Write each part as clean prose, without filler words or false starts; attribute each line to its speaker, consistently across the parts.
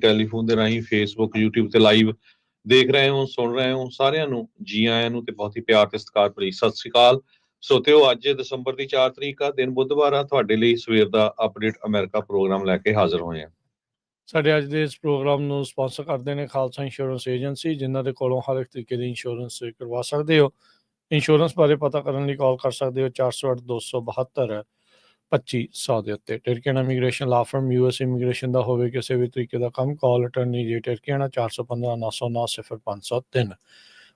Speaker 1: Telephone ਦੇ ਰਾਹੀਂ, Facebook, YouTube ਤੇ ਲਾਈਵ ਦੇਖ ਰਹੇ ਹੋ, ਸੁਣ ਰਹੇ ਹੋ, ਸਾਰਿਆਂ ਨੂੰ ਜੀ ਆਇਆਂ ਨੂੰ ਤੇ ਬਹੁਤ ਹੀ ਪਿਆਰ ਤੇ ਸਤਿਕਾਰ ਭਰੀ ਸਤਿ ਸ੍ਰੀ ਅਕਾਲ। ਸੋਤਿਓ, ਅੱਜ ਦਸੰਬਰ ਦੀ 4 ਤਰੀਕ ਆ, ਦਿਨ ਬੁੱਧਵਾਰ ਆ। ਤੁਹਾਡੇ ਲਈ ਸਵੇਰ ਦਾ ਅਪਡੇਟ ਅਮਰੀਕਾ ਪ੍ਰੋਗਰਾਮ ਲੈ ਕੇ ਹਾਜ਼ਰ ਹੋਏ ਆ।
Speaker 2: ਸਾਡੇ ਅੱਜ ਦੇ ਇਸ ਪ੍ਰੋਗਰਾਮ ਨੂੰ ਸਪਾਂਸਰ ਕਰਦੇ ਨੇ ਖਾਲਸਾ ਇੰਸ਼ੋਰੈਂਸ ਏਜੰਸੀ, ਜਿਨ੍ਹਾਂ ਦੇ ਕੋਲੋਂ ਹਰ ਇੱਕ ਤਰੀਕੇ ਦੀ ਇੰਸ਼ੋਰੈਂਸ ਕਰਵਾ ਸਕਦੇ ਹੋ। ਇੰਸ਼ੋਰੈਂਸ ਬਾਰੇ ਪਤਾ ਕਰਨ ਲਈ ਕਾਲ ਕਰ ਸਕਦੇ ਹੋ 408 272 2500 ਦੇ ਉੱਤੇ। ਟਿਰਕੀਆਣਾ ਇਮੀਗ੍ਰੇਸ਼ਨ ਲਾ ਫਰਮ, US ਇਮੀਗ੍ਰੇਸ਼ਨ ਦਾ ਹੋਵੇ ਕਿਸੇ ਵੀ ਤਰੀਕੇ ਦਾ ਕੰਮ, ਕਾਲ ਅਟਰਨੀ ਜੀ ਟਿਰਕੀਆਣਾ 415 909 0503।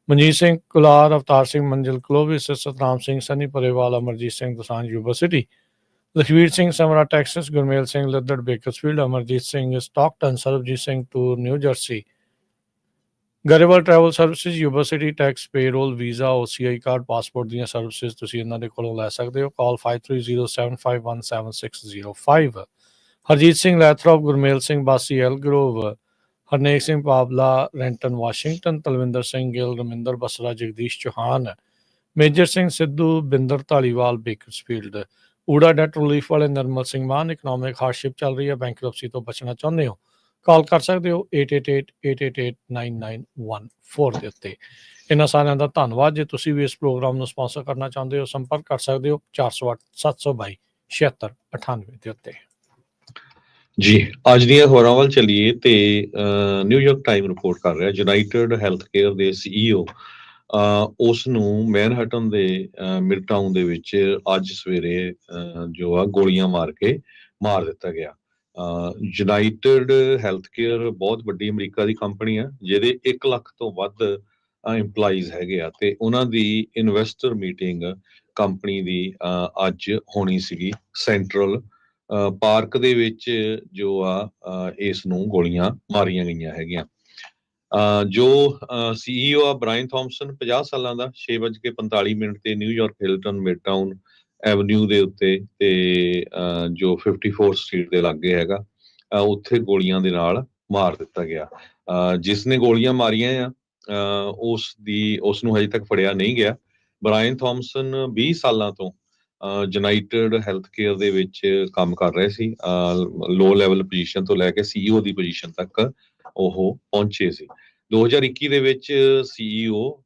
Speaker 2: Manjeet Singh Kular, Avtar Singh Manzil Clovis, Satnam Singh Sunny Parewal, Amarjit Singh Dosanjh university, Lakhvir Singh Samra Texas, Gurmel Singh Laddar Bakersfield, Amarjit Singh Stockton, Sarabjit Singh Toor New Jersey, Grewal travel services, university tax, payroll, visa, OCI card, passport ਦੀਆਂ ਸਰਵਿਸਿਜ਼ ਤੁਸੀਂ ਇਹਨਾਂ ਦੇ ਕੋਲੋਂ ਲੈ ਸਕਦੇ ਹੋ। ਕਾਲ 5307517605। Harjeet Singh ਲੈਥਰੋਪ, Gurmel Singh Basi Elk Grove, Harnek Singh Pabla Renton Washington, Talwinder Singh Gill, Raminder Basra, Jagdish Chauhan, Major Singh Sidhu, Binder Dhaliwal Bakersfield, ਊੜਾ ਡੈਟ ਰਿਲੀਫ ਵਾਲੇ ਨਰਮਲ ਸਿੰਘ ਮਾਨ, ਇਕਨੋਮਿਕ ਹਾਰਡਸ਼ਿਪ ਚੱਲ ਰਹੀ ਹੈ, ਬੈਂਕਰਪਸੀ ਤੋਂ ਬਚਣਾ ਚਾਹੁੰਦੇ ਹੋ, ਕਾਲ ਕਰ ਸਕਦੇ ਹੋ 8888889914 ਦੇ ਉੱਤੇ। ਇਹਨਾਂ ਸਾਰਿਆਂ ਦਾ ਧੰਨਵਾਦ। ਜੇ ਤੁਸੀਂ ਵੀ ਇਸ ਪ੍ਰੋਗਰਾਮ ਨੂੰ ਸਪਾਂਸਰ ਕਰਨਾ ਚਾਹੁੰਦੇ ਹੋ, ਸੰਪਰਕ ਕਰ ਸਕਦੇ ਹੋ 408 722 7698 ਦੇ ਉੱਤੇ।
Speaker 1: ਜੀ, ਅੱਜ ਦੀਆਂ ਖਬਰਾਂ ਵੱਲ ਚੱਲੀਏ ਤੇ ਨਿਊਯਾਰਕ ਟਾਈਮ ਰਿਪੋਰਟ ਕਰ ਰਿਹਾ, ਯੂਨਾਈਟਿਡ ਹੈਲਥ ਕੇਅਰ ਦੇ CEO ਉਸ ਨੂੰ ਮੈਨਹਟਨ ਦੇ ਮਿਡਟਾਊਨ ਦੇ ਵਿੱਚ ਅੱਜ ਸਵੇਰੇ ਜੋ ਆ ਗੋਲੀਆਂ ਮਾਰ ਕੇ ਮਾਰ ਦਿੱਤਾ ਗਿਆ। ਯੂਨਾਈਟਿਡ ਹੈਲਥ ਕੇਅਰ ਬਹੁਤ ਵੱਡੀ ਅਮਰੀਕਾ ਦੀ ਕੰਪਨੀ ਆ, ਜਿਹਦੇ 1 ਲੱਖ ਤੋਂ ਵੱਧ ਇੰਪਲਾਈਜ਼ ਹੈਗੇ ਆ, ਤੇ ਉਹਨਾਂ ਦੀ ਇਨਵੈਸਟਰ ਮੀਟਿੰਗ ਕੰਪਨੀ ਦੀ ਅੱਜ ਹੋਣੀ ਸੀਗੀ ਸੈਂਟਰਲ ਪਾਰਕ ਦੇ ਵਿੱਚ, ਜੋ ਆ ਇਸ ਨੂੰ ਗੋਲੀਆਂ ਮਾਰੀਆਂ ਗਈਆਂ ਹੈਗੀਆਂ। ਜੋ CEO ਆ ਬ੍ਰਾਇਨ ਥਾਮਸਨ, 50 ਸਾਲਾਂ ਦਾ, 6:45 ਤੇ ਨਿਊਯਾਰਕ ਹਿਲਟਨ ਮਿਡਟਾਊਨ ਐਵਨਿਊ ਦੇ ਉੱਤੇ ਤੇ ਜੋ 54 ਸਟਰੀਟ ਦੇ ਲਾਗੇ ਹੈਗਾ, ਉੱਥੇ ਗੋਲੀਆਂ ਦੇ ਨਾਲ ਮਾਰ ਦਿੱਤਾ ਗਿਆ। ਜਿਸ ਨੇ ਗੋਲੀਆਂ ਮਾਰੀਆਂ ਆ ਉਸ ਨੂੰ ਹਜੇ ਤੱਕ ਫੜਿਆ ਨਹੀਂ ਗਿਆ। ਬ੍ਰਾਇਨ ਥਾਮਸਨ 20 ਸਾਲਾਂ ਤੋਂ ਯੂਨਾਈਟਿਡ ਹੈਲਥ ਕੇਅਰ ਦੇ ਵਿੱਚ ਕੰਮ ਕਰ ਰਹੇ ਸੀ। ਲੋ ਲੈਵਲ ਪੋਜੀਸ਼ਨ ਤੋਂ ਲੈ ਕੇ CEO ਦੀ ਪੋਜੀਸ਼ਨ ਤੱਕ ਉਹ ਪਹੁੰਚੇ ਸੀ। 2021 ਦੇ ਵਿੱਚ CEO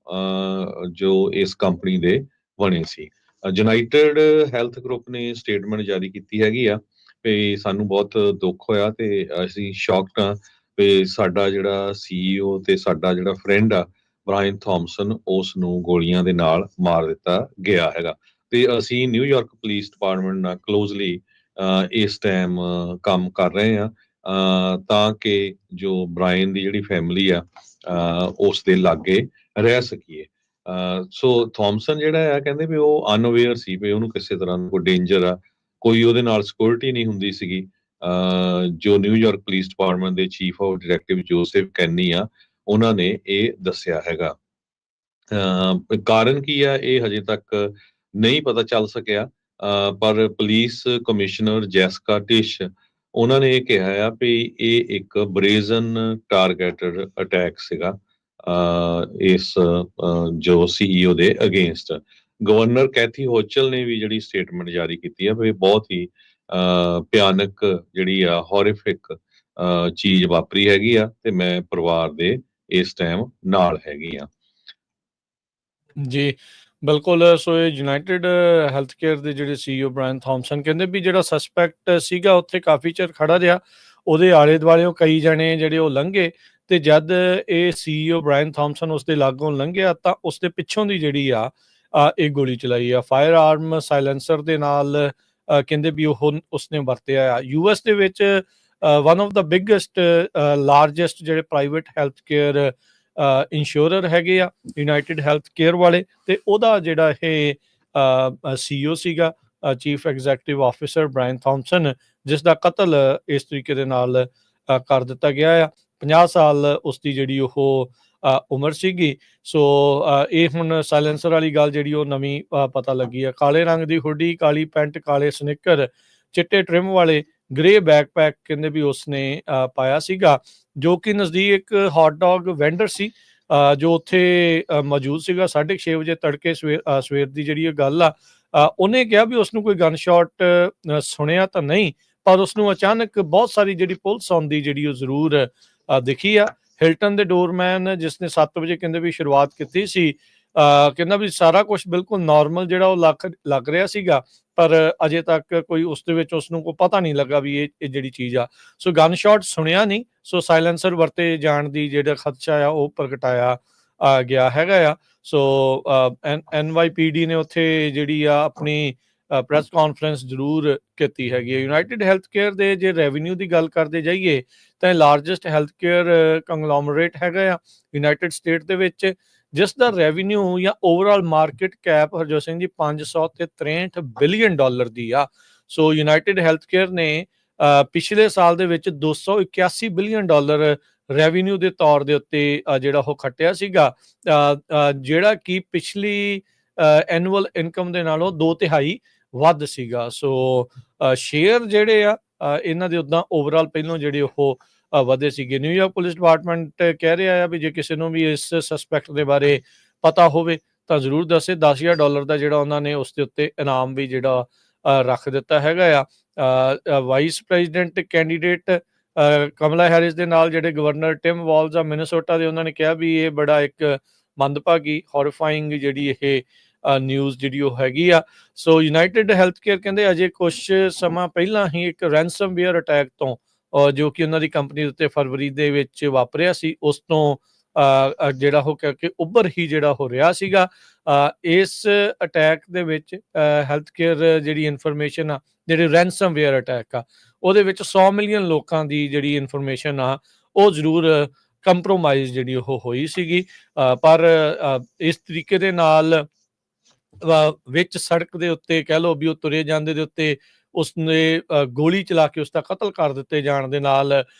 Speaker 1: ਜੋ ਇਸ ਕੰਪਨੀ ਦੇ ਬਣੇ ਸੀ। ਯੂਨਾਈਟਿਡ ਹੈਲਥ ਗਰੁੱਪ ਨੇ ਸਟੇਟਮੈਂਟ ਜਾਰੀ ਕੀਤੀ ਹੈਗੀ ਆ ਵੀ ਸਾਨੂੰ ਬਹੁਤ ਦੁੱਖ ਹੋਇਆ ਤੇ ਅਸੀਂ ਸ਼ੌਕਡ ਆ ਵੀ ਸਾਡਾ ਜਿਹੜਾ CEO ਤੇ ਸਾਡਾ ਜਿਹੜਾ ਫਰੈਂਡ ਆ ਬ੍ਰਾਇਨ ਥਾਮਸਨ, ਉਸ ਨੂੰ ਗੋਲੀਆਂ ਦੇ ਨਾਲ ਮਾਰ ਦਿੱਤਾ ਗਿਆ ਹੈਗਾ। ਤੇ ਅਸੀਂ ਨਿਊਯਾਰਕ ਪੁਲਿਸ ਡਿਪਾਰਟਮੈਂਟ ਨਾਲ ਕਲੋਜ਼ਲੀ ਇਸ ਟਾਈਮ ਕੰਮ ਕਰ ਰਹੇ ਆ ਤਾਂ ਕਿ ਜੋ ਬ੍ਰਾਇਨ ਦੀ ਜਿਹੜੀ ਫੈਮਿਲੀ ਆ ਉਸ ਦੇ ਲਾਗੇ ਰਹਿ ਸਕੀਏ। ਸੋ ਥਾਮਸਨ ਜਿਹੜਾ ਆ, ਕਹਿੰਦੇ ਵੀ ਉਹ ਅਨਅਵੇਅਰ ਸੀ ਵੀ ਉਹਨੂੰ ਕਿਸੇ ਤਰ੍ਹਾਂ ਦਾ ਕੋਈ ਡੇਂਜਰ ਆ, ਕੋਈ ਉਹਦੇ ਨਾਲ ਸਿਕਿਉਰਿਟੀ ਨਹੀਂ ਹੁੰਦੀ ਸੀਗੀ। ਜੋ ਨਿਊਯਾਰਕ ਪੁਲਿਸ ਡਿਪਾਰਟਮੈਂਟ ਦੇ ਚੀਫ ਆਫ ਡਾਇਰੈਕਟਿਵ ਜੋਸੇਫ ਕੈਨੀ ਆ, ਉਹਨਾਂ ਨੇ ਇਹ ਦੱਸਿਆ ਹੈਗਾ। ਕਾਰਨ ਕੀ ਆ ਇਹ ਹਜੇ ਤੱਕ ਨਹੀਂ ਪਤਾ ਚੱਲ ਸਕਿਆ, ਪਰ ਪੁਲਿਸ ਕਮਿਸ਼ਨਰ ਜੈਸਿਕਾ ਟਿਸ਼, ਉਹਨਾਂ ਨੇ ਇਹ ਕਿਹਾ ਆ ਵੀ ਇਹ ਇੱਕ ਬ੍ਰੇਜ਼ਨ ਟਾਰਗੇਟਡ ਅਟੈਕ ਸੀਗਾ ਇਸ ਜੋ CEO ਦੇ ਅਗੇਂਸਟ। ਗਵਰਨਰ ਕੈਥੀ ਹੋਚਲ ਨੇ ਵੀ ਜਿਹੜੀ ਸਟੇਟਮੈਂਟ ਜਾਰੀ ਕੀਤੀ ਆ ਵੀ ਬਹੁਤ ਹੀ ਭਿਆਨਕ ਜਿਹੜੀ ਆ ਹੌਰੀਫਿਕ ਚੀਜ਼ ਵਾਪਰੀ ਹੈਗੀ ਆ ਤੇ ਮੈਂ ਪਰਿਵਾਰ ਦੇ ਇਸ ਟਾਈਮ ਨਾਲ ਹੈਗੀ ਆ।
Speaker 2: ਜੀ ਬਿਲਕੁਲ। ਸੋ ਇਹ ਯੂਨਾਈਟਿਡ ਹੈਲਥ ਕੇਅਰ ਦੇ ਜਿਹੜੇ CEO ਬ੍ਰਾਇਨ ਥਾਮਸਨ, ਕਹਿੰਦੇ ਵੀ ਜਿਹੜਾ ਸਸਪੈਕਟ ਸੀਗਾ ਉੱਥੇ ਕਾਫੀ ਚਿਰ ਖੜਾ ਰਿਹਾ, ਉਹਦੇ ਆਲੇ ਦੁਆਲੇ ਕਈ ਜਣੇ ਜਿਹੜੇ ਉਹ ਲੰਘੇ, ਤੇ ਜਦ ਇਹ CEO ਬ੍ਰਾਇਨ ਥਾਮਸਨ ਉਸਦੇ ਲਾਗੋਂ ਲੰਘਿਆ ਤਾਂ ਉਸਦੇ ਪਿੱਛੋਂ ਦੀ ਜਿਹੜੀ ਆ ਇਹ ਗੋਲੀ ਚਲਾਈ ਆ। ਫਾਇਰ ਆਰਮ ਸਾਇਲੈਂਸਰ ਦੇ ਨਾਲ ਕਹਿੰਦੇ ਵੀ ਉਹ ਉਸਨੇ ਵਰਤਿਆ ਆ। US ਦੇ ਵਿੱਚ one of the biggest largest ਜਿਹੜੇ ਪ੍ਰਾਈਵੇਟ ਹੈਲਥ ਕੇਅਰ ਇੰਸ਼ੋਰਰ ਹੈਗੇ ਆ ਯੂਨਾਈਟਿਡ ਹੈਲਥ ਕੇਅਰ ਵਾਲੇ, ਤੇ ਉਹਦਾ ਜਿਹੜਾ ਇਹ CEO ਸੀਗਾ, chief executive officer Brian Thomson, ਜਿਸ ਦਾ ਕਤਲ ਇਸ ਤਰੀਕੇ ਦੇ ਨਾਲ ਕਰ ਦਿੱਤਾ ਗਿਆ ਆ। 50 ਸਾਲ ਉਸਦੀ ਜਿਹੜੀ ਉਹ ਉਮਰ ਸੀਗੀ। ਸੋ ਇਹ ਹੁਣ ਸਾਇਲੈਂਸਰ ਵਾਲੀ ਗੱਲ ਜਿਹੜੀ ਉਹ ਨਵੀਂ ਪਤਾ ਲੱਗੀ ਆ। ਕਾਲੇ ਰੰਗ ਦੀ ਹੁੱਡੀ, ਕਾਲੀ ਪੈਂਟ, ਕਾਲੇ ਸਨਿੱਕਰ, ਚਿੱਟੇ ਟ੍ਰਿਮ ਵਾਲੇ ਗ੍ਰੇ ਬੈਕਪੈਕ ਕਹਿੰਦੇ ਵੀ ਉਸਨੇ ਪਾਇਆ ਸੀਗਾ, ਜੋ ਕਿ ਨਜ਼ਦੀਕ ਹੌਟ ਡੌਗ ਵੈਂਡਰ ਸੀ ਜੋ ਉੱਥੇ ਮੌਜੂਦ ਸੀਗਾ। 6:30 ਵਜੇ ਤੜਕੇ ਸਵੇਰ ਦੀ ਜਿਹੜੀ ਇਹ ਗੱਲ ਆ। ਉਹਨੇ ਕਿਹਾ ਵੀ ਉਸਨੂੰ ਕੋਈ ਗਨ ਸ਼ਾਟ ਸੁਣਿਆ ਤਾਂ ਨਹੀਂ, ਪਰ ਉਸਨੂੰ ਅਚਾਨਕ ਬਹੁਤ ਸਾਰੀ ਜਿਹੜੀ ਪੁਲਿਸ ਆਉਂਦੀ ਜਿਹੜੀ ਉਹ ਜ਼ਰੂਰ ਦਿਖੀ ਆ। ਹਿਲਟਨ ਦੇ ਡੋਰਮੈਨ ਜਿਸਨੇ 7 ਵਜੇ ਕਹਿੰਦੇ ਵੀ ਸ਼ੁਰੂਆਤ ਕੀਤੀ ਸੀ, ਕਹਿੰਦਾ ਵੀ ਸਾਰਾ ਕੁਝ ਬਿਲਕੁਲ ਨਾਰਮਲ ਜਿਹੜਾ ਉਹ ਲੱਗ ਰਿਹਾ ਸੀਗਾ, ਪਰ ਅਜੇ ਤੱਕ ਕੋਈ ਉਸ ਦੇ ਵਿੱਚ ਉਸਨੂੰ ਕੋਈ ਪਤਾ ਨਹੀਂ ਲੱਗਾ ਵੀ ਇਹ ਜਿਹੜੀ ਚੀਜ਼ ਆ। ਸੋ ਗਨ ਸ਼ਾਟ ਸੁਣਿਆ ਨਹੀਂ, ਸੋ ਸਾਇਲੈਂਸਰ ਵਰਤੇ ਜਾਣ ਦੀ ਜਿਹੜਾ ਖਦਸ਼ਾ ਆ ਉਹ ਪ੍ਰਗਟਾਇਆ ਗਿਆ ਹੈਗਾ ਆ। ਸੋ NYPD ਨੇ ਉੱਥੇ ਜਿਹੜੀ ਆ ਆਪਣੀ ਪ੍ਰੈਸ ਕਾਨਫਰੰਸ ਜ਼ਰੂਰ ਕੀਤੀ ਹੈਗੀ ਹੈ। ਯੂਨਾਈਟਿਡ ਹੈਲਥ ਕੇਅਰ ਦੇ ਜੇ ਰੈਵਨਿਊ ਦੀ ਗੱਲ ਕਰਦੇ ਜਾਈਏ ਤਾਂ ਲਾਰਜੈਸਟ ਹੈਲਥ ਕੇਅਰ ਕੰਗਲੋਮਰੇਟ ਹੈਗਾ ਆ ਯੂਨਾਈਟਿਡ ਸਟੇਟ ਦੇ ਵਿੱਚ, ਜਿਸ ਦਾ ਰੈਵਨਿਊ ਜਾਂ overall market cap Harjot Singh ji 563 billion dollar ਦੀ ਆ। ਸੋ ਯੂਨਾਈਟਿਡ ਹੈਲਥ ਕੇਅਰ ਨੇ ਪਿਛਲੇ ਸਾਲ ਦੇ ਵਿੱਚ 281 ਬਿਲੀਅਨ ਡਾਲਰ ਰੈਵਨਿਊ ਦੇ ਤੌਰ ਦੇ ਉੱਤੇ ਜਿਹੜਾ ਉਹ ਖੱਟਿਆ ਸੀਗਾ, ਜਿਹੜਾ ਕਿ ਪਿਛਲੀ ਐਨੂਅਲ ਇਨਕਮ ਦੇ ਨਾਲੋਂ 2/3 ਵੱਧ ਸੀਗਾ। ਸੋ ਸ਼ੇਅਰ ਜਿਹੜੇ ਆ ਇਹਨਾਂ ਦੇ ਉੱਦਾਂ ਓਵਰਆਲ ਪਹਿਲੋਂ ਜਿਹੜੇ ਉਹ ਵਧੇ ਸੀਗੇ। ਨਿਊਯਾਰਕ ਪੁਲਿਸ ਡਿਪਾਰਟਮੈਂਟ ਕਹਿ ਰਿਹਾ ਆ ਵੀ ਜੇ ਕਿਸੇ ਨੂੰ ਵੀ ਇਸ ਸਸਪੈਕਟ ਦੇ ਬਾਰੇ ਪਤਾ ਹੋਵੇ ਤਾਂ ਜ਼ਰੂਰ ਦੱਸੇ। $10,000 ਦਾ ਜਿਹੜਾ ਉਹਨਾਂ ਨੇ ਉਸ ਦੇ ਉੱਤੇ ਇਨਾਮ ਵੀ ਜਿਹੜਾ ਰੱਖ ਦਿੱਤਾ ਹੈਗਾ ਆ। ਵਾਈਸ ਪ੍ਰੈਜ਼ੀਡੈਂਟ ਕੈਂਡੀਡੇਟ ਕਮਲਾ ਹੈਰਿਸ ਦੇ ਨਾਲ ਜਿਹੜੇ ਗਵਰਨਰ ਟਿਮ ਵਾਲਜ਼ ਆ ਮਿਨੇਸੋਟਾ ਦੇ, ਉਹਨਾਂ ਨੇ ਕਿਹਾ ਵੀ ਇਹ ਬੜਾ ਇੱਕ ਮੰਦਭਾਗੀ ਹੌਰੀਫਾਈਂਗ ਜਿਹੜੀ ਇਹ ਨਿਊਜ਼ ਜਿਹੜੀ ਉਹ ਹੈਗੀ ਆ। ਸੋ ਯੂਨਾਈਟਿਡ ਹੈਲਥ ਕੇਅਰ ਕਹਿੰਦੇ ਅਜੇ ਕੁਛ ਸਮਾਂ ਪਹਿਲਾਂ ਹੀ ਇੱਕ ਰੈਂਸਮਵੇਅਰ ਅਟੈਕ ਤੋਂ ਜੋ ਕਿ ਉਹਨਾਂ ਦੀ ਕੰਪਨੀ ਦੇ ਉੱਤੇ ਫਰਵਰੀ ਦੇ ਵਿੱਚ ਵਾਪਰਿਆ ਸੀ, ਉਸ ਤੋਂ ਜਿਹੜਾ ਉਹ ਕਰਕੇ ਉੱਭਰ ਹੀ ਜਿਹੜਾ ਹੋ ਰਿਹਾ ਸੀਗਾ। ਇਸ ਅਟੈਕ ਦੇ ਵਿੱਚ ਹੈਲਥ ਕੇਅਰ ਜਿਹੜੀ ਇਨਫੋਰਮੇਸ਼ਨ ਆ, ਜਿਹੜੇ ਰੈਂਸਮਵੇਅਰ ਅਟੈਕ ਆ, ਉਹਦੇ ਵਿੱਚ 100 ਮਿਲੀਅਨ ਲੋਕਾਂ ਦੀ ਜਿਹੜੀ ਇਨਫੋਰਮੇਸ਼ਨ ਆ ਉਹ ਜ਼ਰੂਰ ਕੰਪਰੋਮਾਈਜ਼ ਜਿਹੜੀ ਉਹ ਹੋਈ ਸੀਗੀ। ਪਰ ਇਸ ਤਰੀਕੇ ਦੇ ਨਾਲ ਵਿੱਚ ਸੜਕ ਦੇ ਉੱਤੇ ਕਹਿ ਲਓ ਵੀ ਉਹ ਤੁਰੇ ਜਾਂਦੇ ਦੇ ਉੱਤੇ ਉਸਨੇ ਗੋਲੀ ਚਲਾ ਕੇ ਉਸਦਾ ਕਤਲ ਕਰ ਦਿੱਤੇ ਜਾਣ ਦੇ ਨਾਲ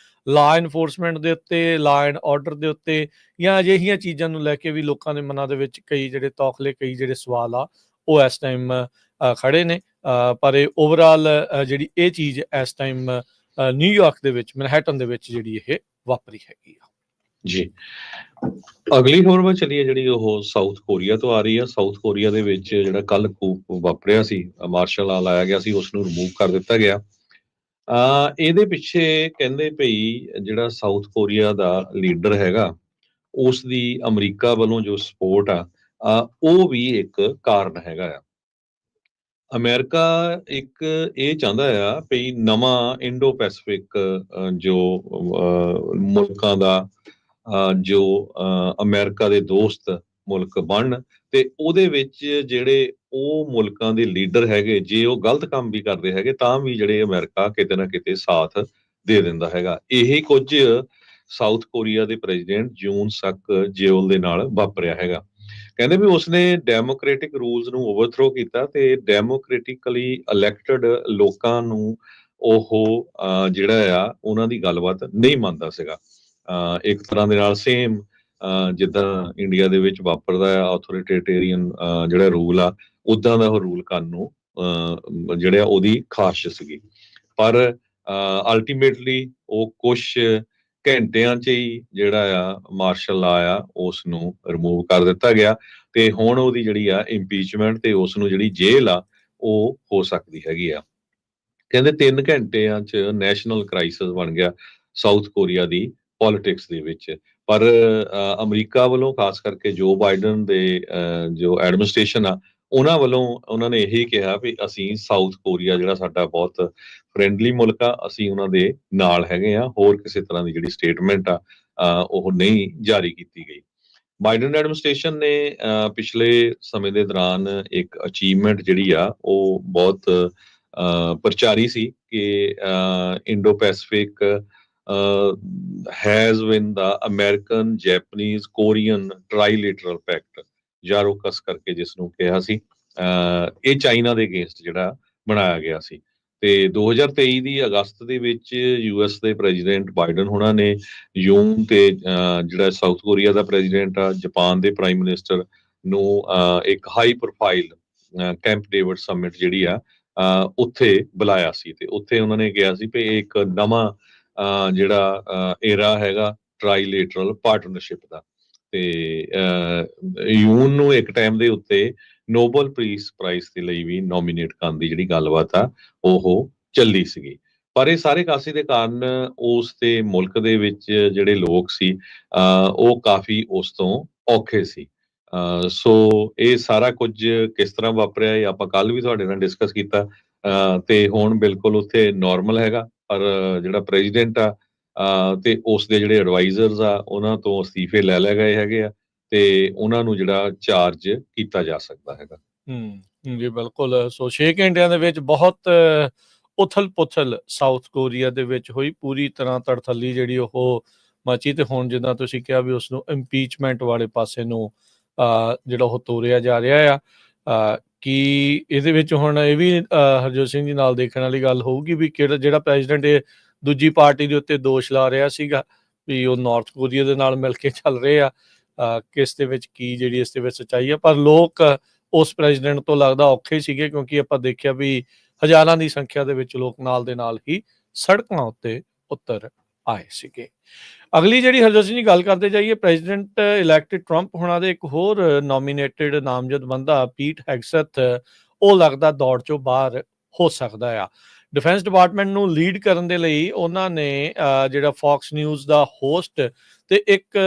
Speaker 2: ਲਾ ਇਨਫੋਰਸਮੈਂਟ ਦੇ ਉੱਤੇ, ਲਾ ਐਂਡ ਆਰਡਰ ਦੇ ਉੱਤੇ ਜਾਂ ਅਜਿਹੀਆਂ ਚੀਜ਼ਾਂ ਨੂੰ ਲੈ ਕੇ ਵੀ ਲੋਕਾਂ ਦੇ ਮਨਾਂ ਦੇ ਵਿੱਚ ਕਈ ਜਿਹੜੇ ਤੌਖਲੇ, ਕਈ ਜਿਹੜੇ ਸਵਾਲ ਆ ਉਹ ਇਸ ਟਾਈਮ ਖੜੇ ਨੇ। ਪਰ ਇਹ ਓਵਰਆਲ ਜਿਹੜੀ ਇਹ ਚੀਜ਼ ਇਸ ਟਾਈਮ ਨਿਊਯਾਰਕ ਦੇ ਵਿੱਚ, ਮੈਨਹੈਟਨ ਦੇ ਵਿੱਚ ਜਿਹੜੀ ਇਹ ਵਾਪਰੀ ਹੈਗੀ ਆ।
Speaker 1: ਜੀ, ਅਗਲੀ ਖਬਰ ਵੱਲ ਚੱਲੀਏ ਜਿਹੜੀ ਉਹ ਸਾਊਥ ਕੋਰੀਆ ਤੋਂ ਆ ਰਹੀ ਆ। ਸਾਊਥ ਕੋਰੀਆ ਦੇ ਵਿੱਚ ਜਿਹੜਾ ਕੱਲ ਕੂਪ ਵਾਪਰਿਆ ਸੀ, ਮਾਰਸ਼ਲ ਲਾ ਲਾਇਆ ਗਿਆ ਸੀ, ਉਸ ਨੂੰ ਰਿਮੂਵ ਕਰ ਦਿੱਤਾ ਗਿਆ। ਇਹਦੇ ਪਿੱਛੇ ਕਹਿੰਦੇ ਭਈ ਜਿਹੜਾ ਸਾਊਥ ਕੋਰੀਆ ਦਾ ਲੀਡਰ ਹੈਗਾ ਉਸ ਦੀ ਅਮਰੀਕਾ ਵੱਲੋਂ ਜੋ ਸਪੋਰਟ ਆ ਉਹ ਵੀ ਇੱਕ ਕਾਰਨ ਹੈਗਾ ਆ। ਅਮਰੀਕਾ ਇੱਕ ਇਹ ਚਾਹੁੰਦਾ ਆ ਭਈ ਨਵਾਂ ਇੰਡੋ ਪੈਸੀਫਿਕ ਜੋ ਮੁਲਕਾਂ ਦਾ ਜੋ ਅਮਰੀਕਾ ਦੇ ਦੋਸਤ ਮੁਲਕ ਬਣਨ, ਤੇ ਉਹਦੇ ਵਿੱਚ ਜਿਹੜੇ ਉਹ ਮੁਲਕਾਂ ਦੇ ਲੀਡਰ ਹੈਗੇ ਜੇ ਉਹ ਗਲਤ ਕੰਮ ਵੀ ਕਰਦੇ ਹੈਗੇ ਤਾਂ ਵੀ ਜਿਹੜੇ ਅਮਰੀਕਾ ਕਿਤੇ ਨਾ ਕਿਤੇ ਸਾਥ ਦੇ ਦਿੰਦਾ ਹੈਗਾ। ਇਹ ਕੁਝ ਸਾਊਥ ਕੋਰੀਆ ਦੇ ਪ੍ਰੈਜ਼ੀਡੈਂਟ ਜੂਨ ਸਕ ਜਿਓਲ ਦੇ ਨਾਲ ਵਾਪਰਿਆ ਹੈਗਾ। ਕਹਿੰਦੇ ਵੀ ਉਸਨੇ ਡੈਮੋਕ੍ਰੈਟਿਕ ਰੂਲਸ ਨੂੰ ਓਵਰਥਰੋ ਕੀਤਾ ਤੇ ਡੈਮੋਕ੍ਰੈਟਿਕਲੀ ਇਲੈਕਟਡ ਲੋਕਾਂ ਨੂੰ ਉਹ ਜਿਹੜਾ ਆ ਉਹਨਾਂ ਦੀ ਗੱਲਬਾਤ ਨਹੀਂ ਮੰਨਦਾ ਸੀਗਾ। ਇੱਕ ਤਰ੍ਹਾਂ ਦੇ ਨਾਲ ਸੇਮ ਜਿੱਦਾਂ ਇੰਡੀਆ ਦੇ ਵਿੱਚ ਵਾਪਰਦਾ ਆ ਆਥੋਰੀਟੇਰੀਅਨ ਜਿਹੜਾ ਰੂਲ ਆ, ਉਦਾਂ ਦਾ ਉਹ ਰੂਲ ਕਰਨ ਨੂੰ ਜਿਹੜਾ ਉਹਦੀ ਖਾਸ਼ ਸੀਗੀ। ਪਰ ਅਲਟੀਮੇਟਲੀ ਉਹ ਕੁਛ ਘੰਟਿਆਂ 'ਚ ਹੀ ਜਿਹੜਾ ਆ ਮਾਰਸ਼ਲ ਲਾ ਆ ਉਸ ਨੂੰ ਰਿਮੂਵ ਕਰ ਦਿੱਤਾ ਗਿਆ ਤੇ ਹੁਣ ਉਹਦੀ ਜਿਹੜੀ ਆ ਇੰਪੀਚਮੈਂਟ ਤੇ ਉਸ ਨੂੰ ਜਿਹੜੀ ਜੇਲ੍ਹ ਆ ਉਹ ਹੋ ਸਕਦੀ ਹੈਗੀ ਆ। ਕਹਿੰਦੇ 3 ਘੰਟਿਆਂ 'ਚ ਨੈਸ਼ਨਲ ਕ੍ਰਾਈਸਿਸ ਬਣ ਗਿਆ ਸਾਊਥ ਕੋਰੀਆ ਦੀ ਪੋਲਿਟਿਕਸ ਦੇ ਵਿੱਚ। ਪਰ ਅਮਰੀਕਾ ਵੱਲੋਂ ਖਾਸ ਕਰਕੇ ਜੋ ਬਾਈਡਨ ਦੇ ਜੋ ਐਡਮਿਨਿਸਟ੍ਰੇਸ਼ਨ ਆ ਉਹਨਾਂ ਵੱਲੋਂ ਉਹਨਾਂ ਨੇ ਇਹੀ ਕਿਹਾ ਵੀ ਅਸੀਂ ਸਾਊਥ ਕੋਰੀਆ ਜਿਹੜਾ ਸਾਡਾ ਬਹੁਤ ਫਰੈਂਡਲੀ ਮੁਲਕ ਆ, ਅਸੀਂ ਉਹਨਾਂ ਦੇ ਨਾਲ ਹੈਗੇ ਆ। ਹੋਰ ਕਿਸੇ ਤਰ੍ਹਾਂ ਦੀ ਜਿਹੜੀ ਸਟੇਟਮੈਂਟ ਆ ਉਹ ਨਹੀਂ ਜਾਰੀ ਕੀਤੀ ਗਈ। ਬਾਈਡਨ ਐਡਮਿਨਿਸਟ੍ਰੇਸ਼ਨ ਨੇ ਪਿਛਲੇ ਸਮੇਂ ਦੇ ਦੌਰਾਨ ਇੱਕ ਅਚੀਵਮੈਂਟ ਜਿਹੜੀ ਆ ਉਹ ਬਹੁਤ ਪ੍ਰਚਾਰੀ ਸੀ ਕਿ Indo Pacific has win the American Japanese Korean Trilateral Pact, ਜਾਰੋਕਸ ਕਰਕੇ ਜਿਸ ਨੂੰ ਕਿਹਾ ਸੀ। ਇਹ ਚਾਈਨਾ ਦੇ ਅਗੇਂਸਟ ਜਿਹੜਾ ਬਣਾਇਆ ਗਿਆ ਸੀ ਤੇ 2023 ਦੀ ਅਗਸਤ ਦੇ ਵਿੱਚ US ਦੇ ਪ੍ਰੈਜ਼ੀਡੈਂਟ ਬਾਈਡਨ ਹੋਣਾ ਨੇ ਯੂਨ ਤੇ ਜਿਹੜਾ ਸਾਊਥ ਕੋਰੀਆ ਦਾ ਪ੍ਰੈਜ਼ੀਡੈਂਟ ਆ, ਜਾਪਾਨ ਦੇ ਪ੍ਰਾਈਮ ਮਿਨਿਸਟਰ ਨੂੰ ਇੱਕ high profile Camp David summit ਜਿਹੜੀ ਆ ਉੱਥੇ ਬੁਲਾਇਆ ਸੀ ਤੇ ਉੱਥੇ ਉਹਨਾਂ ਨੇ ਕਿਹਾ ਸੀ ਵੀ ਇੱਕ ਨਵਾਂ ਜਿਹੜਾ ਏਰਾ ਹੈਗਾ ਟ੍ਰਾਈਲੇਟਰਲ ਪਾਰਟਨਰਸ਼ਿਪ ਦਾ। ਤੇ ਯੂਨ ਨੂੰ ਇੱਕ ਟਾਈਮ ਦੇ ਉੱਤੇ ਨੋਬਲ ਪੀਸ ਪ੍ਰਾਈਜ਼ ਦੇ ਲਈ ਵੀ ਨੋਮੀਨੇਟ ਕਰਨ ਦੀ ਜਿਹੜੀ ਗੱਲਬਾਤ ਆ ਉਹ ਚੱਲੀ ਸੀਗੀ। ਪਰ ਇਹ ਸਾਰੇ ਕਾਸੇ ਦੇ ਕਾਰਨ ਉਸ ਦੇ ਮੁਲਕ ਦੇ ਵਿੱਚ ਜਿਹੜੇ ਲੋਕ ਸੀ ਉਹ ਕਾਫੀ ਉਸ ਤੋਂ ਔਖੇ ਸੀ। ਸੋ ਇਹ ਸਾਰਾ ਕੁਝ ਕਿਸ ਤਰ੍ਹਾਂ ਵਾਪਰਿਆ ਇਹ ਆਪਾਂ ਕੱਲ ਵੀ ਤੁਹਾਡੇ ਨਾਲ ਡਿਸਕਸ ਕੀਤਾ ਤੇ ਹੁਣ ਬਿਲਕੁਲ ਉੱਥੇ ਨਾਰਮਲ ਹੈਗਾ। ਪਰ ਜਿਹੜਾ ਪ੍ਰੈਜ਼ੀਡੈਂਟ ਆ ਤੇ ਉਸ ਦੇ ਜਿਹੜੇ ਐਡਵਾਈਜ਼ਰਸ ਆ ਉਹਨਾਂ ਤੋਂ ਅਸਤੀਫੇ ਲੈ ਲਏ ਗਏ ਹੈਗੇ ਆ ਤੇ ਉਹਨਾਂ ਨੂੰ ਜਿਹੜਾ ਚਾਰਜ ਕੀਤਾ ਜਾ ਸਕਦਾ ਹੈਗਾ।
Speaker 2: ਜੀ ਬਿਲਕੁਲ। ਸੋ 6 ਘੰਟਿਆਂ ਦੇ ਵਿੱਚ ਬਹੁਤ ਉਥਲ-ਪੁਥਲ ਸਾਊਥ ਕੋਰੀਆ ਦੇ ਵਿੱਚ ਹੋਈ, ਪੂਰੀ ਤਰ੍ਹਾਂ ਤੜਥੱਲੀ ਜਿਹੜੀ ਉਹ ਮਚੀ ਤੇ ਹੁਣ ਜਿੱਦਾਂ ਤੁਸੀਂ ਕਿਹਾ ਵੀ ਉਸਨੂੰ ਇੰਪੀਚਮੈਂਟ ਵਾਲੇ ਪਾਸੇ ਨੂੰ ਜਿਹੜਾ ਉਹ ਤੋਰਿਆ ਜਾ ਰਿਹਾ ਆ। ਕਿ ਇਹਦੇ ਵਿੱਚ ਹੁਣ ਇਹ ਵੀ ਹਰਜੋਤ ਸਿੰਘ ਜੀ ਨਾਲ ਦੇਖਣ ਵਾਲੀ ਗੱਲ ਹੋਊਗੀ ਵੀ ਜਿਹੜਾ ਪ੍ਰੈਜ਼ੀਡੈਂਟ ਇਹ ਦੂਜੀ ਪਾਰਟੀ ਦੇ ਉੱਤੇ ਦੋਸ਼ ਲਾ ਰਿਹਾ ਸੀਗਾ ਵੀ ਉਹ ਨਾਰਥ ਕੋਰੀਆ ਦੇ ਨਾਲ ਮਿਲ ਕੇ ਚੱਲ ਰਹੇ ਆ, ਕਿਸ ਦੇ ਵਿੱਚ ਕੀ ਜਿਹੜੀ ਇਸ ਦੇ ਵਿੱਚ ਸੱਚਾਈ ਆ। ਪਰ ਲੋਕ ਉਸ ਪ੍ਰੈਜ਼ੀਡੈਂਟ ਤੋਂ ਲੱਗਦਾ ਔਖੇ ਸੀਗੇ ਕਿਉਂਕਿ ਆਪਾਂ ਦੇਖਿਆ ਵੀ ਹਜ਼ਾਰਾਂ ਦੀ ਸੰਖਿਆ ਦੇ ਵਿੱਚ ਲੋਕ ਨਾਲ ਦੇ ਨਾਲ ਹੀ ਸੜਕਾਂ ਉੱਤੇ ਉਤਰ ਆਏ ਸੀਗੇ। ਅਗਲੀ ਜਿਹੜੀ ਹਰਜੋਤ ਸਿੰਘ ਜੀ ਗੱਲ ਕਰਦੇ ਜਾਈਏ, ਪ੍ਰੈਜ਼ੀਡੈਂਟ ਇਲੈਕਟਡ ਟਰੰਪ ਹੋਣਾ ਦੇ ਇੱਕ ਹੋਰ ਨੋਮੀਨੇਟਡ ਨਾਮਜ਼ਦ ਬੰਦਾ ਪੀਟ ਹੈਗਸੈਥ, ਉਹ ਲੱਗਦਾ ਦੌੜ ਚੋਂ ਬਾਹਰ ਹੋ ਸਕਦਾ ਆ। ਡਿਫੈਂਸ ਡਿਪਾਰਟਮੈਂਟ ਨੂੰ ਲੀਡ ਕਰਨ ਦੇ ਲਈ ਉਹਨਾਂ ਨੇ ਜਿਹੜਾ ਫੌਕਸ ਨਿਊਜ਼ ਦਾ ਹੋਸਟ ਤੇ ਇੱਕ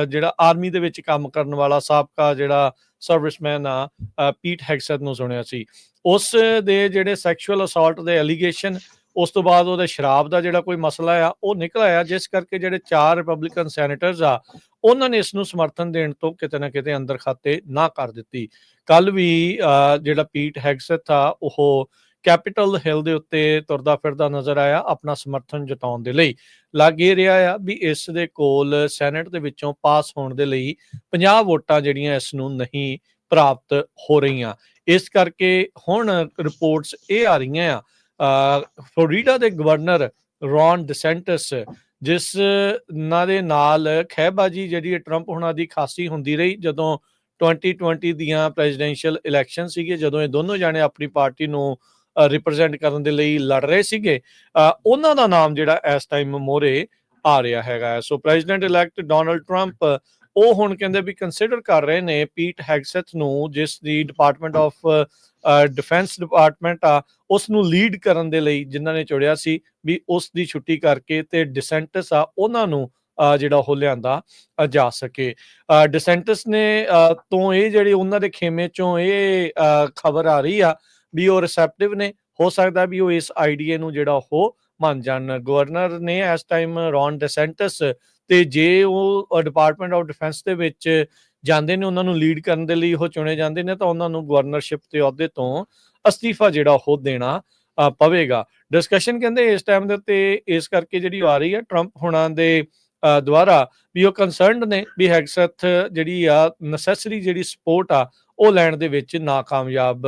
Speaker 2: ਜਿਹੜਾ ਆਰਮੀ ਦੇ ਵਿੱਚ ਕੰਮ ਕਰਨ ਵਾਲਾ ਸਾਬਕਾ ਜਿਹੜਾ ਸਰਵਿਸਮੈਨ ਆ ਪੀਟ ਹੈਗਸੈਥ ਨੂੰ ਸੁਣਿਆ ਸੀ। ਉਸ ਦੇ ਜਿਹੜੇ ਸੈਕਸ਼ੂਅਲ ਅਸਾਲਟ ਦੇ ਐਲੀਗੇਸ਼ਨ, ਉਸ ਤੋਂ ਬਾਅਦ ਉਹਦੇ ਸ਼ਰਾਬ ਦਾ ਜਿਹੜਾ ਕੋਈ ਮਸਲਾ ਆ ਉਹ ਨਿਕਲ ਆਇਆ, ਜਿਸ ਕਰਕੇ ਜਿਹੜੇ 4 ਰਿਪਬਲਿਕਨ ਸੈਨੇਟਰਸ ਆ ਉਹਨਾਂ ਨੇ ਇਸ ਨੂੰ ਸਮਰਥਨ ਦੇਣ ਤੋਂ ਕਿਤੇ ਨਾ ਕਿਤੇ ਅੰਦਰ ਖਾਤੇ ਨਾ ਕਰ ਦਿੱਤੀ। ਕੱਲ ਵੀ ਜਿਹੜਾ ਪੀਟ ਹੈਗਸੈਥ ਆ ਉਹ ਕੈਪੀਟਲ ਹਿੱਲ ਦੇ ਉੱਤੇ ਤੁਰਦਾ ਫਿਰਦਾ ਨਜ਼ਰ ਆਇਆ ਆਪਣਾ ਸਮਰਥਨ ਜਤਾਉਣ ਦੇ ਲਈ। ਲੱਗ ਇਹ ਰਿਹਾ ਆ ਵੀ ਇਸ ਦੇ ਕੋਲ ਸੈਨੇਟ ਦੇ ਵਿੱਚੋਂ ਪਾਸ ਹੋਣ ਦੇ ਲਈ 50 ਵੋਟਾਂ ਜਿਹੜੀਆਂ ਇਸ ਨੂੰ ਨਹੀਂ ਪ੍ਰਾਪਤ ਹੋ ਰਹੀਆਂ। ਇਸ ਕਰਕੇ ਹੁਣ ਰਿਪੋਰਟਸ ਇਹ ਆ ਰਹੀਆਂ ਆ ਫਲੋਰੀਡਾ ਦੇ ਗਵਰਨਰ ਰੌਨ ਡਿਸੈਂਟਿਸ, ਜਿਸ ਨਾਲ ਦੇ ਨਾਲ ਖਹਿਬਾਜੀ ਜਿਹੜੀ ਟਰੰਪ ਹੁਣਾਂ ਦੀ ਖਾਸੀ ਹੁੰਦੀ ਰਹੀ ਜਦੋਂ 2020 ਦੀਆਂ ਪ੍ਰੈਜ਼ੀਡੈਂਸ਼ੀਅਲ ਇਲੈਕਸ਼ਨ ਸੀਗੇ, ਜਦੋਂ ਇਹ ਦੋਨੋਂ ਜਾਣੇ ਆਪਣੀ ਪਾਰਟੀ ਨੂੰ ਰਿਪਰੈਜ਼ੈਂਟ ਕਰਨ ਦੇ ਲਈ ਲੜ ਰਹੇ ਸੀਗੇ, ਉਹਨਾਂ ਦਾ ਨਾਮ ਜਿਹੜਾ ਇਸ ਟਾਈਮ ਮੋਹਰੇ ਆ ਰਿਹਾ ਹੈਗਾ। ਸੋ ਪ੍ਰੈਜ਼ੀਡੈਂਟ ਇਲੈਕਟ ਡੋਨਲਡ ਟਰੰਪ ਉਹ ਹੁਣ ਕਹਿੰਦੇ ਵੀ ਕੰਸੀਡਰ ਕਰ ਰਹੇ ਨੇ ਪੀਟ ਹੈਗਸੈਥ ਨੂੰ, ਜਿਸ ਦੀ ਡਿਪਾਰਟਮੈਂਟ ਆਫ ਡਿਫੈਂਸ ਡਿਪਾਰਟਮੈਂਟ ਆ ਉਸ ਨੂੰ ਲੀਡ ਕਰਨ ਦੇ ਲਈ, ਜਿਨ੍ਹਾਂ ਨੇ ਚੁਣਿਆ ਸੀ ਵੀ ਉਸ ਦੀ ਛੁੱਟੀ ਕਰਕੇ ਤੇ ਡਿਸੈਂਟਿਸ ਆ ਉਹਨਾਂ ਨੂੰ ਜਿਹੜਾ ਉਹ ਲਿਆਂਦਾ ਜਾ ਸਕੇ। ਡਿਸੈਂਟਿਸ ਨੇ ਤੋਂ ਇਹ ਜਿਹੜੀ ਉਹਨਾਂ ਦੇ ਖੇਮੇ ਚੋਂ ਇਹ ਖਬਰ ਆ ਰਹੀ ਆ ਵੀ ਉਹ ਰਿਸੈਪਟਿਵ ਨੇ, ਹੋ ਸਕਦਾ ਵੀ ਉਹ ਇਸ ਆਈਡੀਏ ਨੂੰ ਜਿਹੜਾ ਉਹ ਮੰਨ ਜਾਣ। ਗਵਰਨਰ ਨੇ ਇਸ ਟਾਈਮ ਰੌਨ ਡਿਸੈਂਟਿਸ, ਤੇ ਜੇ ਉਹ ਡਿਪਾਰਟਮੈਂਟ ਆਫ ਡਿਫੈਂਸ ਦੇ ਵਿੱਚ ਜਾਂਦੇ ਨੇ, ਉਹਨਾਂ ਨੂੰ ਲੀਡ ਕਰਨ ਦੇ ਲਈ ਉਹ ਚੁਣੇ ਜਾਂਦੇ ਨੇ, ਤਾਂ ਉਹਨਾਂ ਨੂੰ ਗਵਰਨਰਸ਼ਿਪ ਦੇ ਅਹੁਦੇ ਤੋਂ ਅਸਤੀਫਾ ਜਿਹੜਾ ਉਹ ਦੇਣਾ ਪਵੇਗਾ। ਡਿਸਕਸ਼ਨ ਕਹਿੰਦੇ ਇਸ ਟਾਈਮ ਦੇ ਉੱਤੇ ਇਸ ਕਰਕੇ ਜਿਹੜੀ ਆ ਰਹੀ ਹੈ ਟਰੰਪ ਹੁਣਾਂ ਦੇ ਦੁਆਰਾ ਵੀ ਉਹ ਕੰਸਰਨਡ ਨੇ ਵੀ ਹੈਗਸੈਥ ਜਿਹੜੀ ਆ ਨੈਸੈਸਰੀ ਜਿਹੜੀ ਸਪੋਰਟ ਆ ਉਹ ਲੈਣ ਦੇ ਵਿੱਚ ਨਾਕਾਮਯਾਬ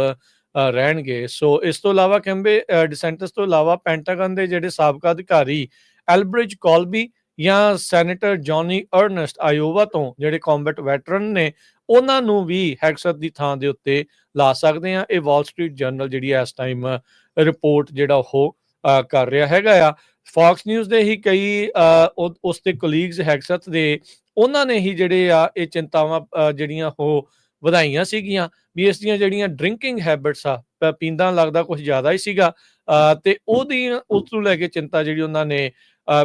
Speaker 2: ਰਹਿਣਗੇ। ਸੋ ਇਸ ਤੋਂ ਇਲਾਵਾ ਕਹਿੰਦੇ ਡਿਸੈਂਟਿਸ ਤੋਂ ਇਲਾਵਾ ਪੈਂਟਾਗਨ ਦੇ ਜਿਹੜੇ ਸਾਬਕਾ ਅਧਿਕਾਰੀ ਐਲਬ੍ਰਿਜ ਕੋਲਬੀ ਜਾਂ ਸੈਨੇਟਰ ਜੌਨੀ ਅਰਨਸਟ ਆਇਓਵਾ ਤੋਂ, ਜਿਹੜੇ ਕੰਬੈਟ ਵੈਟਰਨ ਨੇ, ਉਹਨਾਂ ਨੂੰ ਵੀ ਹੈਗਸੈਥ ਦੀ ਥਾਂ ਦੇ ਉੱਤੇ ਲਾ ਸਕਦੇ ਆ। ਇਹ ਵਾਲ ਸਟਰੀਟ ਜਰਨਲ ਜਿਹੜੀ ਇਸ ਟਾਈਮ ਰਿਪੋਰਟ ਜਿਹੜਾ ਉਹ ਕਰ ਰਿਹਾ ਹੈਗਾ ਆ। ਫੌਕਸ ਨਿਊਜ਼ ਦੇ ਹੀ ਕਈ ਉਸ ਦੇ ਕੋਲੀਗਸ ਹੈਗਸੈਥ ਦੇ, ਉਹਨਾਂ ਨੇ ਹੀ ਜਿਹੜੇ ਆ ਇਹ ਚਿੰਤਾਵਾਂ ਜਿਹੜੀਆਂ ਉਹ ਵਧਾਈਆਂ ਸੀਗੀਆਂ ਵੀ ਇਸ ਦੀਆਂ ਜਿਹੜੀਆਂ ਡਰਿੰਕਿੰਗ ਹੈਬਿਟਸ ਆ, ਪੀਂਦਾ ਲੱਗਦਾ ਕੁਝ ਜ਼ਿਆਦਾ ਹੀ ਸੀਗਾ, ਤੇ ਉਸ ਨੂੰ ਲੈ ਕੇ ਚਿੰਤਾ ਜਿਹੜੀ ਉਹਨਾਂ ਨੇ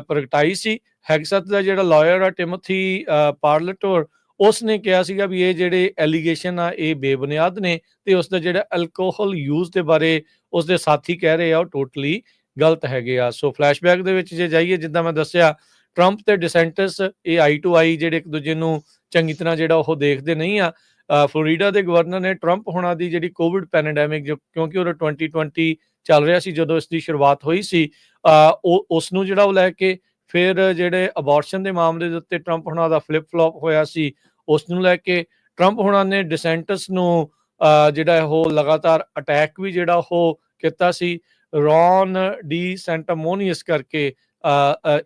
Speaker 2: ਪ੍ਰਗਟਾਈ ਸੀ। ਹੈਗਸੈਥ ਦਾ ਜਿਹੜਾ ਲਾਇਰ ਆ ਟਿਮੋਥੀ ਪਾਰਲਟੋਰ, ਉਸ ਨੇ ਕਿਹਾ ਸੀਗਾ ਵੀ ਇਹ ਜਿਹੜੇ ਐਲੀਗੇਸ਼ਨ ਆ ਇਹ ਬੇਬੁਨਿਆਦ ਨੇ, ਤੇ ਉਸ ਦਾ ਜਿਹੜਾ ਅਲਕੋਹਲ ਯੂਜ਼ ਦੇ ਬਾਰੇ ਉਸ ਦੇ ਸਾਥੀ ਕਹਿ ਰਹੇ ਆ ਉਹ ਟੋਟਲੀ ਗਲਤ ਹੈਗੇ ਆ। ਸੋ ਫਲੈਸ਼ਬੈਕ ਦੇ ਵਿੱਚ ਜੇ ਜਾਈਏ, ਜਿੱਦਾਂ ਮੈਂ ਦੱਸਿਆ ਟਰੰਪ ਤੇ ਡਿਸੈਂਟਿਸ ਇਹ ਆਈ ਟੂ ਆਈ ਜਿਹੜੇ ਇੱਕ ਦੂਜੇ ਨੂੰ ਚੰਗੀ ਤਰ੍ਹਾਂ ਜਿਹੜਾ ਉਹ ਦੇਖਦੇ ਨਹੀਂ ਆ। ਫਲੋਰੀਡਾ ਦੇ ਗਵਰਨਰ ਨੇ ਟਰੰਪ ਹੋਣਾ ਦੀ ਜਿਹੜੀ ਕੋਵਿਡ ਪੈਂਡੈਮਿਕ, ਕਿਉਂਕਿ ਉਹ 2020 ਚੱਲ ਰਿਹਾ ਸੀ ਜਦੋਂ ਇਸ ਦੀ ਸ਼ੁਰੂਆਤ ਹੋਈ ਸੀ, ਉਸ ਨੂੰ ਜਿਹੜਾ ਉਹ ਲੈ ਕੇ, ਫਿਰ ਜਿਹੜੇ ਅਬੋਰਸ਼ਨ ਦੇ ਮਾਮਲੇ ਦੇ ਉੱਤੇ ਟਰੰਪ ਹੋਣਾ ਦਾ ਫਲਿਪ ਫਲॉप ਹੋਇਆ ਸੀ, ਉਸ ਨੂੰ ਲੈ ਕੇ ਟਰੰਪ ਹੋਣਾ ਨੇ ਡਿਸੈਂਟਿਸ ਨੂੰ ਜਿਹੜਾ ਉਹ ਲਗਾਤਾਰ ਅਟੈਕ ਵੀ ਜਿਹੜਾ ਉਹ ਕੀਤਾ ਸੀ। ਰੌਨ ਡੀ ਸੈਂਟਾਮੋਨੀਅਸ ਕਰਕੇ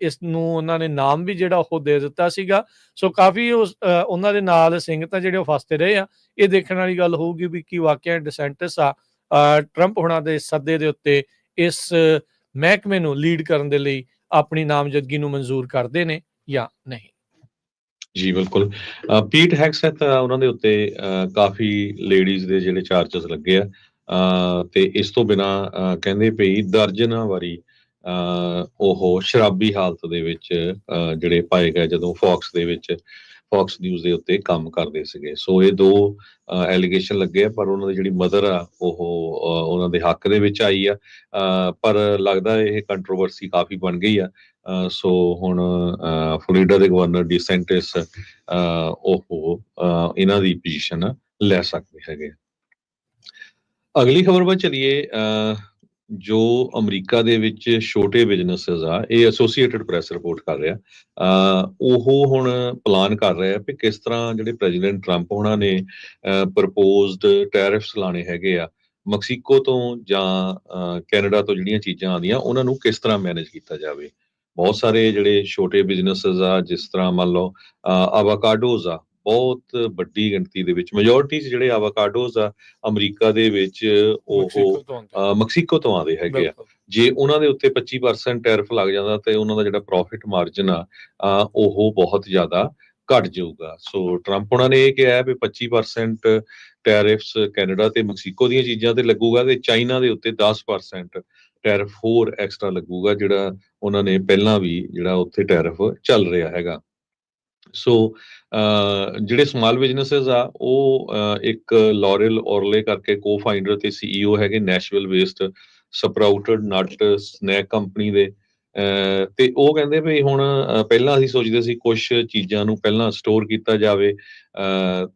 Speaker 2: ਇਸ ਨੂੰ ਉਹਨਾਂ ਨੇ ਨਾਮ ਵੀ ਜਿਹੜਾ ਉਹ ਦੇ ਦਿੱਤਾ ਸੀਗਾ। ਸੋ ਕਾਫੀ ਉਹਨਾਂ ਦੇ ਨਾਲ ਸਿੰਗਤਾਂ ਜਿਹੜੇ ਉਹ ਫਸਦੇ ਰਹੇ ਆ। ਇਹ ਦੇਖਣ ਵਾਲੀ ਗੱਲ ਹੋਊਗੀ ਵੀ ਕੀ ਵਾਕਿਆ ਡਿਸੈਂਟਿਸ ਆ ਟਰੰਪ ਹੋਣਾ ਦੇ ਸੱਦੇ ਦੇ ਉੱਤੇ ਇਸ ਮਹਿਕਮੇ ਨੂੰ ਲੀਡ ਕਰਨ ਦੇ ਲਈ ਆਪਣੀ ਨਾਮਜ਼ਦਗੀ ਨੂੰ ਮਨਜ਼ੂਰ ਕਰਦੇ ਨੇ ਜਾਂ ਨਹੀਂ।
Speaker 1: ਜੀ ਬਿਲਕੁਲ। ਪੀਟ ਹੈਗਸੈਥ ਉਹਨਾਂ ਦੇ ਉੱਤੇ ਕਾਫੀ ਲੇਡੀਜ਼ ਦੇ ਜਿਹੜੇ ਚਾਰਜਸ ਲੱਗੇ ਆ, ਤੇ ਇਸ ਤੋਂ ਬਿਨਾਂ ਕਹਿੰਦੇ ਪਈ ਦਰਜਨਾਂ ਵਾਰੀ ਉਹ ਸ਼ਰਾਬੀ ਹਾਲਤ ਦੇ ਵਿੱਚ ਜਿਹੜੇ ਪਾਏ ਗਏ ਜਦੋਂ ਫੌਕਸ ਨਿਊਜ਼ ਦੇ ਉੱਤੇ ਕੰਮ ਕਰਦੇ ਸੀਗੇ। ਸੋ ਇਹ 2 ਐਲੀਗੇਸ਼ਨ ਲੱਗੇ ਆ, ਪਰ ਉਹਨਾਂ ਦੀ ਜਿਹੜੀ ਮਦਰ ਆ ਉਹ ਉਹਨਾਂ ਦੇ ਹੱਕ ਦੇ ਵਿੱਚ ਆਈ ਆ। ਪਰ ਲੱਗਦਾ ਇਹ ਕੰਟਰੋਵਰਸੀ ਕਾਫੀ ਬਣ ਗਈ ਆ। ਸੋ ਹੁਣ ਫਲੋਰੀਡਾ ਦੇ ਗਵਰਨਰ ਡੀਸੈਂਟਿਸ ਉਹ ਇਹਨਾਂ ਦੀ ਪੋਜੀਸ਼ਨ ਲੈ ਸਕਦੇ ਹੈਗੇ। ਅਗਲੀ ਖਬਰ ਵੱਲ ਚਲੀਏ। ਜੋ ਅਮਰੀਕਾ ਦੇ ਵਿੱਚ ਛੋਟੇ ਬਿਜ਼ਨੈਸਿਸ ਆ, ਇਹ ਐਸੋਸੀਏਟਡ ਪ੍ਰੈਸ ਰਿਪੋਰਟ ਕਰ ਰਿਹਾ, ਉਹ ਹੁਣ ਪਲਾਨ ਕਰ ਰਿਹਾ ਵੀ ਕਿਸ ਤਰ੍ਹਾਂ ਜਿਹੜੇ ਪ੍ਰੈਜ਼ੀਡੈਂਟ ਟਰੰਪ ਉਹਨਾਂ ਨੇ ਪ੍ਰਪੋਜ਼ਡ ਟੈਰਿਫਸ ਲਾਣੇ ਹੈਗੇ ਆ ਮੈਕਸੀਕੋ ਤੋਂ ਜਾਂ ਕੈਨੇਡਾ ਤੋਂ, ਜਿਹੜੀਆਂ ਚੀਜ਼ਾਂ ਆਉਂਦੀਆਂ ਉਹਨਾਂ ਨੂੰ ਕਿਸ ਤਰ੍ਹਾਂ ਮੈਨੇਜ ਕੀਤਾ ਜਾਵੇ। ਬਹੁਤ ਸਾਰੇ ਜਿਹੜੇ ਛੋਟੇ ਬਿਜ਼ਨੈਸਿਸ ਆ, ਜਿਸ ਤਰ੍ਹਾਂ ਮੰਨ ਲਓ ਆਵਾਕਾਡੋਜ਼ ਆ, ਬਹੁਤ ਵੱਡੀ ਗਿਣਤੀ ਦੇ ਵਿੱਚ ਮੈਜੋਰਟੀ ਜਿਹੜੇ ਆਵਾਕਾਡੋਜ਼ ਆ ਅਮਰੀਕਾ ਦੇ ਵਿੱਚ ਉਹ ਮੈਕਸੀਕੋ ਤੋਂ ਆਉਂਦੇ ਹੈਗੇ ਆ। ਜੇ ਉਹਨਾਂ ਦੇ ਉੱਤੇ 25% ਟੈਰਿਫ ਲੱਗ ਜਾਂਦਾ ਤੇ ਉਹਨਾਂ ਦਾ ਜਿਹੜਾ ਪ੍ਰੋਫਿਟ ਮਾਰਜਨ ਆ ਉਹ ਬਹੁਤ ਜ਼ਿਆਦਾ ਘਟ ਜਾਊਗਾ। ਸੋ ਟਰੰਪ ਉਹਨਾਂ ਨੇ ਇਹ ਕਿਹਾ ਵੀ 25% ਟੈਰਿਫਸ ਕੈਨੇਡਾ ਤੇ ਮੈਕਸੀਕੋ ਦੀਆਂ ਚੀਜ਼ਾਂ ਤੇ ਲੱਗੂਗਾ ਤੇ ਚਾਈਨਾ ਦੇ ਉੱਤੇ 10% ਟੈਰਿਫ ਹੋਰ ਐਕਸਟਰਾ ਲੱਗੂਗਾ, ਜਿਹੜਾ ਉਹਨਾਂ ਨੇ ਪਹਿਲਾਂ ਵੀ ਜਿਹੜਾ ਉੱਥੇ ਟੈਰਿਫ ਚੱਲ ਰਿਹਾ ਹੈਗਾ। ਸੋ ਜਿਹੜੇ ਸਮਾਲ ਬਿਜ਼ਨੈਸਿਸ ਆ ਉਹ ਇੱਕ ਲੌਰਲ ਔਰਲੇ ਕਰਕੇ ਕੋ-ਫਾਊਂਡਰ ਤੇ CEO ਹੈਗੇ ਨੈਸ਼ਵਿਲ ਬੇਸਡ ਸਪਰਾਊਟਡ ਨਟ ਸਨੈਕ ਕੰਪਨੀ ਦੇ। ਤੇ ਉਹ ਕਹਿੰਦੇ ਵੀ ਹੁਣ ਪਹਿਲਾਂ ਅਸੀਂ ਸੋਚਦੇ ਸੀ ਕੁਝ ਚੀਜ਼ਾਂ ਨੂੰ ਪਹਿਲਾਂ ਸਟੋਰ ਕੀਤਾ ਜਾਵੇ,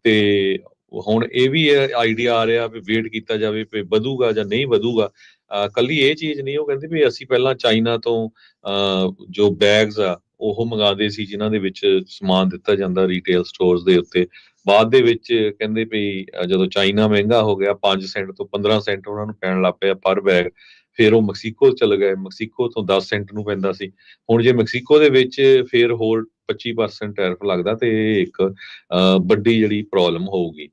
Speaker 1: ਤੇ ਹੁਣ ਇਹ ਵੀ ਆਈਡੀਆ ਆ ਰਿਹਾ ਵੀ ਵੇਟ ਕੀਤਾ ਜਾਵੇ ਵੀ ਵਧੂਗਾ ਜਾਂ ਨਹੀਂ ਵਧੂਗਾ। ਕੱਲੀ ਇਹ ਚੀਜ਼ ਨਹੀਂ, ਉਹ ਕਹਿੰਦੇ ਵੀ ਅਸੀਂ ਪਹਿਲਾਂ ਚਾਈਨਾ ਤੋਂ ਜੋ ਬੈਗਸ ਆ ਉਹ ਮੰਗਾਉਂਦੇ ਸੀ ਜਿਨ੍ਹਾਂ ਦੇ ਵਿੱਚ ਸਮਾਨ ਦਿੱਤਾ ਜਾਂਦਾ ਰੀਟੇਲ ਸਟੋਰਸ ਦੇ ਉੱਤੇ। ਬਾਅਦ ਦੇ ਵਿੱਚ ਕਹਿੰਦੇ ਵੀ ਜਦੋਂ ਚਾਈਨਾ ਮਹਿੰਗਾ ਹੋ ਗਿਆ 5 ਸੈਂਟ ਤੋਂ 15 ਸੈਂਟ ਉਹਨਾਂ ਨੂੰ ਪੈਣ ਲੱਗ ਪਿਆ ਪਰ ਬੈਗ, ਫਿਰ ਉਹ ਮੈਕਸੀਕੋ ਚਲੇ ਗਏ, ਮੈਕਸੀਕੋ ਤੋਂ 10 ਸੈਂਟ ਨੂੰ ਪੈਂਦਾ ਸੀ। ਹੁਣ ਜੇ ਮੈਕਸੀਕੋ ਦੇ ਵਿੱਚ ਫਿਰ ਹੋਰ 25% ਟੈਰਿਫ ਲੱਗਦਾ ਤੇ ਇਹ ਇੱਕ ਵੱਡੀ ਜਿਹੜੀ ਪ੍ਰੋਬਲਮ ਹੋਊਗੀ।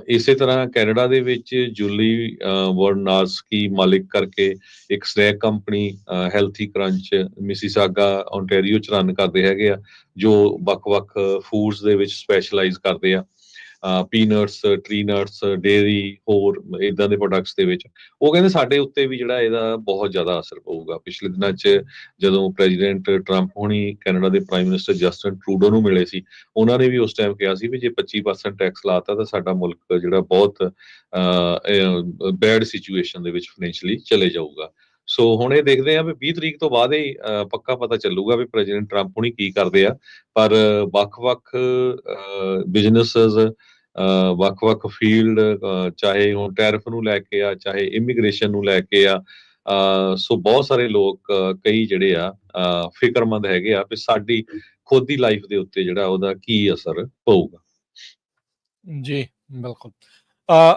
Speaker 1: ਇਸੇ ਤਰ੍ਹਾਂ ਕੈਨੇਡਾ ਦੇ ਵਿੱਚ ਜੂਲੀ ਵਰਨਾਸਕੀ ਮਾਲਿਕ ਕਰਕੇ ਇੱਕ snack company Healthy Crunch Mississauga Ontario ਚ ਰਨ ਕਰਦੇ ਹੈਗੇ ਆ, ਜੋ ਵੱਖ-ਵੱਖ ਫੂਡਸ ਦੇ ਵਿੱਚ ਸਪੈਸ਼ਲਾਈਜ਼ ਕਰਦੇ ਆ, ਪੀਨਟਸ, ਟਰੀ ਨਟਸ, ਡੇਅਰੀ, ਹੋਰ ਇਦਾਂ ਦੇ ਪ੍ਰੋਡਕਟਸ ਦੇ ਵਿੱਚ। ਉਹ ਕਹਿੰਦੇ ਸਾਡੇ ਉੱਤੇ ਵੀ ਜਿਹੜਾ ਇਹਦਾ ਬਹੁਤ ਜ਼ਿਆਦਾ ਅਸਰ ਪਊਗਾ। ਪਿਛਲੇ ਦਿਨਾਂ 'ਚ ਜਦੋਂ ਪ੍ਰੈਜ਼ੀਡੈਂਟ ਟਰੰਪ ਹੋਣੀ ਕੈਨੇਡਾ ਦੇ ਪ੍ਰਾਈਮ ਮਿਨਿਸਟਰ ਜਸਟਿਨ ਟਰੂਡੋ ਨੂੰ ਮਿਲੇ ਸੀ, ਉਹਨਾਂ ਨੇ ਵੀ ਉਸ ਟਾਈਮ ਕਿਹਾ ਸੀ ਵੀ ਜੇ 25% ਟੈਕਸ ਲਾਤਾ ਤਾਂ ਸਾਡਾ ਮੁਲਕ ਜਿਹੜਾ ਬਹੁਤ ਬੈਡ ਸਿਚੁਏਸ਼ਨ ਦੇ ਵਿੱਚ ਫਾਈਨੈਂਸ਼ੀਅਲੀ ਚਲੇ ਜਾਊਗਾ। ਸੋ ਹੁਣ ਇਹ ਦੇਖਦੇ ਆ ਵੀ 20 ਤਰੀਕ ਤੋਂ ਬਾਅਦ ਹੀ ਪੱਕਾ ਪਤਾ ਚੱਲੂਗਾ ਵੀ ਪ੍ਰੈਜ਼ੀਡੈਂਟ ਟਰੰਪ ਹੁਣੀ ਕੀ ਕਰਦੇ ਆ। ਪਰ ਵੱਖ-ਵੱਖ ਬਿਜ਼ਨੈਸਿਸ, ਵੱਖ-ਵੱਖ ਫੀਲਡ, ਚਾਹੇ ਹੁਣ ਟੈਰਿਫ ਨੂੰ ਲੈ ਕੇ ਆ, ਚਾਹੇ ਇਮੀਗ੍ਰੇਸ਼ਨ ਨੂੰ ਲੈ ਕੇ ਆ, ਸੋ ਬਹੁਤ ਸਾਰੇ ਲੋਕ ਕਈ ਜਿਹੜੇ ਆ ਫਿਕਰਮੰਦ ਹੈਗੇ ਆ ਵੀ ਸਾਡੀ ਖੁਦ ਦੀ ਲਾਈਫ ਦੇ ਉੱਤੇ ਜਿਹੜਾ ਉਹਦਾ ਕੀ ਅਸਰ ਪਊਗਾ।
Speaker 2: ਜੀ ਬਿਲਕੁਲ।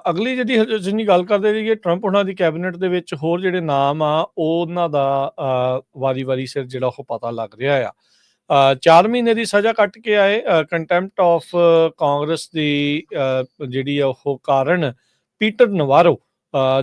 Speaker 2: ਅਗਲੀ ਜਿਹੜੀ ਜਿੰਨੀ ਗੱਲ ਕਰਦੇ ਸੀਗੇ ਟਰੰਪ ਉਹਨਾਂ ਦੀ ਕੈਬਨਿਟ ਦੇ ਵਿੱਚ ਹੋਰ ਜਿਹੜੇ ਨਾਮ ਆ ਉਹਨਾਂ ਦਾ ਵਾਰੀ-ਵਾਰੀ ਸਿਰ ਜਿਹੜਾ ਉਹ ਪਤਾ ਲੱਗ ਰਿਹਾ ਆ। 4 ਮਹੀਨੇ ਦੀ ਸਜ਼ਾ ਕੱਟ ਕੇ ਆਏ, ਕੰਟੈਂਪਟ ਆਫ ਕਾਂਗਰਸ ਦੀ ਜਿਹੜੀ ਆ ਉਹ ਕਾਰਨ ਪੀਟਰ ਨਵਾਰੋ,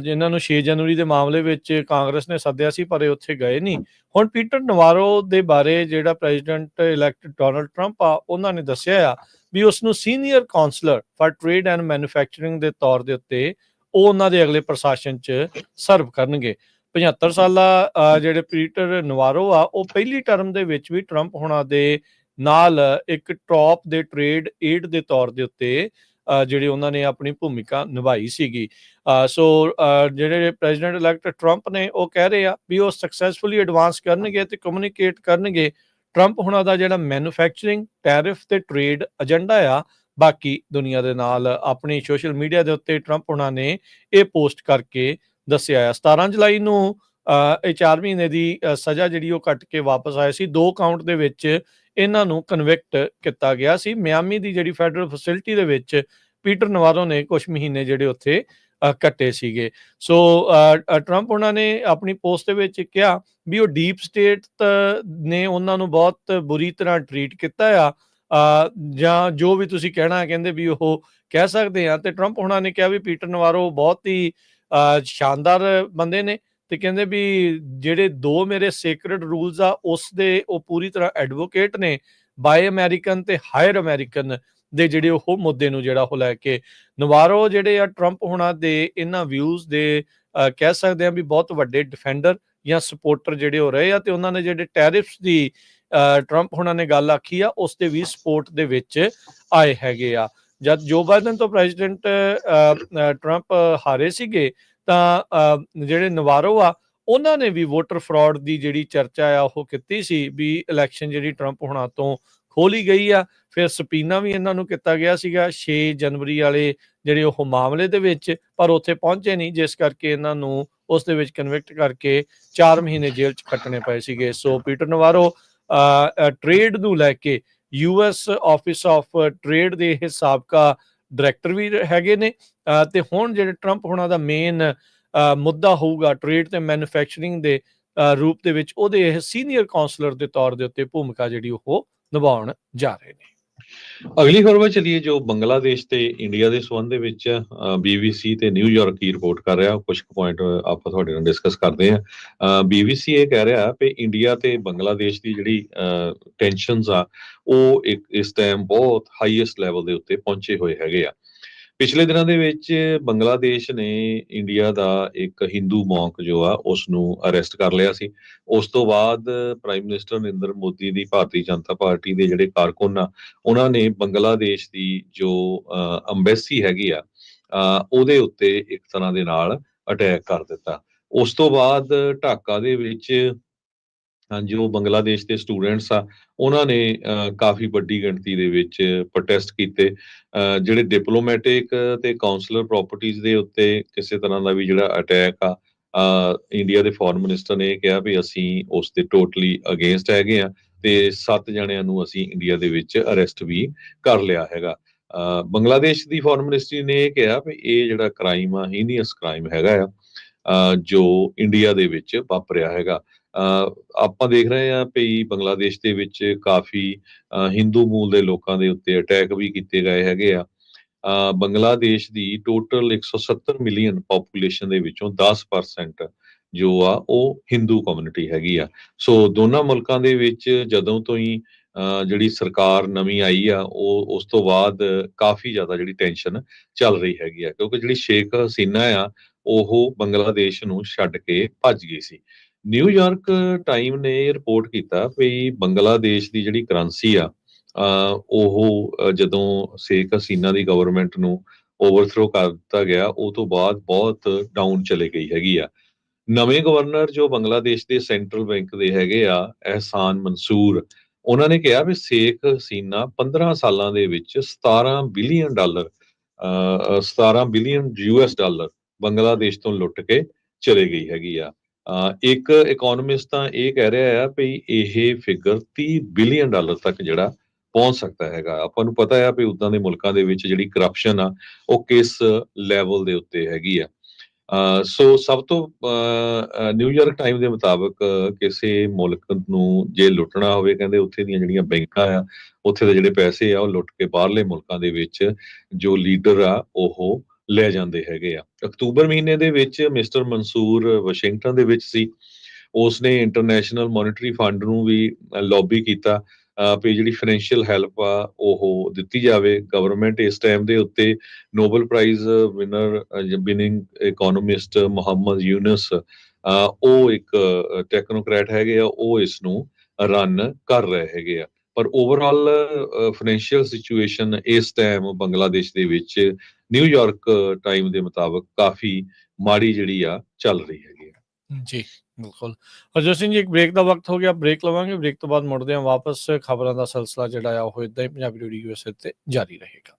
Speaker 2: ਜਿਨ੍ਹਾਂ ਨੂੰ 6 ਜਨਵਰੀ ਦੇ ਮਾਮਲੇ ਵਿੱਚ ਕਾਂਗਰਸ ਨੇ ਸੱਦਿਆ ਸੀ ਪਰ ਇਹ ਉੱਥੇ ਗਏ ਨਹੀਂ। ਹੁਣ ਪੀਟਰ ਨਵਾਰੋ ਦੇ ਬਾਰੇ ਜਿਹੜਾ ਪ੍ਰੈਜ਼ੀਡੈਂਟ ਇਲੈਕਟ ਡੋਨਲਡ ਟਰੰਪ ਆ ਉਹਨਾਂ ਨੇ ਦੱਸਿਆ ਆ ਵੀ ਉਸ ਨੂੰ senior counsellor for trade and manufacturing ਦੇ ਤੌਰ ਦੇ ਉੱਤੇ ਉਹ ਉਹਨਾਂ ਦੇ ਅਗਲੇ ਪ੍ਰਸ਼ਾਸਨ 'ਚ ਸਰਵ ਕਰਨਗੇ। 75 ਸਾਲਾ ਜਿਹੜੇ ਪੀਟਰ ਨਵਾਰੋ ਆ ਉਹ ਪਹਿਲੀ ਟਰਮ ਦੇ ਵਿੱਚ ਵੀ ਟਰੰਪ ਹੋਣਾ ਦੇ ਨਾਲ ਇੱਕ ਟੌਪ ਦੇ ਟ੍ਰੇਡ ਏਡ ਦੇ ਤੌਰ ਦੇ ਉੱਤੇ ਜਿਹੜੇ ਉਹਨਾਂ ਨੇ ਆਪਣੀ ਭੂਮਿਕਾ ਨਿਭਾਈ ਸੀਗੀ। ਸੋ ਜਿਹੜੇ ਪ੍ਰੈਜ਼ੀਡੈਂਟ ਇਲੈਕਟ ਟਰੰਪ ਨੇ ਉਹ ਕਹਿ ਰਹੇ ਆ ਵੀ ਉਹ ਸਕਸੈਸਫੁਲੀ ਐਡਵਾਂਸ ਕਰਨਗੇ ਤੇ ਕਮਿਊਨੀਕੇਟ ਕਰਨਗੇ ਟਰੰਪ ਹੋਣਾ ਦਾ ਜਿਹੜਾ ਮੈਨੂਫੈਕਚਰਿੰਗ, ਟੈਰਿਫ ਤੇ ਟ੍ਰੇਡ ਏਜੰਡਾ ਆ ਬਾਕੀ ਦੁਨੀਆ ਦੇ ਨਾਲ। ਆਪਣੀ ਸੋਸ਼ਲ ਮੀਡੀਆ ਦੇ ਉੱਤੇ ਟਰੰਪ ਹੋਣਾ ਨੇ ਇਹ ਪੋਸਟ ਕਰਕੇ ਦੱਸਿਆ ਆ। 17 ਜੁਲਾਈ ਨੂੰ ਇਹ 4 ਮਹੀਨੇ ਦੀ ਸਜ਼ਾ ਜਿਹੜੀ ਉਹ ਕੱਟ ਕੇ ਵਾਪਸ ਆਏ ਸੀ। 2 ਕਾਊਂਟ ਦੇ ਵਿੱਚ ਇਹਨਾਂ ਨੂੰ ਕਨਵਿਕਟ ਕੀਤਾ ਗਿਆ ਸੀ। ਮਿਆਮੀ ਦੀ ਜਿਹੜੀ ਫੈਡਰਲ ਫੈਸਿਲਿਟੀ ਦੇ ਵਿੱਚ ਪੀਟਰ ਨਵਾਰੋ ਨੇ ਕੁਝ ਮਹੀਨੇ ਜਿਹੜੇ ਉੱਥੇ ਕੱਟੇ ਸੀਗੇ। ਸੋ ਟਰੰਪ ਉਹਨਾਂ ਨੇ ਆਪਣੀ ਪੋਸਟ ਦੇ ਵਿੱਚ ਕਿਹਾ ਵੀ ਉਹ ਡੀਪ ਸਟੇਟ ਨੇ ਉਹਨਾਂ ਨੂੰ ਬਹੁਤ ਬੁਰੀ ਤਰ੍ਹਾਂ ਟਰੀਟ ਕੀਤਾ ਆ, ਜਾਂ ਜੋ ਵੀ ਤੁਸੀਂ ਕਹਿਣਾ ਕਹਿੰਦੇ ਵੀ ਉਹ ਕਹਿ ਸਕਦੇ ਆ। ਤੇ ਟਰੰਪ ਉਹਨਾਂ ਨੇ ਕਿਹਾ ਵੀ ਪੀਟਰ ਨਵਾਰੋ ਬਹੁਤ ਹੀ ਸ਼ਾਨਦਾਰ ਬੰਦੇ ਨੇ ਤੇ ਕਹਿੰਦੇ ਵੀ ਜਿਹੜੇ 2 ਮੇਰੇ ਸੇਕਰਡ ਰੂਲਸ ਆ ਉਸ ਦੇ ਉਹ ਪੂਰੀ ਤਰ੍ਹਾਂ ਐਡਵੋਕੇਟ ਨੇ, ਬਾਏ ਅਮਰੀਕਨ ਤੇ ਹਾਇਰ ਅਮਰੀਕਨ ਦੇ ਜਿਹੜੇ ਉਹ ਮੁੱਦੇ ਨੂੰ ਜਿਹੜਾ ਉਹ ਲੈ ਕੇ। ਨਵਾਰੋ ਜਿਹੜੇ ਆ ਟਰੰਪ ਹੋਣਾ ਦੇ ਇਹਨਾਂ ਵਿਊਜ਼ ਦੇ ਕਹਿ ਸਕਦੇ ਆ ਵੀ ਬਹੁਤ ਵੱਡੇ ਡਿਫੈਂਡਰ ਜਾਂ ਸਪੋਰਟਰ ਜਿਹੜੇ ਹੋ ਰਹੇ ਆ, ਤੇ ਉਹਨਾਂ ਨੇ ਜਿਹੜੇ ਟੈਰਿਫਸ ਦੀ ਟਰੰਪ ਹੁਣਾਂ ਨੇ ਗੱਲ ਆਖੀ ਆ ਉਸ ਦੇ ਵੀ ਸਪੋਰਟ ਦੇ ਵਿੱਚ ਆਏ ਹੈਗੇ ਆ। ਜਦ ਜੋ ਬਾਈਡਨ ਤੋਂ ਪ੍ਰੈਜ਼ੀਡੈਂਟ ਟਰੰਪ ਹਾਰੇ ਸੀਗੇ ਤਾਂ ਜਿਹੜੇ ਨਵਾਰੋ ਆ ਉਹਨਾਂ ਨੇ ਵੀ ਵੋਟਰ ਫਰਾਡ ਦੀ ਜਿਹੜੀ ਚਰਚਾ ਆ ਉਹ ਕੀਤੀ ਸੀ ਵੀ ਇਲੈਕਸ਼ਨ ਜਿਹੜੀ ਟਰੰਪ ਹੁਣਾਂ ਤੋਂ ਖੋਲੀ ਗਈ ਆ। ਫਿਰ ਸਪੀਨਾ ਵੀ ਇਹਨਾਂ ਨੂੰ ਕੀਤਾ ਗਿਆ ਸੀਗਾ 6 ਜਨਵਰੀ ਵਾਲੇ ਜਿਹੜੇ ਉਹ ਮਾਮਲੇ ਦੇ ਵਿੱਚ, ਪਰ ਉੱਥੇ ਪਹੁੰਚੇ ਨਹੀਂ, ਜਿਸ ਕਰਕੇ ਇਹਨਾਂ ਨੂੰ ਉਸ ਦੇ ਵਿੱਚ ਕਨਵਿਕਟ ਕਰਕੇ 4 ਮਹੀਨੇ ਜੇਲ੍ਹ 'ਚ ਕੱਟਣੇ ਪਏ ਸੀਗੇ। ਸੋ ਪੀਟਰ ਨਵਾਰੋ ਟ੍ਰੇਡ ਨੂੰ ਲੈ ਕੇ US ਆਫਿਸ ਆਫ ਟ੍ਰੇਡ ਦੇ ਇਹ ਸਾਬਕਾ ਡਾਇਰੈਕਟਰ ਵੀ ਹੈਗੇ ਨੇ, ਤੇ ਹੁਣ ਜਿਹੜੇ ਟਰੰਪ ਹੁਣਾਂ ਦਾ ਮੇਨ ਮੁੱਦਾ ਹੋਊਗਾ ਟ੍ਰੇਡ ਤੇ ਮੈਨੂਫੈਕਚਰਿੰਗ ਦੇ ਰੂਪ ਦੇ ਵਿੱਚ, ਉਹਦੇ ਇਹ ਸੀਨੀਅਰ ਕਾਉਂਸਲਰ ਦੇ ਤੌਰ ਦੇ ਉੱਤੇ ਭੂਮਿਕਾ ਜਿਹੜੀ ਉਹ ਨਿਭਾਉਣ ਜਾ ਰਹੇ ਨੇ।
Speaker 1: ਅਗਲੀ ਖਬਰ ਵੱਲ ਚੱਲੀਏ, ਜੋ ਬੰਗਲਾਦੇਸ਼ ਤੇ ਇੰਡੀਆ ਦੇ ਸੰਬੰਧ ਦੇ ਵਿੱਚ BBC ਤੇ ਨਿਊਯਾਰਕ ਕੀ ਰਿਪੋਰਟ ਕਰ ਰਿਹਾ, ਕੁਝ ਪੁਆਇੰਟ ਆਪਾਂ ਤੁਹਾਡੇ ਨਾਲ ਡਿਸਕਸ ਕਰਦੇ ਹਾਂ। BBC ਇਹ ਕਹਿ ਰਿਹਾ ਵੀ ਇੰਡੀਆ ਤੇ ਬੰਗਲਾਦੇਸ਼ ਦੀ ਜਿਹੜੀ ਟੈਨਸ਼ਨਸ ਆ ਉਹ ਇਸ ਟਾਈਮ ਬਹੁਤ ਹਾਈਐਸਟ ਲੈਵਲ ਦੇ ਉੱਤੇ ਪਹੁੰਚੇ ਹੋਏ ਹੈਗੇ ਆ। ਪਿਛਲੇ ਦਿਨਾਂ ਦੇ ਵਿੱਚ ਬੰਗਲਾਦੇਸ਼ ਨੇ ਇੰਡੀਆ ਦਾ ਇੱਕ ਹਿੰਦੂ ਮੌਂਕ ਜੋ ਆ ਉਸ ਨੂੰ ਅਰੈਸਟ ਕਰ ਲਿਆ ਸੀ। ਉਸ ਤੋਂ ਬਾਅਦ ਪ੍ਰਾਈਮ ਮਿਨਿਸਟਰ ਨਰਿੰਦਰ ਮੋਦੀ ਦੀ ਭਾਰਤੀ ਜਨਤਾ ਪਾਰਟੀ ਦੇ ਜਿਹੜੇ ਕਾਰਕੁਨ ਆ ਉਹਨਾਂ ਨੇ ਬੰਗਲਾਦੇਸ਼ ਦੀ ਜੋ ਅੰਬੈਸੀ ਹੈਗੀ ਆ ਉਹਦੇ ਉੱਤੇ ਇੱਕ ਤਰ੍ਹਾਂ ਦੇ ਨਾਲ ਅਟੈਕ ਕਰ ਦਿੱਤਾ। ਉਸ ਤੋਂ ਬਾਅਦ ਢਾਕਾ ਦੇ ਵਿੱਚ ਜੋ ਬੰਗਲਾਦੇਸ਼ ਦੇ ਸਟੂਡੈਂਟਸ ਆ ਉਹਨਾਂ ਨੇ ਕਾਫੀ ਵੱਡੀ ਗਿਣਤੀ ਦੇ ਵਿੱਚ ਪ੍ਰੋਟੈਸਟ ਕੀਤੇ। ਜਿਹੜੇ ਡਿਪਲੋਮੈਟਿਕ ਤੇ ਕਾਉਂਸਲਰ ਪ੍ਰਾਪਰਟੀਆਂ ਦੇ ਉੱਤੇ ਕਿਸੇ ਤਰ੍ਹਾਂ ਦਾ ਵੀ ਜਿਹੜਾ ਅਟੈਕ ਆ, ਇੰਡੀਆ ਦੇ ਫੋਰਨ ਮਿਨਿਸਟਰ ਨੇ ਇਹ ਕਿਹਾ ਵੀ ਅਸੀਂ ਉਸ ਦੇ ਟੋਟਲੀ ਅਗੇਂਸਟ ਹੈਗੇ ਆ ਤੇ 7 ਜਣਿਆਂ ਨੂੰ ਅਸੀਂ ਇੰਡੀਆ ਦੇ ਵਿੱਚ ਅਰੈਸਟ ਵੀ ਕਰ ਲਿਆ ਹੈਗਾ। ਬੰਗਲਾਦੇਸ਼ ਦੀ ਫੋਰਨ ਮਿਨਿਸਟਰੀ ਨੇ ਇਹ ਕਿਹਾ ਵੀ ਇਹ ਜਿਹੜਾ ਕ੍ਰਾਈਮ ਆ ਹੀਨੀਅਸ ਕ੍ਰਾਈਮ ਹੈਗਾ ਆ ਜੋ ਇੰਡੀਆ ਦੇ ਵਿੱਚ ਵਾਪਰਿਆ ਹੈਗਾ। ਆਪਾਂ ਦੇਖ ਰਹੇ ਹਾਂ ਵੀ ਬੰਗਲਾਦੇਸ਼ ਦੇ ਵਿੱਚ ਕਾਫੀ ਹਿੰਦੂ ਮੂਲ ਦੇ ਲੋਕਾਂ ਦੇ ਉੱਤੇ ਅਟੈਕ ਵੀ ਕੀਤੇ ਗਏ ਹੈਗੇ ਆ। ਬੰਗਲਾਦੇਸ਼ ਦੀ ਟੋਟਲ 170 ਮਿਲੀਅਨ ਪੋਪੂਲੇਸ਼ਨ ਦੇ ਵਿੱਚੋਂ 10% ਜੋ ਆ ਉਹ ਹਿੰਦੂ ਕਮਿਊਨਿਟੀ ਹੈਗੀ ਆ। ਸੋ ਦੋਨਾਂ ਮੁਲਕਾਂ ਦੇ ਵਿੱਚ ਜਦੋਂ ਤੋਂ ਹੀ ਜਿਹੜੀ ਸਰਕਾਰ ਨਵੀਂ ਆਈ ਆ ਉਹ ਉਸ ਤੋਂ ਬਾਅਦ ਕਾਫੀ ਜ਼ਿਆਦਾ ਜਿਹੜੀ ਟੈਨਸ਼ਨ ਚੱਲ ਰਹੀ ਹੈਗੀ ਆ, ਕਿਉਂਕਿ ਜਿਹੜੀ ਸ਼ੇਖ ਹਸੀਨਾ ਆ ਉਹ ਬੰਗਲਾਦੇਸ਼ ਨੂੰ ਛੱਡ ਕੇ ਭੱਜ ਗਈ ਸੀ। ਨਿਊਯਾਰਕ ਟਾਈਮ ਨੇ ਰਿਪੋਰਟ ਕੀਤਾ ਵੀ ਬੰਗਲਾਦੇਸ਼ ਦੀ ਜਿਹੜੀ ਕਰੰਸੀ ਆ ਉਹ ਜਦੋਂ ਸ਼ੇਖ ਹਸੀਨਾ ਦੀ ਗਵਰਨਮੈਂਟ ਨੂੰ ਓਵਰਥਰੋ ਕਰ ਦਿੱਤਾ ਗਿਆ ਉਹ ਤੋਂ ਬਾਅਦ ਬਹੁਤ ਡਾਊਨ ਚਲੇ ਗਈ ਹੈਗੀ ਆ। ਨਵੇਂ ਗਵਰਨਰ ਜੋ ਬੰਗਲਾਦੇਸ਼ ਦੇ ਸੈਂਟਰਲ ਬੈਂਕ ਦੇ ਹੈਗੇ ਆ ਅਹਿਸਾਨ ਮਨਸੂਰ, ਉਹਨਾਂ ਨੇ ਕਿਹਾ ਵੀ ਸ਼ੇਖ ਹਸੀਨਾ 15 ਸਾਲਾਂ ਦੇ ਵਿੱਚ 17 billion dollar 17 billion US dollar Bangladesh ਤੋਂ ਲੁੱਟ ਕੇ ਚਲੇ ਗਈ ਹੈਗੀ ਆ। ਇੱਕ ਇਕਨੋਮਿਸਟ ਤਾਂ ਇਹ ਕਹਿ ਰਿਹਾ ਆ ਵੀ ਇਹ ਫਿਗਰ 30 ਬਿਲੀਅਨ ਡਾਲਰ ਤੱਕ ਜਿਹੜਾ ਪਹੁੰਚ ਸਕਦਾ ਹੈਗਾ। ਆਪਾਂ ਨੂੰ ਪਤਾ ਆ ਵੀ ਉਦਾਂ ਦੇ ਮੁਲਕਾਂ ਦੇ ਵਿੱਚ ਜਿਹੜੀ ਕਰਪਸ਼ਨ ਆ ਉਹ ਕਿਸ ਲੈਵਲ ਦੇ ਉੱਤੇ ਹੈਗੀ ਆ। ਸੋ ਸਭ ਤੋਂ ਨਿਊਯਾਰਕ ਟਾਈਮ ਦੇ ਮੁਤਾਬਕ ਕਿਸੇ ਮੁਲਕ ਨੂੰ ਜੇ ਲੁੱਟਣਾ ਹੋਵੇ, ਕਹਿੰਦੇ ਉੱਥੇ ਦੀਆਂ ਜਿਹੜੀਆਂ ਬੈਂਕਾਂ ਆ ਉੱਥੇ ਦੇ ਜਿਹੜੇ ਪੈਸੇ ਆ ਉਹ ਲੁੱਟ ਕੇ ਬਾਹਰਲੇ ਮੁਲਕਾਂ ਦੇ ਵਿੱਚ ਜੋ ਲੀਡਰ ਆ ਉਹ ਲੈ ਜਾਂਦੇ ਹੈਗੇ ਆ। ਅਕਤੂਬਰ ਮਹੀਨੇ ਦੇ ਵਿੱਚ ਮਿਸਟਰ ਮਨਸੂਰ ਵਾਸ਼ਿੰਗਟਨ ਦੇ ਵਿੱਚ ਸੀ। ਉਸਨੇ ਇੰਟਰਨੈਸ਼ਨਲ ਮੋਨਿਟਰੀ ਫੰਡ ਨੂੰ ਵੀ ਲੌਬੀ ਕੀਤਾ ਵੀ ਜਿਹੜੀ ਫਾਈਨੈਂਸ਼ੀਅਲ ਹੈਲਪ ਆ ਉਹ ਦਿੱਤੀ ਜਾਵੇ। ਗਵਰਨਮੈਂਟ ਇਸ ਟਾਈਮ ਦੇ ਉੱਤੇ Nobel prize winning economist Muhammad Yunus ਉਹ ਇੱਕ ਟੈਕਨੋਕ੍ਰੈਟ ਹੈਗੇ ਆ, ਉਹ ਇਸ ਨੂੰ ਰਨ ਕਰ ਰਹੇ ਹੈਗੇ ਆ। ਪਰ ਓਵਰਆਲ ਫਾਈਨੈਂਸ਼ੀਅਲ ਸਿਚੁਏਸ਼ਨ ਇਸ ਟਾਈਮ ਬੰਗਲਾਦੇਸ਼ ਦੇ ਵਿੱਚ ਨਿਊਯਾਰਕ ਟਾਈਮ ਦੇ ਮੁਤਾਬਕ ਕਾਫੀ ਮਾੜੀ ਜਿਹੜੀ ਆ ਚੱਲ ਰਹੀ ਹੈਗੀ ਆ।
Speaker 2: ਜੀ ਬਿਲਕੁਲ। ਹਰਜੋਤ ਸਿੰਘ ਜੀ, ਇੱਕ ਬ੍ਰੇਕ ਦਾ ਵਕਤ ਹੋ ਗਿਆ, ਬ੍ਰੇਕ ਲਵਾਂਗੇ। ਬ੍ਰੇਕ ਤੋਂ ਬਾਅਦ ਮੁੜਦੇ ਹਾਂ ਵਾਪਸ। ਖਬਰਾਂ ਦਾ ਸਿਲਸਿਲਾ ਜਿਹੜਾ ਆ ਉਹ ਇਦਾਂ ਹੀ ਪੰਜਾਬੀ ਰੇਡੀਓ USA ਤੇ ਜਾਰੀ ਰਹੇਗਾ।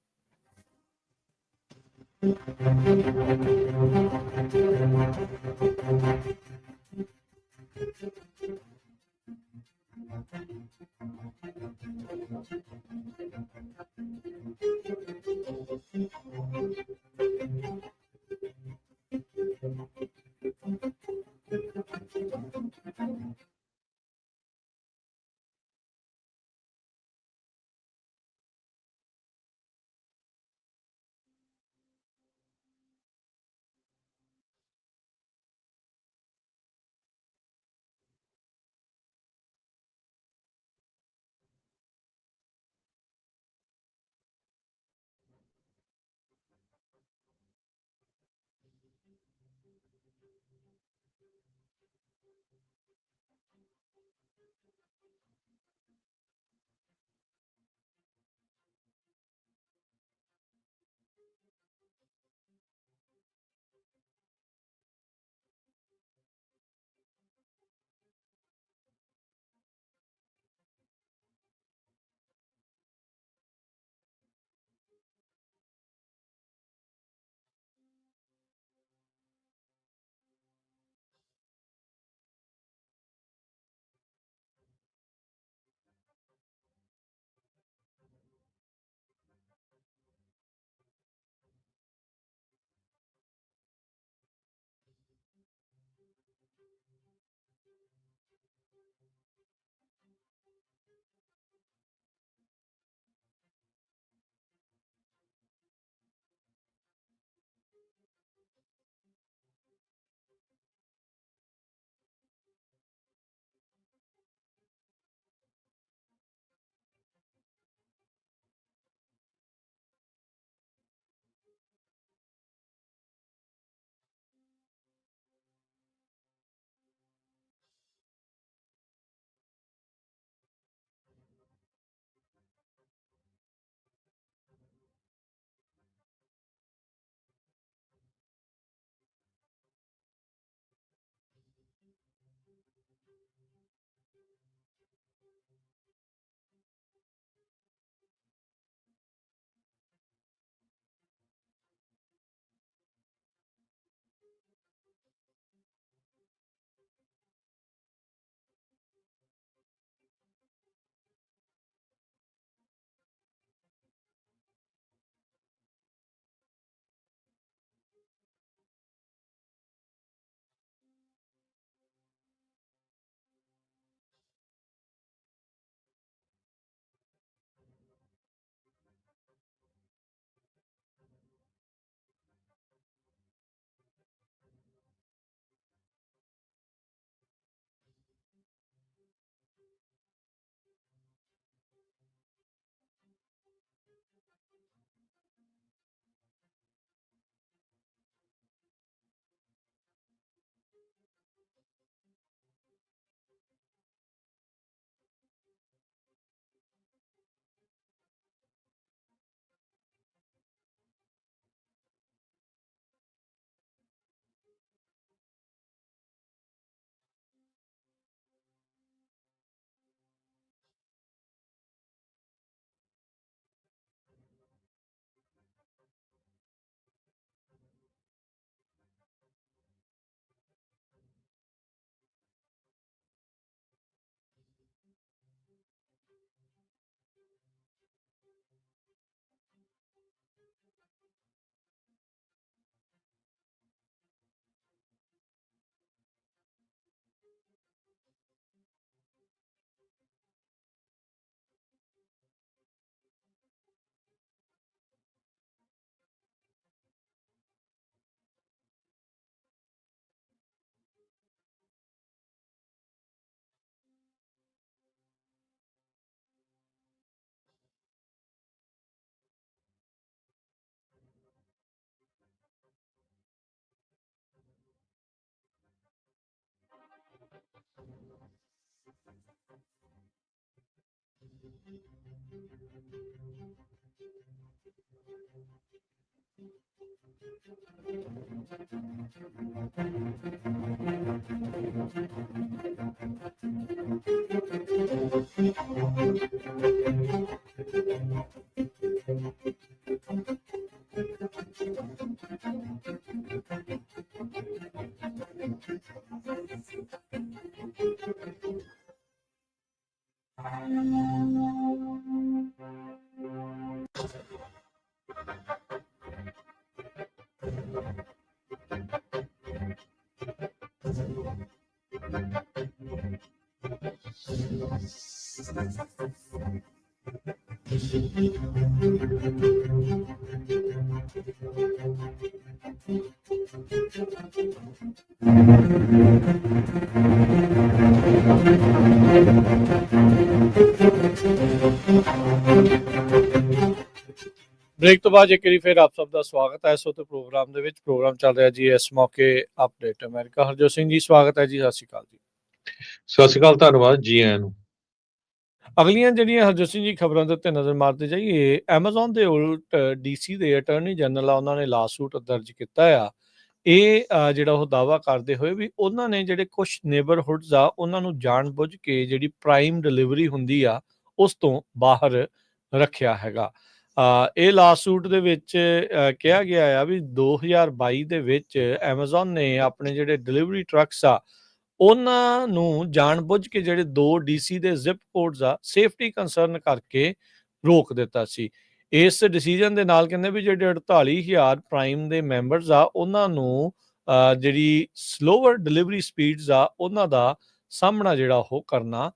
Speaker 2: ਬ੍ਰੇਕ ਤੋਂ ਬਾਅਦ ਇੱਕ ਵਾਰੀ ਫਿਰ ਆਪ ਸਭ ਦਾ ਸਵਾਗਤ ਹੈ ਇਸ ਵਕਤ ਪ੍ਰੋਗਰਾਮ ਦੇ ਵਿੱਚ। ਪ੍ਰੋਗਰਾਮ ਚੱਲ ਰਿਹਾ ਜੀ ਇਸ ਮੌਕੇ ਅਪਡੇਟ ਅਮਰੀਕਾ। ਹਰਜੋਤ ਸਿੰਘ ਜੀ ਸਵਾਗਤ ਹੈ ਜੀ, ਸਤਿ ਸ਼੍ਰੀ ਅਕਾਲ ਜੀ।
Speaker 1: ਸਤਿ ਸ਼੍ਰੀ ਅਕਾਲ, ਧੰਨਵਾਦ ਜੀ ਆਇਆਂ ਨੂੰ।
Speaker 2: ਅਗਲੀਆਂ ਜਿਹੜੀਆਂ ਹਰਜੋਤ ਸਿੰਘ ਜੀ ਖਬਰਾਂ ਦੇ ਉੱਤੇ ਨਜ਼ਰ ਮਾਰਦੇ ਜਾਈਏ, ਐਮਾਜ਼ੋਨ ਦੇ ਉਲਟ ਡੀਸੀ ਦੇ ਅਟਾਰਨੀ ਜਨਰਲ ਆ, ਉਹਨਾਂ ਨੇ ਲਾਸੂਟ ਦਰਜ ਕੀਤਾ ਆ। ਇਹ ਜਿਹੜਾ ਉਹ ਦਾਅਵਾ ਕਰਦੇ ਹੋਏ ਵੀ ਉਹਨਾਂ ਨੇ ਜਿਹੜੇ ਕੁਛ ਨੇਬਰਹੁੱਡਸ ਆ, ਉਹਨਾਂ ਨੂੰ ਜਾਣਬੁੱਝ ਕੇ ਜਿਹੜੀ ਪ੍ਰਾਈਮ ਡਿਲੀਵਰੀ ਹੁੰਦੀ ਆ, ਉਸ ਤੋਂ ਬਾਹਰ ਰੱਖਿਆ ਹੈਗਾ। ਇਹ ਲਾਸੂਟ ਦੇ ਵਿੱਚ ਕਿਹਾ ਗਿਆ ਆ ਵੀ 2022 ਦੇ ਵਿੱਚ ਐਮਾਜ਼ੋਨ ਨੇ ਆਪਣੇ ਜਿਹੜੇ ਡਿਲੀਵਰੀ ਟਰੱਕਸ ਆ, ਉਹਨਾਂ ਨੂੰ ਜਾਣਬੁੱਝ ਕੇ ਜਿਹੜੇ 2 ਡੀਸੀ ਦੇ ਜ਼ਿਪ ਕੋਡਸ ਆ, ਸੇਫਟੀ ਕੰਸਰਨ ਕਰਕੇ ਰੋਕ ਦਿੱਤਾ ਸੀ। ਇਸ ਡਿਸੀਜਨ ਦੇ ਨਾਲ ਕਹਿੰਦੇ ਵੀ ਜਿਹੜੇ 48,000 ਪ੍ਰਾਈਮ ਦੇ ਮੈਂਬਰਸ ਆ, ਉਹਨਾਂ ਨੂੰ ਜਿਹੜੀ ਸਲੋਵਰ ਡਿਲੀਵਰੀ ਸਪੀਡਸ ਆ, ਉਹਨਾਂ ਦਾ ਸਾਹਮਣਾ ਜਿਹੜਾ ਉਹ ਕਰਨਾ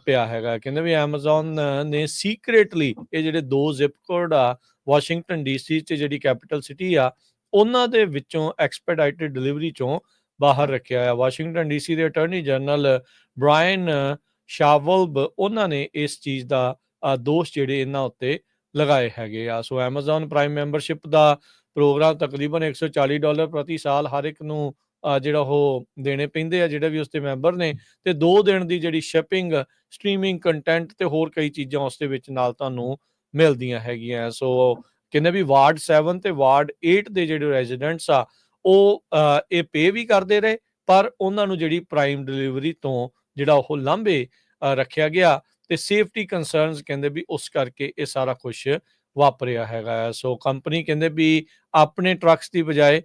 Speaker 2: ਪਿਆ ਹੈਗਾ। ਕਹਿੰਦੇ ਵੀ ਐਮਾਜ਼ੋਨ ਨੇ ਸੀਕ੍ਰੇਟਲੀ ਇਹ ਜਿਹੜੇ 2 ਜ਼ਿਪ ਕੋਡ ਆ, ਵਾਸ਼ਿੰਗਟਨ ਡੀਸੀ 'ਚ ਜਿਹੜੀ ਕੈਪੀਟਲ ਸਿਟੀ ਆ, ਉਹਨਾਂ ਦੇ ਵਿੱਚੋਂ ਐਕਸਪੈਡਾਈਟਡ ਡਿਲੀਵਰੀ ਚੋਂ ਬਾਹਰ ਰੱਖਿਆ ਆ। ਵਾਸ਼ਿੰਗਟਨ ਡੀਸੀ ਦੇ ਅਟਾਰਨੀ ਜਨਰਲ ਬ੍ਰਾਇਨ ਸ਼ਾਵਲਬ, ਉਹਨਾਂ ਨੇ ਇਸ ਚੀਜ਼ ਦਾ ਦੋਸ਼ ਜਿਹੜੇ ਇਹਨਾਂ ਉੱਤੇ ਲਗਾਏ ਹੈਗੇ ਆ। ਸੋ ਐਮਾਜ਼ੋਨ ਪ੍ਰਾਈਮ ਮੈਂਬਰਸ਼ਿਪ ਦਾ ਪ੍ਰੋਗਰਾਮ ਤਕਰੀਬਨ $140 ਪ੍ਰਤੀ ਸਾਲ ਹਰ ਇੱਕ ਨੂੰ ਜਿਹੜਾ ਉਹ ਦੇਣੇ ਪੈਂਦੇ ਆ, ਜਿਹੜੇ ਵੀ ਉਸਦੇ ਮੈਂਬਰ ਨੇ, ਤੇ 2 ਦਿਨ ਦੀ ਜਿਹੜੀ ਸ਼ਿਪਿੰਗ, ਸਟ੍ਰੀਮਿੰਗ ਕੰਟੈਂਟ ਤੇ ਹੋਰ ਕਈ ਚੀਜ਼ਾਂ ਉਸਦੇ ਵਿੱਚ ਨਾਲ ਤੁਹਾਨੂੰ ਮਿਲਦੀਆਂ ਹੈਗੀਆਂ। ਸੋ ਕਹਿੰਦੇ ਵੀ ਵਾਰਡ 7 ਤੇ ਵਾਰਡ 8 ਦੇ ਜਿਹੜੇ ਰੈਜ਼ੀਡੈਂਟਸ ਆ, ਉਹ ਇਹ ਪੇ ਵੀ ਕਰਦੇ ਰਹੇ, ਪਰ ਉਹਨਾਂ ਨੂੰ ਜਿਹੜੀ ਪ੍ਰਾਈਮ ਡਿਲੀਵਰੀ ਤੋਂ ਜਿਹੜਾ ਉਹ ਲਾਂਭੇ ਰੱਖਿਆ ਗਿਆ, ਤੇ ਸੇਫਟੀ ਕੰਸਰਨਸ ਕਹਿੰਦੇ ਵੀ ਉਸ ਕਰਕੇ ਇਹ ਸਾਰਾ ਕੁਝ ਵਾਪਰਿਆ ਹੈਗਾ। ਸੋ ਕੰਪਨੀ ਕਹਿੰਦੇ ਵੀ ਆਪਣੇ ਟਰੱਕਸ ਦੀ ਬਜਾਏ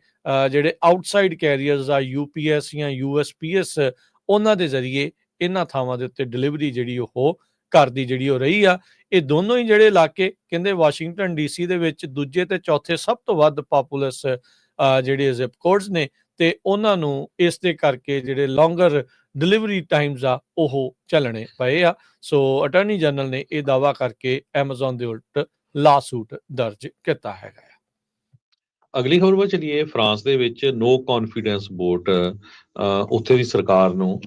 Speaker 2: ਜਿਹੜੇ ਆਊਟਸਾਈਡ ਕੈਰੀਅਰਸ ਆ, UPS ਜਾਂ USPS, ਉਹਨਾਂ ਦੇ ਜ਼ਰੀਏ ਇਹਨਾਂ ਥਾਵਾਂ ਦੇ ਉੱਤੇ ਡਿਲੀਵਰੀ ਜਿਹੜੀ ਉਹ ਕਰਦੀ ਜਿਹੜੀ ਉਹ ਰਹੀ ਆ। ਇਹ ਦੋਨੋਂ ਹੀ ਜਿਹੜੇ ਇਲਾਕੇ ਕਹਿੰਦੇ ਵਾਸ਼ਿੰਗਟਨ ਡੀਸੀ ਦੇ ਵਿੱਚ ਦੂਜੇ ਤੇ ਚੌਥੇ ਸਭ ਤੋਂ ਵੱਧ ਪਾਪੂਲਸ ਜਿਹੜੇ ਜ਼ਿਪ ਕੋਡਸ ਨੇ, ਤੇ ਉਹਨਾਂ ਨੂੰ ਇਸ ਦੇ ਕਰਕੇ ਜਿਹੜੇ ਲੌਂਗਰ ਡਿਲੀਵਰੀ ਟਾਈਮਸ ਆ, ਉਹ ਚੱਲਣੇ ਪਏ ਆ। ਸੋ ਅਟਾਰਨੀ ਜਨਰਲ ਨੇ ਇਹ ਦਾਅਵਾ ਕਰਕੇ ਐਮਾਜ਼ੋਨ ਦੇ ਉਲਟ ਲਾਸੂਟ ਦਰਜ ਕੀਤਾ ਹੈਗਾ।
Speaker 1: ਅਗਲੀ ਖਬਰ ਵੱਲ ਚਲੀਏ। ਫਰਾਂਸ ਦੇ ਵਿੱਚ ਨੋ ਕੌਨਫੀਡੈਂਸ ਵੋਟ ਉੱਥੇ ਦੀ ਸਰਕਾਰ ਨੂੰ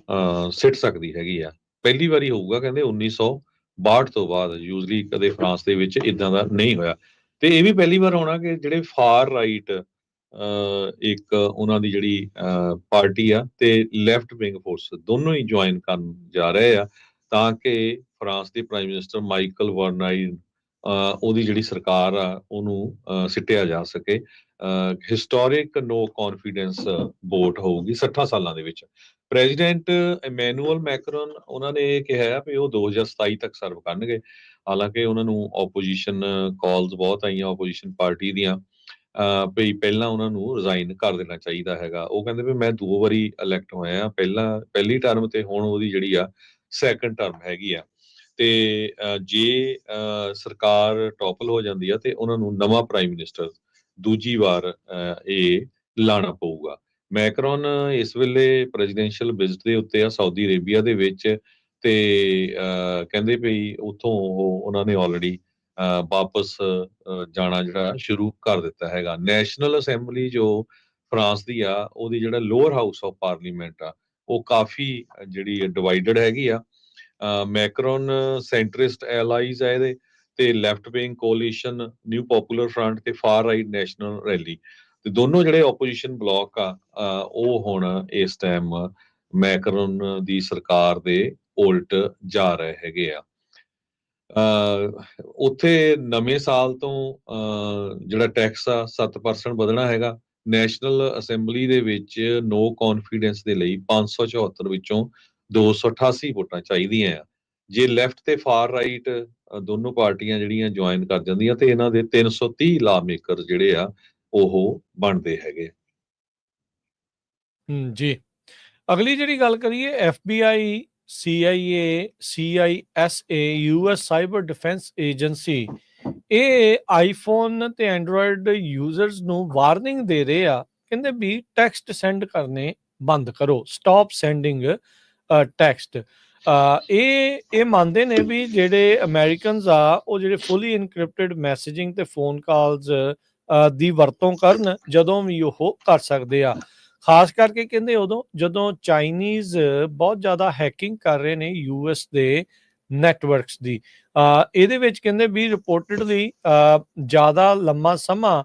Speaker 1: ਸਿੱਟ ਸਕਦੀ ਹੈਗੀ ਆ। ਪਹਿਲੀ ਵਾਰੀ ਹੋਊਗਾ ਕਹਿੰਦੇ 1962 ਤੋਂ ਬਾਅਦ। ਯੂਜ਼ਲੀ ਕਦੇ ਫਰਾਂਸ ਦੇ ਵਿੱਚ ਇਦਾਂ ਦਾ ਨਹੀਂ ਹੋਇਆ, ਤੇ ਇਹ ਵੀ ਪਹਿਲੀ ਵਾਰ ਹੋਣਾ ਕਿ ਜਿਹੜੇ ਫਾਰ ਰਾਈਟ ਇੱਕ ਉਹਨਾਂ ਦੀ ਜਿਹੜੀ ਪਾਰਟੀ ਆ ਤੇ ਲੈਫਟ ਵਿੰਗ ਫੋਰਸ ਦੋਨੋਂ ਹੀ ਜੁਆਇਨ ਕਰਨ ਜਾ ਰਹੇ ਆ, ਤਾਂ ਕਿ ਫਰਾਂਸ ਦੇ ਪ੍ਰਾਈਮ ਮਿਨਿਸਟਰ ਮਾਈਕਲ ਵਰਨਾਈ ਉਹਦੀ ਜਿਹੜੀ ਸਰਕਾਰ ਆ ਉਹਨੂੰ ਸਿੱਟਿਆ ਜਾ ਸਕੇ। ਹਿਸਟੋਰਿਕ ਨੋ ਕੌਨਫੀਡੈਂਸ ਵੋਟ ਹੋਊਗੀ 60 ਸਾਲਾਂ ਦੇ ਵਿੱਚ। ਪ੍ਰੈਜ਼ੀਡੈਂਟ ਇਮੈਨੂਅਲ ਮੈਕਰਨ ਉਹਨਾਂ ਨੇ ਕਿਹਾ ਹੈ ਵੀ ਉਹ 2027 ਤੱਕ ਸਰਵ ਕਰਨਗੇ। ਹਾਲਾਂਕਿ ਉਹਨਾਂ ਨੂੰ ਆਪੋਜੀਸ਼ਨ ਕਾਲਸ ਬਹੁਤ ਆਈਆਂ ਆਪੋਜੀਸ਼ਨ ਪਾਰਟੀ ਦੀਆਂ, ਵੀ ਪਹਿਲਾਂ ਉਹਨਾਂ ਨੂੰ ਰਿਜ਼ਾਈਨ ਕਰ ਦੇਣਾ ਚਾਹੀਦਾ ਹੈਗਾ। ਉਹ ਕਹਿੰਦੇ ਵੀ ਮੈਂ 2 ਵਾਰੀ ਇਲੈਕਟ ਹੋਇਆ, ਪਹਿਲੀ ਟਰਮ ਤੇ ਹੁਣ ਉਹਦੀ ਜਿਹੜੀ ਆ ਸੈਕੰਡ ਟਰਮ ਹੈਗੀ ਆ, ਤੇ ਜੇ ਸਰਕਾਰ ਟੌਪਲ ਹੋ ਜਾਂਦੀ ਆ ਤੇ ਉਹਨਾਂ ਨੂੰ ਨਵਾਂ ਪ੍ਰਾਈਮ ਮਿਨਿਸਟਰ ਦੂਜੀ ਵਾਰ ਇਹ ਲਾਣਾ ਪਊਗਾ। ਮੈਕਰੋਨ ਇਸ ਵੇਲੇ ਪ੍ਰੈਜ਼ੀਡੈਂਸ਼ੀਅਲ ਵਿਜ਼ਿਟ ਦੇ ਉੱਤੇ ਆ ਸਾਊਦੀ ਅਰੇਬੀਆ ਦੇ ਵਿੱਚ, ਤੇ ਕਹਿੰਦੇ ਵੀ ਉੱਥੋਂ ਉਹਨਾਂ ਨੇ ਆਲਰੇਡੀ ਵਾਪਸ ਜਾਣਾ ਜਿਹੜਾ ਸ਼ੁਰੂ ਕਰ ਦਿੱਤਾ ਹੈਗਾ। ਨੈਸ਼ਨਲ ਅਸੈਂਬਲੀ ਜੋ ਫਰਾਂਸ ਦੀ ਆ, ਉਹਦੀ ਜਿਹੜਾ ਲੋਅਰ ਹਾਊਸ ਆਫ ਪਾਰਲੀਮੈਂਟ ਆ, ਉਹ ਕਾਫੀ ਜਿਹੜੀ ਡਿਵਾਈਡਡ ਹੈਗੀ ਆ। ਮੈਕਰੋਨ ਸੈਂਟਰਿਸਟ ਐਲਾਈਜ਼ ਆ ਇਹਦੇ, ਤੇ left wing coalition, new popular front ਤੇ ਫਾਰ ਰਾਈਟ ਨੈਸ਼ਨਲ ਰੈਲੀ, ਤੇ ਦੋਨੋਂ ਜਿਹੜੇ ਆਪੋਜੀਸ਼ਨ ਬਲਾਕ ਆ ਉਹ ਹੁਣ ਇਸ ਟਾਈਮ ਮੈਕਰਨ ਦੀ ਸਰਕਾਰ ਦੇ ਉਲਟ ਜਾ ਰਹੇ ਹੈਗੇ ਆ। ਉੱਥੇ ਨਵੇਂ ਸਾਲ ਤੋਂ ਜਿਹੜਾ ਟੈਕਸ ਆ 7% ਵਧਣਾ ਹੈਗਾ। ਨੈਸ਼ਨਲ ਅਸੈਂਬਲੀ ਦੇ ਵਿੱਚ ਨੋ ਕੌਨਫੀਡੈਂਸ ਦੇ ਲਈ 574 ਵਿੱਚੋਂ 288 ਵੋਟਾਂ ਚਾਹੀਦੀਆਂ ਆ। ਜੇ ਲੈਫਟ ਤੇ ਫਾਰ ਰਾਈਟ ਦੋਨੋਂ ਪਾਰਟੀਆਂ ਜਿਹੜੀਆਂ ਜੁਆਇਨ ਕਰ ਜਾਂਦੀਆਂ, ਤੇ ਇਹਨਾਂ ਦੇ 330 ਲਾ ਮੇਕਰ ਜਿਹੜੇ ਆ ਉਹ ਬਣਦੇ ਹੈਗੇ।
Speaker 2: ਜੀ, ਅਗਲੀ ਜਿਹੜੀ ਗੱਲ ਕਰੀਏ, FBI, CIA, CISA, US cyber defence agency, ਇਹ ਆਈਫੋਨ ਤੇ ਐਂਡਰੋਇਡ ਯੂਜ਼ਰਸ ਨੂੰ ਵਾਰਨਿੰਗ ਦੇ ਰਹੇ ਆ। ਕਹਿੰਦੇ ਵੀ ਟੈਕਸਟ ਸੈਂਡ ਕਰਨੇ ਬੰਦ ਕਰੋ, ਸਟਾਪ ਸੈਂਡਿੰਗ ਟੈਕਸਟ। ਇਹ ਮੰਨਦੇ ਨੇ ਵੀ ਜਿਹੜੇ ਅਮਰੀਕਨਸ ਆ, ਉਹ ਜਿਹੜੇ ਫੁੱਲੀ ਇਨਕ੍ਰਿਪਟਡ ਮੈਸੇਜਿੰਗ ਤੇ ਫੋਨ ਕਾਲਸ ਦੀ ਵਰਤੋਂ ਕਰਨ ਜਦੋਂ ਵੀ ਉਹ ਕਰ ਸਕਦੇ ਆ। ਖਾਸ ਕਰਕੇ ਕਹਿੰਦੇ ਉਦੋਂ ਜਦੋਂ ਚਾਈਨੀਜ਼ ਬਹੁਤ ਜ਼ਿਆਦਾ ਹੈਕਿੰਗ ਕਰ ਰਹੇ ਨੇ US ਦੇ ਨੈਟਵਰਕਸ ਦੀ। ਇਹਦੇ ਵਿੱਚ ਕਹਿੰਦੇ ਵੀ ਰਿਪੋਰਟਡਲੀ ਜ਼ਿਆਦਾ ਲੰਮਾ ਸਮਾਂ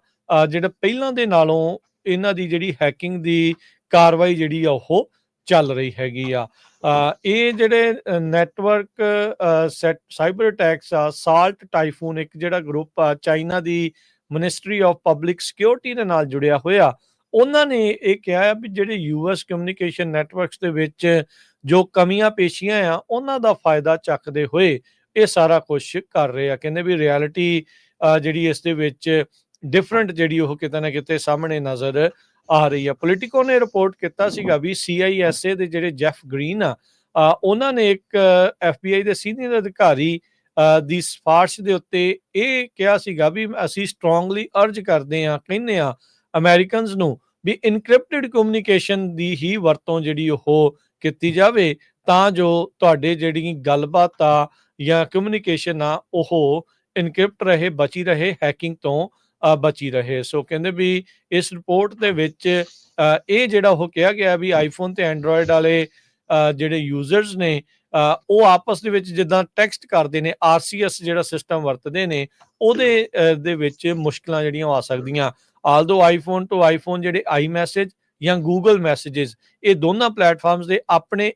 Speaker 2: ਜਿਹੜਾ ਪਹਿਲਾਂ ਦੇ ਨਾਲੋਂ ਇਹਨਾਂ ਦੀ ਜਿਹੜੀ ਹੈਕਿੰਗ ਦੀ ਕਾਰਵਾਈ ਜਿਹੜੀ ਆ ਉਹ ਚੱਲ ਰਹੀ ਹੈਗੀ ਆ। ਇਹ ਜਿਹੜੇ ਨੈਟਵਰਕ ਸਾਈਬਰ ਅਟੈਕਸ ਆ, ਸਾਲਟ ਟਾਈਫੂਨ ਇੱਕ ਜਿਹੜਾ ਗਰੁੱਪ ਆ China the ministry of public security ਦੇ ਨਾਲ ਜੁੜਿਆ ਹੋਇਆ, ਉਹਨਾਂ ਨੇ ਇਹ ਕਿਹਾ ਆ ਵੀ ਜਿਹੜੇ ਯੂਐਸ ਕਮਿਊਨੀਕੇਸ਼ਨ ਨੈਟਵਰਕਸ ਦੇ ਵਿੱਚ ਜੋ ਕਮੀਆਂ ਪੇਸ਼ੀਆਂ ਆ ਉਹਨਾਂ ਦਾ ਫਾਇਦਾ ਚੱਕਦੇ ਹੋਏ ਇਹ ਸਾਰਾ ਕੁਝ ਕਰ ਰਹੇ ਆ। ਕਹਿੰਦੇ ਵੀ ਰਿਐਲਿਟੀ ਜਿਹੜੀ ਇਸ ਦੇ ਵਿੱਚ ਡਿਫਰੈਂਟ ਜਿਹੜੀ ਉਹ ਕਿਤੇ ਨਾ ਕਿਤੇ ਸਾਹਮਣੇ ਨਜ਼ਰ ਆ ਰਹੀ ਆ। ਪੋਲੀਟੀਕੋ ਨੇ ਰਿਪੋਰਟ ਕੀਤਾ ਸੀਗਾ ਵੀ CISA ਦੇ ਜਿਹੜੇ ਜੈਫ ਗ੍ਰੀਨ ਆ, ਉਹਨਾਂ ਨੇ ਇੱਕ FBI ਦੇ ਸੀਨੀਅਰ ਅਧਿਕਾਰੀ ਦੀ ਸਿਫਾਰਿਸ਼ ਦੇ ਉੱਤੇ ਇਹ ਕਿਹਾ ਸੀਗਾ ਵੀ ਅਸੀਂ ਸਟਰੋਂਗਲੀ ਅਰਜ ਕਰਦੇ ਆ, ਕਹਿੰਦੇ ਆ ਅਮਰੀਕਨਸ ਨੂੰ ਵੀ ਇਨਕ੍ਰਿਪਟਡ ਕਮਿਊਨੀਕੇਸ਼ਨ ਦੀ ਹੀ ਵਰਤੋਂ ਜਿਹੜੀ ਉਹ ਕੀਤੀ ਜਾਵੇ ਤਾਂ ਜੋ ਤੁਹਾਡੇ ਜਿਹੜੀ ਗੱਲਬਾਤ ਆ ਜਾਂ ਕਮਿਊਨੀਕੇਸ਼ਨ ਆ ਉਹ ਇਨਕ੍ਰਿਪਟ ਰਹੇ, ਬਚੀ ਰਹੇ, ਹੈਕਿੰਗ ਤੋਂ ਬਚੀ ਰਹੇ। ਸੋ ਕਹਿੰਦੇ ਵੀ ਇਸ ਰਿਪੋਰਟ ਦੇ ਵਿੱਚ ਇਹ ਜਿਹੜਾ ਉਹ ਕਿਹਾ ਗਿਆ ਵੀ ਆਈਫੋਨ ਤੇ ਐਂਡਰੋਇਡ ਵਾਲੇ ਜਿਹੜੇ ਯੂਜ਼ਰਸ ਨੇ ਉਹ ਆਪਸ ਦੇ ਵਿੱਚ ਜਿੱਦਾਂ ਟੈਕਸਟ ਕਰਦੇ ਨੇ, RCS ਜਿਹੜਾ ਸਿਸਟਮ ਵਰਤਦੇ ਨੇ, ਉਹਦੇ ਦੇ ਵਿੱਚ ਮੁਸ਼ਕਲਾਂ ਜਿਹੜੀਆਂ ਆ ਸਕਦੀਆਂ। ਆਲਦੋ ਆਈਫੋਨ ਟੂ ਆਈਫੋਨ ਜਿਹੜੇ ਆਈ ਮੈਸੇਜ ਜਾਂ ਗੂਗਲ ਮੈਸੇजेस ਇਹ ਦੋਨਾਂ ਪਲੇਟਫਾਰਮਸ ਦੇ ਆਪਣੇ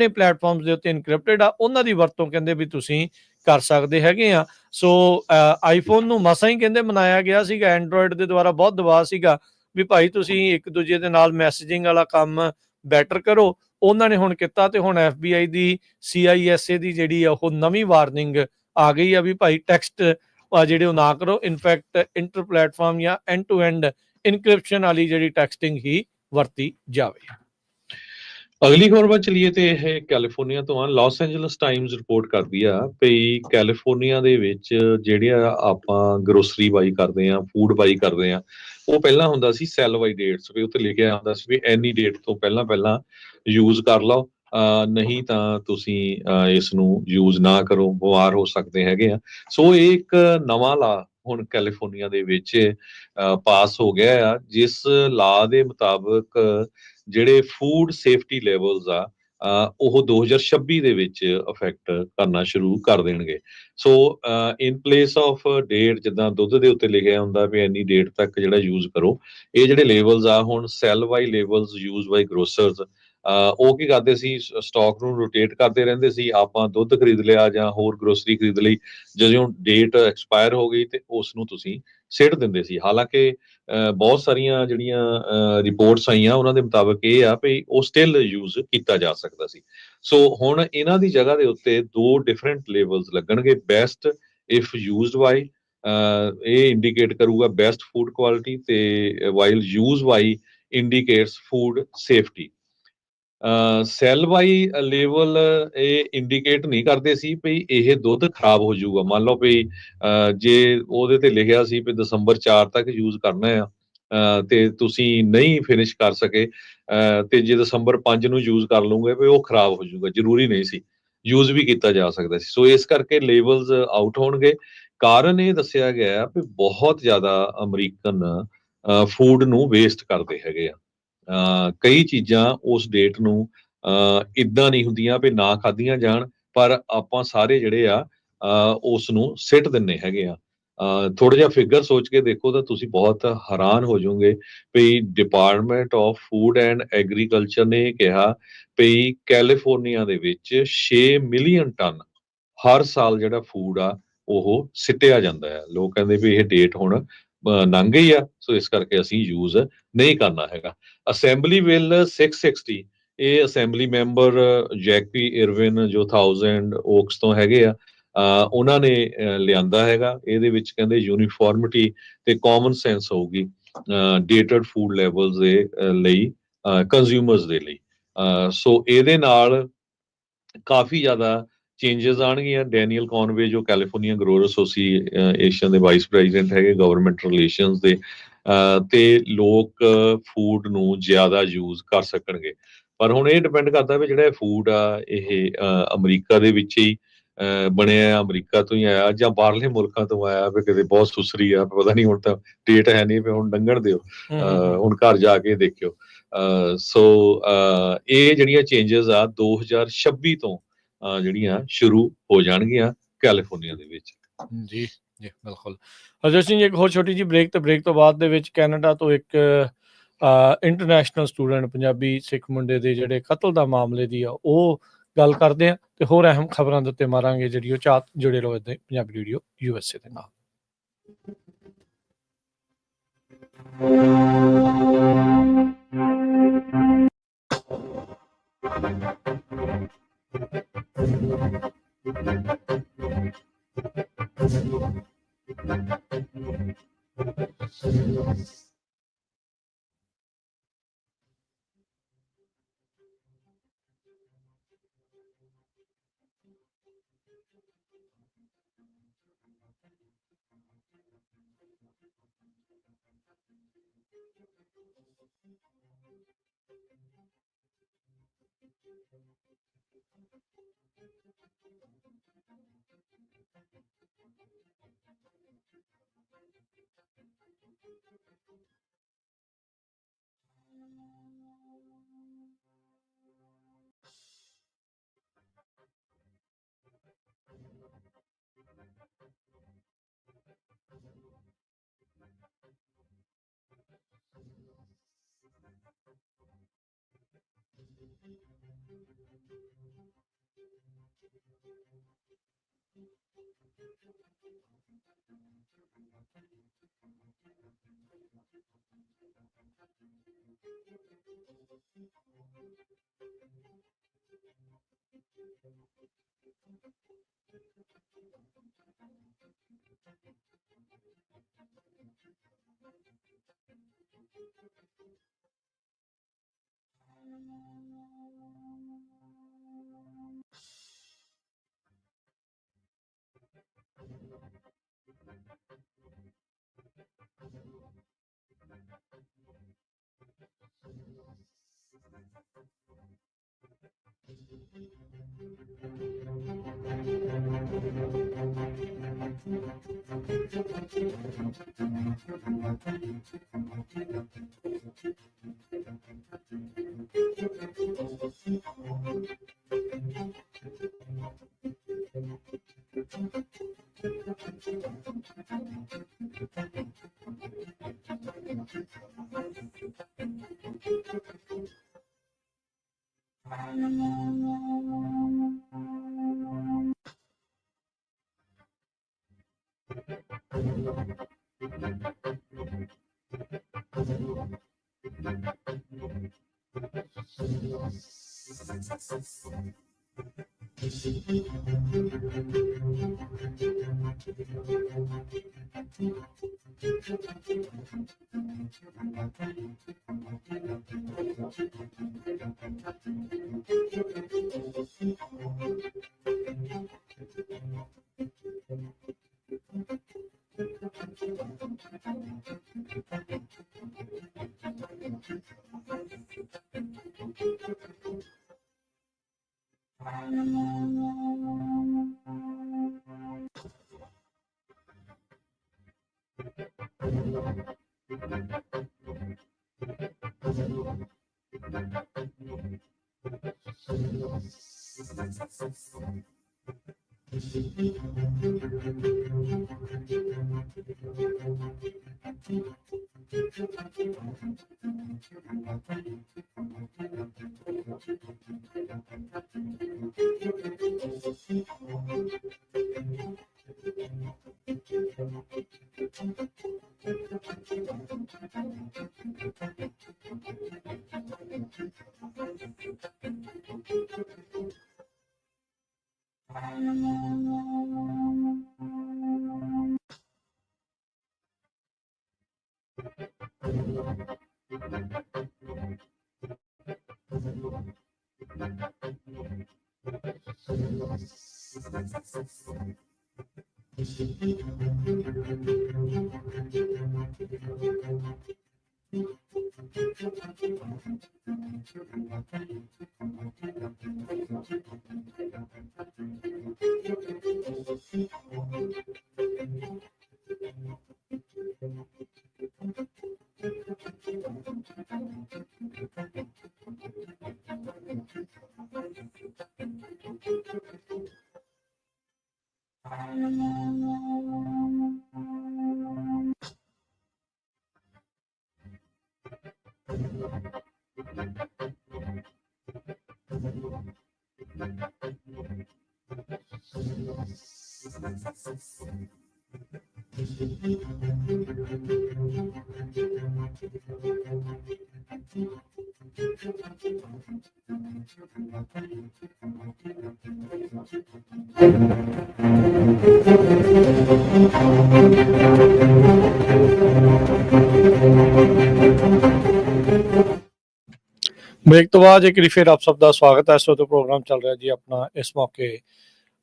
Speaker 2: ਪਲੇਟਫਾਰਮਸ ਦੇ ਉੱਤੇ ਇਨਕ੍ਰਿਪਟਡ ਆ, ਉਹਨਾਂ ਦੀ ਵਰਤੋਂ ਕਹਿੰਦੇ ਵੀ ਤੁਸੀਂ ਕਰ ਸਕਦੇ ਹੈਗੇ ਆ। ਸੋ ਆਈਫੋਨ ਨੂੰ ਮਸਾਂ ਹੀ ਕਹਿੰਦੇ ਮਨਾਇਆ ਗਿਆ ਸੀਗਾ, ਐਂਡਰੋਇਡ ਦੇ ਦੁਆਰਾ ਬਹੁਤ ਦਬਾਅ ਸੀਗਾ ਵੀ ਭਾਈ ਤੁਸੀਂ ਇੱਕ ਦੂਜੇ ਦੇ ਨਾਲ ਮੈਸੇਜਿੰਗ ਵਾਲਾ ਕੰਮ ਬੈਟਰ ਕਰੋ। ਉਹਨਾਂ ਨੇ ਹੁਣ ਕੀਤਾ ਤੇ ਹੁਣ FBI ਦੀ CISA ਦੀ ਜਿਹੜੀ ਆ ਉਹ ਨਵੀਂ ਵਾਰਨਿੰਗ ਆ ਗਈ ਆ ਵੀ ਭਾਈ ਟੈਕਸਟ ਜਿਹੜੇ ਉਹ ਨਾ ਕਰੋ, ਇਨਫੈਕਟ ਇੰਟਰ ਪਲੇਟਫਾਰਮ ਜਾਂ ਐਂਡ ਟੂ ਐਂਡ ਇਨਕ੍ਰਿਪਸ਼ਨ ਵਾਲੀ ਜਿਹੜੀ ਟੈਕਸਟਿੰਗ ਹੀ ਵਰਤੀ ਜਾਵੇ।
Speaker 1: ਅਗਲੀ ਖਬਰ ਵੱਲ ਚਲੀਏ ਤੇ ਇਹ ਕੈਲੀਫੋਰਨੀਆ ਤੋਂ ਆ। ਲਾਸ ਐਂਜਲਸ ਟਾਈਮਜ਼ ਰਿਪੋਰਟ ਕਰਦੀ ਆ ਵੀ ਕੈਲੀਫੋਰਨੀਆ ਦੇ ਵਿੱਚ ਜਿਹੜੀਆਂ ਆਪਾਂ ਗਰੋਸਰੀ ਬਾਈ ਕਰਦੇ ਆ, ਫੂਡ ਬਾਈ ਕਰਦੇ ਆ, ਉਹ ਪਹਿਲਾਂ ਹੁੰਦਾ ਸੀ ਸੈਲ ਬਾਈ ਡੇਟਸ, ਵੀ ਉੱਤੇ ਲਿਖਿਆ ਹੁੰਦਾ ਸੀ ਵੀ ਐਨੀ ਡੇਟ ਤੋਂ ਪਹਿਲਾਂ ਯੂਜ਼ ਕਰ ਲਓ, ਨਹੀਂ ਤਾਂ ਤੁਸੀਂ ਇਸ ਨੂੰ ਯੂਜ਼ ਨਾ ਕਰੋ, ਬਿਮਾਰ ਹੋ ਸਕਦੇ ਹੈਗੇ ਆ। ਸੋ ਇਹ ਇੱਕ ਨਵਾਂ ਲਾ ਹੁਣ ਕੈਲੀਫੋਰਨੀਆ ਦੇ ਵਿੱਚ ਪਾਸ ਹੋ ਗਿਆ ਆ, ਜਿਸ ਲਾ ਦੇ ਮੁਤਾਬਕ ਜਿਹੜੇ ਫੂਡ ਸੇਫਟੀ ਲੈਵਲਸ ਆ ਉਹ 2026 ਦੇ ਵਿੱਚ ਅਫੈਕਟ ਕਰਨਾ ਸ਼ੁਰੂ ਕਰ ਦੇਣਗੇ। ਸੋ ਇਨ ਪਲੇਸ ਆਫ ਡੇਟ, ਜਿੱਦਾਂ ਦੁੱਧ ਦੇ ਉੱਤੇ ਲਿਖਿਆ ਹੁੰਦਾ ਵੀ ਇੰਨੀ ਡੇਟ ਤੱਕ ਜਿਹੜਾ ਯੂਜ਼ ਕਰੋ, ਇਹ ਜਿਹੜੇ ਲੇਬਲਸ ਆ ਹੁਣ ਸੈਲ ਬਾਈ ਲੇਬਲਸ ਯੂਜ਼ ਬਾਈ ਗਰੋਸਰਸ, ਉਹ ਕੀ ਕਰਦੇ ਸੀ, ਸਟਾਕ ਨੂੰ ਰੋਟੇਟ ਕਰਦੇ ਰਹਿੰਦੇ ਸੀ। ਆਪਾਂ ਦੁੱਧ ਖਰੀਦ ਲਿਆ ਜਾਂ ਹੋਰ ਗਰੋਸਰੀ ਖਰੀਦ ਲਈ, ਜਦੋਂ ਡੇਟ ਐਕਸਪਾਇਰ ਹੋ ਗਈ ਤੇ ਉਸ ਨੂੰ ਤੁਸੀਂ ਸਿੱਟ ਦਿੰਦੇ ਸੀ। ਹਾਲਾਂਕਿ ਬਹੁਤ ਸਾਰੀਆਂ ਜਿਹੜੀਆਂ ਰਿਪੋਰਟਸ ਆਈਆਂ ਉਹਨਾਂ ਦੇ ਮੁਤਾਬਕ ਇਹ ਆ ਵੀ ਉਹ ਸਟਿਲ ਯੂਜ਼ ਕੀਤਾ ਜਾ ਸਕਦਾ ਸੀ। ਸੋ ਹੁਣ ਇਹਨਾਂ ਦੀ ਜਗ੍ਹਾ ਦੇ ਉੱਤੇ ਦੋ ਡਿਫਰੈਂਟ ਲੇਬਲਸ ਲੱਗਣਗੇ। ਬੈਸਟ ਇਫ ਯੂਜ਼ਡ ਬਾਈ, ਇਹ ਇੰਡੀਕੇਟ ਕਰੂਗਾ ਬੈਸਟ ਫੂਡ ਕੁਆਲਿਟੀ, ਤੇ ਵਾਈਲ ਯੂਜ਼ ਬਾਈ ਇੰਡੀਕੇਟਸ ਫੂਡ ਸੇਫਟੀ। ਸੈਲ ਬਾਈ ਲੇਵਲ ਇਹ ਇੰਡੀਕੇਟ ਨਹੀਂ ਕਰਦੇ ਸੀ ਵੀ ਇਹ ਦੁੱਧ ਖਰਾਬ ਹੋ ਜਾਊਗਾ। ਮੰਨ ਲਓ ਵੀ ਜੇ ਉਹਦੇ ਤੇ ਲਿਖਿਆ ਸੀ ਵੀ ਦਸੰਬਰ 4 ਤੱਕ ਯੂਜ਼ ਕਰਨਾ ਆ, ਤੇ ਤੁਸੀਂ ਨਹੀਂ ਫਿਨਿਸ਼ ਕਰ ਸਕੇ, ਤੇ ਜੇ ਦਸੰਬਰ 5 ਨੂੰ ਯੂਜ਼ ਕਰ ਲਓਗੇ ਵੀ ਉਹ ਖਰਾਬ ਹੋ ਜਾਊਗਾ, ਜ਼ਰੂਰੀ ਨਹੀਂ ਸੀ, ਯੂਜ਼ ਵੀ ਕੀਤਾ ਜਾ ਸਕਦਾ ਸੀ। ਸੋ ਇਸ ਕਰਕੇ ਲੇਬਲਸ ਆਊਟ ਹੋਣਗੇ। ਕਾਰਨ ਇਹ ਦੱਸਿਆ ਗਿਆ ਵੀ ਬਹੁਤ ਜ਼ਿਆਦਾ ਅਮਰੀਕਨ ਫੂਡ ਨੂੰ ਵੇਸਟ ਕਰਦੇ ਹੈਗੇ ਆ। ਕਈ ਚੀਜ਼ਾਂ ਉਸ ਡੇਟ ਨੂੰ ਇਦਾਂ ਨਹੀਂ ਹੁੰਦੀਆਂ ਵੀ ਨਾ ਖਾਧੀਆਂ ਜਾਣ, ਪਰ ਆਪਾਂ ਸਾਰੇ ਜਿਹੜੇ ਆ ਉਸ ਨੂੰ ਸਿੱਟ ਦਿੰਨੇ ਹੈਗੇ ਆ। ਥੋੜਾ ਜਿਹਾ ਫਿਗਰ ਸੋਚ ਕੇ ਦੇਖੋ ਤਾਂ ਤੁਸੀਂ ਬਹੁਤ ਹੈਰਾਨ ਹੋ ਜਾਓਗੇ ਵੀ department of food and agriculture ਨੇ ਕਿਹਾ ਵੀ ਕੈਲੀਫੋਰਨੀਆ ਦੇ ਵਿੱਚ 6 ਮਿਲੀਅਨ ਟਨ ਹਰ ਸਾਲ ਜਿਹੜਾ ਫੂਡ ਆ ਉਹ ਸਿੱਟਿਆ ਜਾਂਦਾ ਹੈ। ਲੋਕ ਕਹਿੰਦੇ ਵੀ ਇਹ ਡੇਟ ਹੁਣ ਲੰਘ ਗਈ ਆ, ਸੋ ਇਸ ਕਰਕੇ ਅਸੀਂ ਯੂਜ਼ ਨਹੀਂ ਕਰਨਾ ਹੈਗਾ। ਅਸੈਂਬਲੀ ਬਿੱਲ 660, ਇਹ ਅਸੈਂਬਲੀ ਮੈਂਬਰ ਜੈਕੀ ਇਰਵਿਨ ਜੋ 1000 ਓਕਸ ਤੋਂ ਹੈਗੇ ਆ, ਉਹਨਾਂ ਨੇ ਲਿਆਂਦਾ ਹੈਗਾ। ਇਹਦੇ ਵਿੱਚ ਕਹਿੰਦੇ ਯੂਨੀਫਾਰਮਿਟੀ ਤੇ ਕਾਮਨ ਸੈਂਸ ਹੋਊਗੀ ਡੇਟਡ ਫੂਡ ਲੈਵਲਸ ਦੇ ਲਈ, ਕੰਜ਼ਿਊਮਰਸ ਦੇ ਲਈ। ਸੋ ਇਹਦੇ ਨਾਲ ਕਾਫੀ ਜ਼ਿਆਦਾ ਚੇਂਜਸ ਆਣਗੀਆਂ। ਡੈਨੀਅਲ ਕੌਨਵੇ ਜੋ ਕੈਲੀਫੋਰਨੀਆ ਗਰੋਅਰ ਐਸੋਸੀਏਸ਼ਨ ਦੇ ਵਾਈਸ ਪ੍ਰੈਜ਼ੀਡੈਂਟ ਹੈਗੇ ਗਵਰਨਮੈਂਟ ਰਿਲੇਸ਼ਨਸ ਦੇ, ਤੇ ਲੋਕ ਫੂਡ ਨੂੰ ਜ਼ਿਆਦਾ ਯੂਜ਼ ਕਰ ਸਕਣਗੇ। ਪਰ ਹੁਣ ਇਹ ਡਿਪੈਂਡ ਕਰਦਾ ਵੀ ਜਿਹੜਾ ਫੂਡ ਆ ਇਹ ਅਮਰੀਕਾ ਦੇ ਵਿੱਚ ਹੀ ਬਣਿਆ, ਅਮਰੀਕਾ ਤੋਂ ਹੀ ਆਇਆ ਜਾਂ ਬਾਹਰਲੇ ਮੁਲਕਾਂ ਤੋਂ ਆਇਆ, ਵੀ ਕਿਤੇ ਬਹੁਤ ਸੁਸਰੀ ਆ, ਪਤਾ ਨਹੀਂ, ਹੁਣ ਤਾਂ ਡੇਟ ਹੈ ਨਹੀਂ, ਵੀ ਹੁਣ ਲੰਘਣ ਦਿਓ, ਹੁਣ ਘਰ ਜਾ ਕੇ ਦੇਖਿਓ। ਸੋ ਇਹ ਜਿਹੜੀਆਂ ਚੇਂਜਸ ਆ 2026 ਤੋਂ ਜਿਹੜੀਆਂ ਸ਼ੁਰੂ ਹੋ ਜਾਣਗੀਆਂ ਕੈਲੀਫੋਰਨੀਆ ਦੇ ਵਿੱਚ।
Speaker 2: ਜੀ ਜੀ ਬਿਲਕੁਲ। ਹਰਜੋਤ ਸਿੰਘ ਜੀ, ਇੱਕ ਹੋਰ ਛੋਟੀ ਜਿਹੀ ਬ੍ਰੇਕ ਤੋਂ ਬਾਅਦ ਦੇ ਵਿੱਚ ਕੈਨੇਡਾ ਤੋਂ ਇੱਕ ਇੰਟਰਨੈਸ਼ਨਲ ਸਟੂਡੈਂਟ ਪੰਜਾਬੀ ਸਿੱਖ ਮੁੰਡੇ ਦੇ ਜਿਹੜੇ ਕਤਲ ਦਾ ਮਾਮਲੇ ਦੀ ਆ ਉਹ ਗੱਲ ਕਰਦੇ ਆ ਤੇ ਹੋਰ ਅਹਿਮ ਖਬਰਾਂ ਦੇ ਉੱਤੇ ਮਾਰਾਂਗੇ ਜਿਹੜੀ ਉਹ ਚਾਤ ਜੁੜੇ ਰਹੋ ਇੱਦਾਂ ਹੀ ਪੰਜਾਬੀ ਰੇਡੀਓ USA ਦੇ ਨਾਲ। ਬ੍ਰੇਕ ਤੋਂ ਬਾਅਦ ਇੱਕ ਵਾਰੀ ਫਿਰ ਆਪ ਸਭ ਦਾ ਸਵਾਗਤ ਹੈ। ਇਸ ਵਕਤ ਪ੍ਰੋਗਰਾਮ ਚੱਲ ਰਿਹਾ ਜੀ ਆਪਣਾ ਇਸ ਮੌਕੇ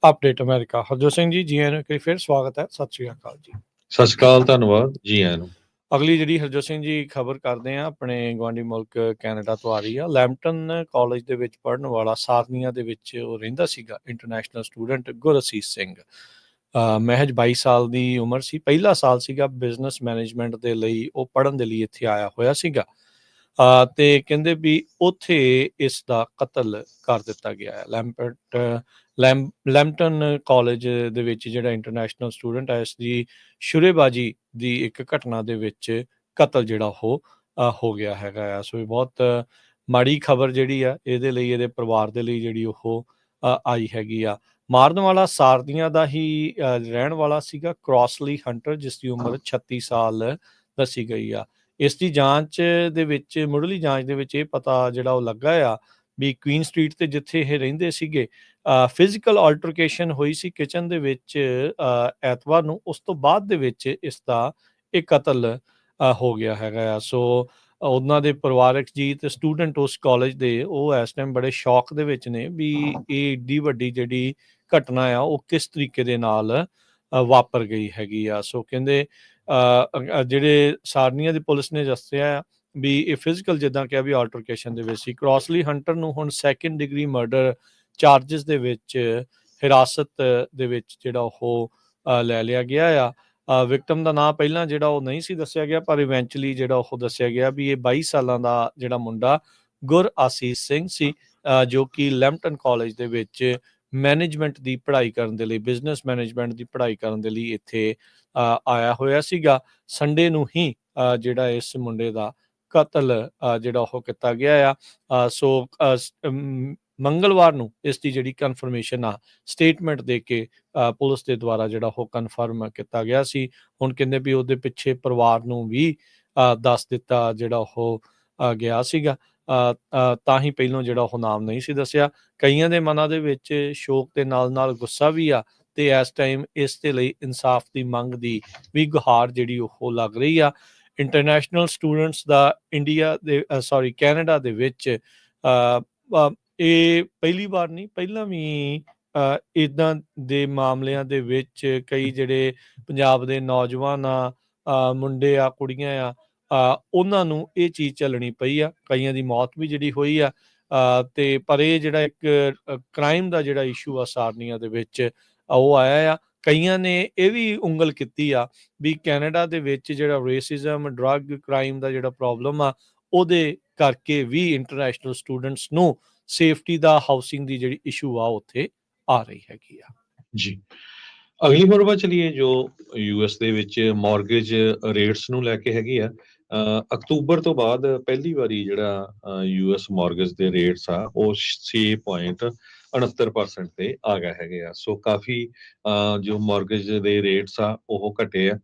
Speaker 2: ਅਪਡੇਟ ਅਮਰੀਕਾ। ਹਰਜੋਤ ਸਿੰਘ ਜੀ ਆਇਆਂ ਨੂੰ ਇੱਕ ਵਾਰੀ ਫਿਰ ਸਵਾਗਤ ਹੈ। ਸਤਿ ਸ਼੍ਰੀ ਅਕਾਲ ਜੀ।
Speaker 1: ਸਤਿ ਸ਼੍ਰੀ ਅਕਾਲ, ਧੰਨਵਾਦ ਜੀ ਆਇਆਂ ਨੂੰ।
Speaker 2: ਅਗਲੀ ਜਿਹੜੀ ਹਰਜੋਤ ਸਿੰਘ ਜੀ ਖਬਰ ਕਰਦੇ ਆ ਆਪਣੇ ਗੁਆਂਢੀ ਮੁਲਕ ਕੈਨੇਡਾ ਤੋਂ ਆ ਰਹੀ ਆ। ਲੈਂਪਟਨ ਕਾਲਜ ਦੇ ਵਿੱਚ ਪੜ੍ਹਨ ਵਾਲਾ ਸਾਰਨੀਆ ਦੇ ਵਿੱਚ ਉਹ ਰਹਿੰਦਾ ਸੀਗਾ ਇੰਟਰਨੈਸ਼ਨਲ ਸਟੂਡੈਂਟ ਗੁਰਅਸੀਸ ਸਿੰਘ। ਮਹਿਜ 22 ਸਾਲ ਦੀ ਉਮਰ ਸੀ। ਪਹਿਲਾ ਸਾਲ ਸੀਗਾ ਬਿਜ਼ਨਸ ਮੈਨੇਜਮੈਂਟ ਦੇ ਲਈ ਉਹ ਪੜ੍ਹਨ ਦੇ ਲਈ ਇੱਥੇ ਆਇਆ ਹੋਇਆ ਸੀਗਾ। ਤੇ ਕਹਿੰਦੇ ਵੀ ਉੱਥੇ ਇਸ ਦਾ ਕਤਲ ਕਰ ਦਿੱਤਾ ਗਿਆ ਹੈ। ਲੈਂਪਟਨ ਕਾਲਜ ਦੇ ਵਿੱਚ ਜਿਹੜਾ ਇੰਟਰਨੈਸ਼ਨਲ ਸਟੂਡੈਂਟ ਹੈ ਇਸ ਦੀ ਸ਼ੁਰੇਬਾਜ਼ੀ ਦੀ ਇੱਕ ਘਟਨਾ ਦੇ ਵਿੱਚ ਕਤਲ ਜਿਹੜਾ ਉਹ ਹੋ ਗਿਆ ਹੈਗਾ ਆ। ਸੋ ਇਹ ਬਹੁਤ ਮਾੜੀ ਖਬਰ ਜਿਹੜੀ ਆ ਇਹਦੇ ਲਈ, ਇਹਦੇ ਪਰਿਵਾਰ ਦੇ ਲਈ ਜਿਹੜੀ ਉਹ ਆਈ ਹੈਗੀ ਆ। ਮਾਰਨ ਵਾਲਾ ਸਾਰਦੀਆਂ ਦਾ ਹੀ ਰਹਿਣ ਵਾਲਾ ਸੀਗਾ ਕ੍ਰੋਸਲੀ ਹੰਟਰ, ਜਿਸ ਦੀ ਉਮਰ 36 ਸਾਲ ਦੱਸੀ ਗਈ ਆ। ਇਸ ਦੀ ਜਾਂਚ ਦੇ ਵਿੱਚ, ਮੁੱਢਲੀ ਜਾਂਚ ਦੇ ਵਿੱਚ ਇਹ ਪਤਾ ਜਿਹੜਾ ਉਹ ਲੱਗਾ ਆ ਵੀ ਕੁਈਨ ਸਟਰੀਟ ਤੇ ਜਿੱਥੇ ਇਹ ਰਹਿੰਦੇ ਸੀਗੇ ਫਿਜ਼ੀਕਲ ਆਲਟਰਕੇਸ਼ਨ ਹੋਈ ਸੀ ਕਿਚਨ ਦੇ ਵਿੱਚ ਐਤਵਾਰ ਨੂੰ। ਉਸ ਤੋਂ ਬਾਅਦ ਦੇ ਵਿੱਚ ਇਸ ਦਾ ਇਹ ਕਤਲ ਹੋ ਗਿਆ ਹੈਗਾ ਆ। ਸੋ ਉਹਨਾਂ ਦੇ ਪਰਿਵਾਰਕ ਜੀ ਤੇ ਸਟੂਡੈਂਟ ਉਸ ਕਾਲਜ ਦੇ ਉਹ ਇਸ ਟਾਈਮ ਬੜੇ ਸ਼ੌਕ ਦੇ ਵਿੱਚ ਨੇ ਵੀ ਇਹ ਏਡੀ ਵੱਡੀ ਜਿਹੜੀ ਘਟਨਾ ਆ ਉਹ ਕਿਸ ਤਰੀਕੇ ਦੇ ਨਾਲ ਵਾਪਰ ਗਈ ਹੈਗੀ ਆ। ਸੋ ਕਹਿੰਦੇ ਜਿਹੜੇ ਸਾਰਨੀਆ ਦੀ ਪੁਲਿਸ ਨੇ ਦੱਸਿਆ ਵੀ ਇਹ ਫਿਜ਼ੀਕਲ ਜਿੱਦਾਂ ਕਿਹਾ ਵੀ ਆਲਟਰਕੇਸ਼ਨ ਦੇ ਵਿੱਚ ਸੀ। ਕ੍ਰੋਸਲੀ ਹੰਟਰ ਨੂੰ ਹੁਣ 2nd ਡਿਗਰੀ ਮਰਡਰ ਚਾਰਜਸ ਦੇ ਵਿੱਚ ਹਿਰਾਸਤ ਦੇ ਵਿੱਚ ਜਿਹੜਾ ਉਹ ਲੈ ਲਿਆ ਗਿਆ ਆ। ਵਿਕਟਮ ਦਾ ਨਾਮ ਪਹਿਲਾਂ ਜਿਹੜਾ ਉਹ ਨਹੀਂ ਸੀ ਦੱਸਿਆ ਗਿਆ, ਪਰ ਇਵੈਂਚੁਅਲੀ ਜਿਹੜਾ ਉਹ ਦੱਸਿਆ ਗਿਆ ਵੀ ਇਹ 22 ਸਾਲਾਂ ਦਾ ਜਿਹੜਾ ਮੁੰਡਾ ਗੁਰਆਸੀਸ ਸਿੰਘ ਸੀ, ਜੋ ਕਿ ਲੈਂਪਟਨ ਕਾਲਜ ਦੇ ਵਿੱਚ ਮੈਨੇਜਮੈਂਟ ਦੀ ਪੜ੍ਹਾਈ ਕਰਨ ਦੇ ਲਈ, ਬਿਜ਼ਨਸ ਮੈਨੇਜਮੈਂਟ ਦੀ ਪੜ੍ਹਾਈ ਕਰਨ ਦੇ ਲਈ ਇੱਥੇ ਆਇਆ ਹੋਇਆ ਸੀਗਾ। ਸੰਡੇ ਨੂੰ ਹੀ ਜਿਹੜਾ ਇਸ ਮੁੰਡੇ ਦਾ ਕਤਲ ਜਿਹੜਾ ਉਹ ਕੀਤਾ ਗਿਆ ਆ। ਸੋ ਮੰਗਲਵਾਰ ਨੂੰ ਇਸ ਦੀ ਜਿਹੜੀ ਕਨਫਰਮੇਸ਼ਨ ਆ ਸਟੇਟਮੈਂਟ ਦੇ ਕੇ ਪੁਲਿਸ ਦੇ ਦੁਆਰਾ ਜਿਹੜਾ ਉਹ ਕਨਫਰਮ ਕੀਤਾ ਗਿਆ ਸੀ। ਹੁਣ ਕਹਿੰਦੇ ਵੀ ਉਹਦੇ ਪਿੱਛੇ ਪਰਿਵਾਰ ਨੂੰ ਵੀ ਦੱਸ ਦਿੱਤਾ ਜਿਹੜਾ ਉਹ ਗਿਆ ਸੀਗਾ, ਤਾਂ ਹੀ ਪਹਿਲੋਂ ਜਿਹੜਾ ਉਹ ਨਾਮ ਨਹੀਂ ਸੀ ਦੱਸਿਆ। ਕਈਆਂ ਦੇ ਮਨਾਂ ਦੇ ਵਿੱਚ ਸ਼ੋਕ ਦੇ ਨਾਲ ਨਾਲ ਗੁੱਸਾ ਵੀ ਆ ਤੇ ਇਸ ਟਾਈਮ ਇਸ ਦੇ ਲਈ ਇਨਸਾਫ ਦੀ ਮੰਗ ਦੀ ਵੀ ਗੁਹਾਰ ਜਿਹੜੀ ਉਹ ਲੱਗ ਰਹੀ ਆ। ਇੰਟਰਨੈਸ਼ਨਲ ਸਟੂਡੈਂਟਸ ਦਾ ਕੈਨੇਡਾ ਦੇ ਵਿੱਚ ਇਹ ਪਹਿਲੀ ਵਾਰ ਨਹੀਂ, ਪਹਿਲਾਂ ਵੀ ਇੱਦਾਂ ਦੇ ਮਾਮਲਿਆਂ ਦੇ ਵਿੱਚ ਕਈ ਜਿਹੜੇ ਪੰਜਾਬ ਦੇ ਨੌਜਵਾਨ ਆ, ਮੁੰਡੇ ਆ, ਕੁੜੀਆਂ ਆ, ਉਹਨਾਂ ਨੂੰ ਇਹ ਚੀਜ਼ ਝੱਲਣੀ ਪਈ ਆ। ਕਈਆਂ ਦੀ ਮੌਤ ਵੀ ਜਿਹੜੀ ਹੋਈ ਆ। ਤੇ ਪਰ ਇਹ ਜਿਹੜਾ ਇੱਕ ਕ੍ਰਾਈਮ ਦਾ ਜਿਹੜਾ ਇਸ਼ੂ ਆ ਸਾਰਨੀਆ ਦੇ ਵਿੱਚ ਉਹ ਆਇਆ ਆ। ਕਈਆਂ ਨੇ ਇਹ ਵੀ ਉਂਗਲ ਕੀਤੀ ਆ ਵੀ ਕੈਨੇਡਾ ਦੇ ਵਿੱਚ ਜਿਹੜਾ ਰੇਸਿਜ਼ਮ, ਡਰੱਗ ਕ੍ਰਾਈਮ ਦਾ ਜਿਹੜਾ ਪ੍ਰੋਬਲਮ ਆ ਉਹਦੇ ਕਰਕੇ ਵੀ ਇੰਟਰਨੈਸ਼ਨਲ ਸਟੂਡੈਂਟਸ ਨੂੰ ਸੇਫਟੀ ਦਾ, ਹਾਊਸਿੰਗ ਦੀ ਜਿਹੜੀ ਇਸ਼ੂ ਆ ਉੱਥੇ ਆ ਰਹੀ ਹੈਗੀ ਆ।
Speaker 1: ਜੀ, ਅਗਲੀ ਖਬਰ ਵੱਲ ਚਲੀਏ ਜੋ ਯੂਐਸ ਦੇ ਵਿੱਚ ਮਾਰਗੇਜ ਰੇਟਸ ਨੂੰ ਲੈ ਕੇ ਹੈਗੀ ਆ। ਅਕਤੂਬਰ ਤੋਂ ਬਾਅਦ ਪਹਿਲੀ ਵਾਰੀ ਜਿਹੜਾ ਯੂਐਸ ਮਾਰਗੇਜ ਦੇ ਰੇਟਸ ਆ ਉਹ 6.69% ਤੇ ਆ ਗਏ ਹੈਗੇ ਆ। ਸੋ ਕਾਫੀ ਜੋ ਮਾਰਗੇਜ ਦੇ ਰੇਟਸ ਆ ਉਹ ਘਟੇ ਆ।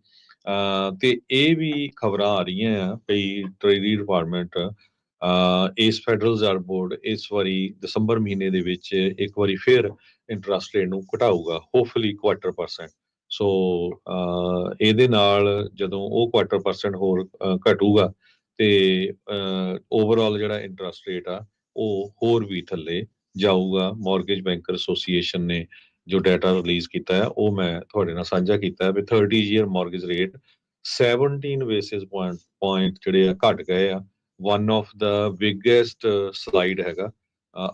Speaker 1: ਤੇ ਇਹ ਵੀ ਖਬਰਾਂ ਆ ਰਹੀਆਂ ਆ ਵੀ ਟ੍ਰੇਜਰੀ ਡਿਪਾਰਟਮੈਂਟ ਇਸ ਫੈਡਰਲ ਰਿਜ਼ਰਵ ਬੋਰਡ ਇਸ ਵਾਰੀ ਦਸੰਬਰ ਮਹੀਨੇ ਦੇ ਵਿੱਚ ਇੱਕ ਵਾਰੀ ਫਿਰ ਇੰਟਰਸਟ ਰੇਟ ਨੂੰ ਘਟਾਊਗਾ, ਹੋਪਫੁਲੀ 1/4%। ਸੋ ਇਹਦੇ ਨਾਲ ਜਦੋਂ ਉਹ 1/4% ਹੋਰ ਘਟੂਗਾ ਤੇ ਓਵਰਆਲ ਜਿਹੜਾ ਇੰਟਰਸਟ ਰੇਟ ਆ ਉਹ ਹੋਰ ਵੀ ਥੱਲੇ ਜਾਊਗਾ। ਮਾਰਗੇਜ ਬੈਂਕਰ ਐਸੋਸੀਏਸ਼ਨ ਨੇ ਜੋ ਡਾਟਾ ਰਿਲੀਜ਼ ਕੀਤਾ ਹੈ ਉਹ ਮੈਂ ਤੁਹਾਡੇ ਨਾਲ ਸਾਂਝਾ ਕੀਤਾ ਹੈ ਵੀ 30 year mortgage rate 17 basis point ਜਿਹੜੇ ਆ ਘਟ ਗਏ ਆ। One of the biggest slide ਹੈਗਾ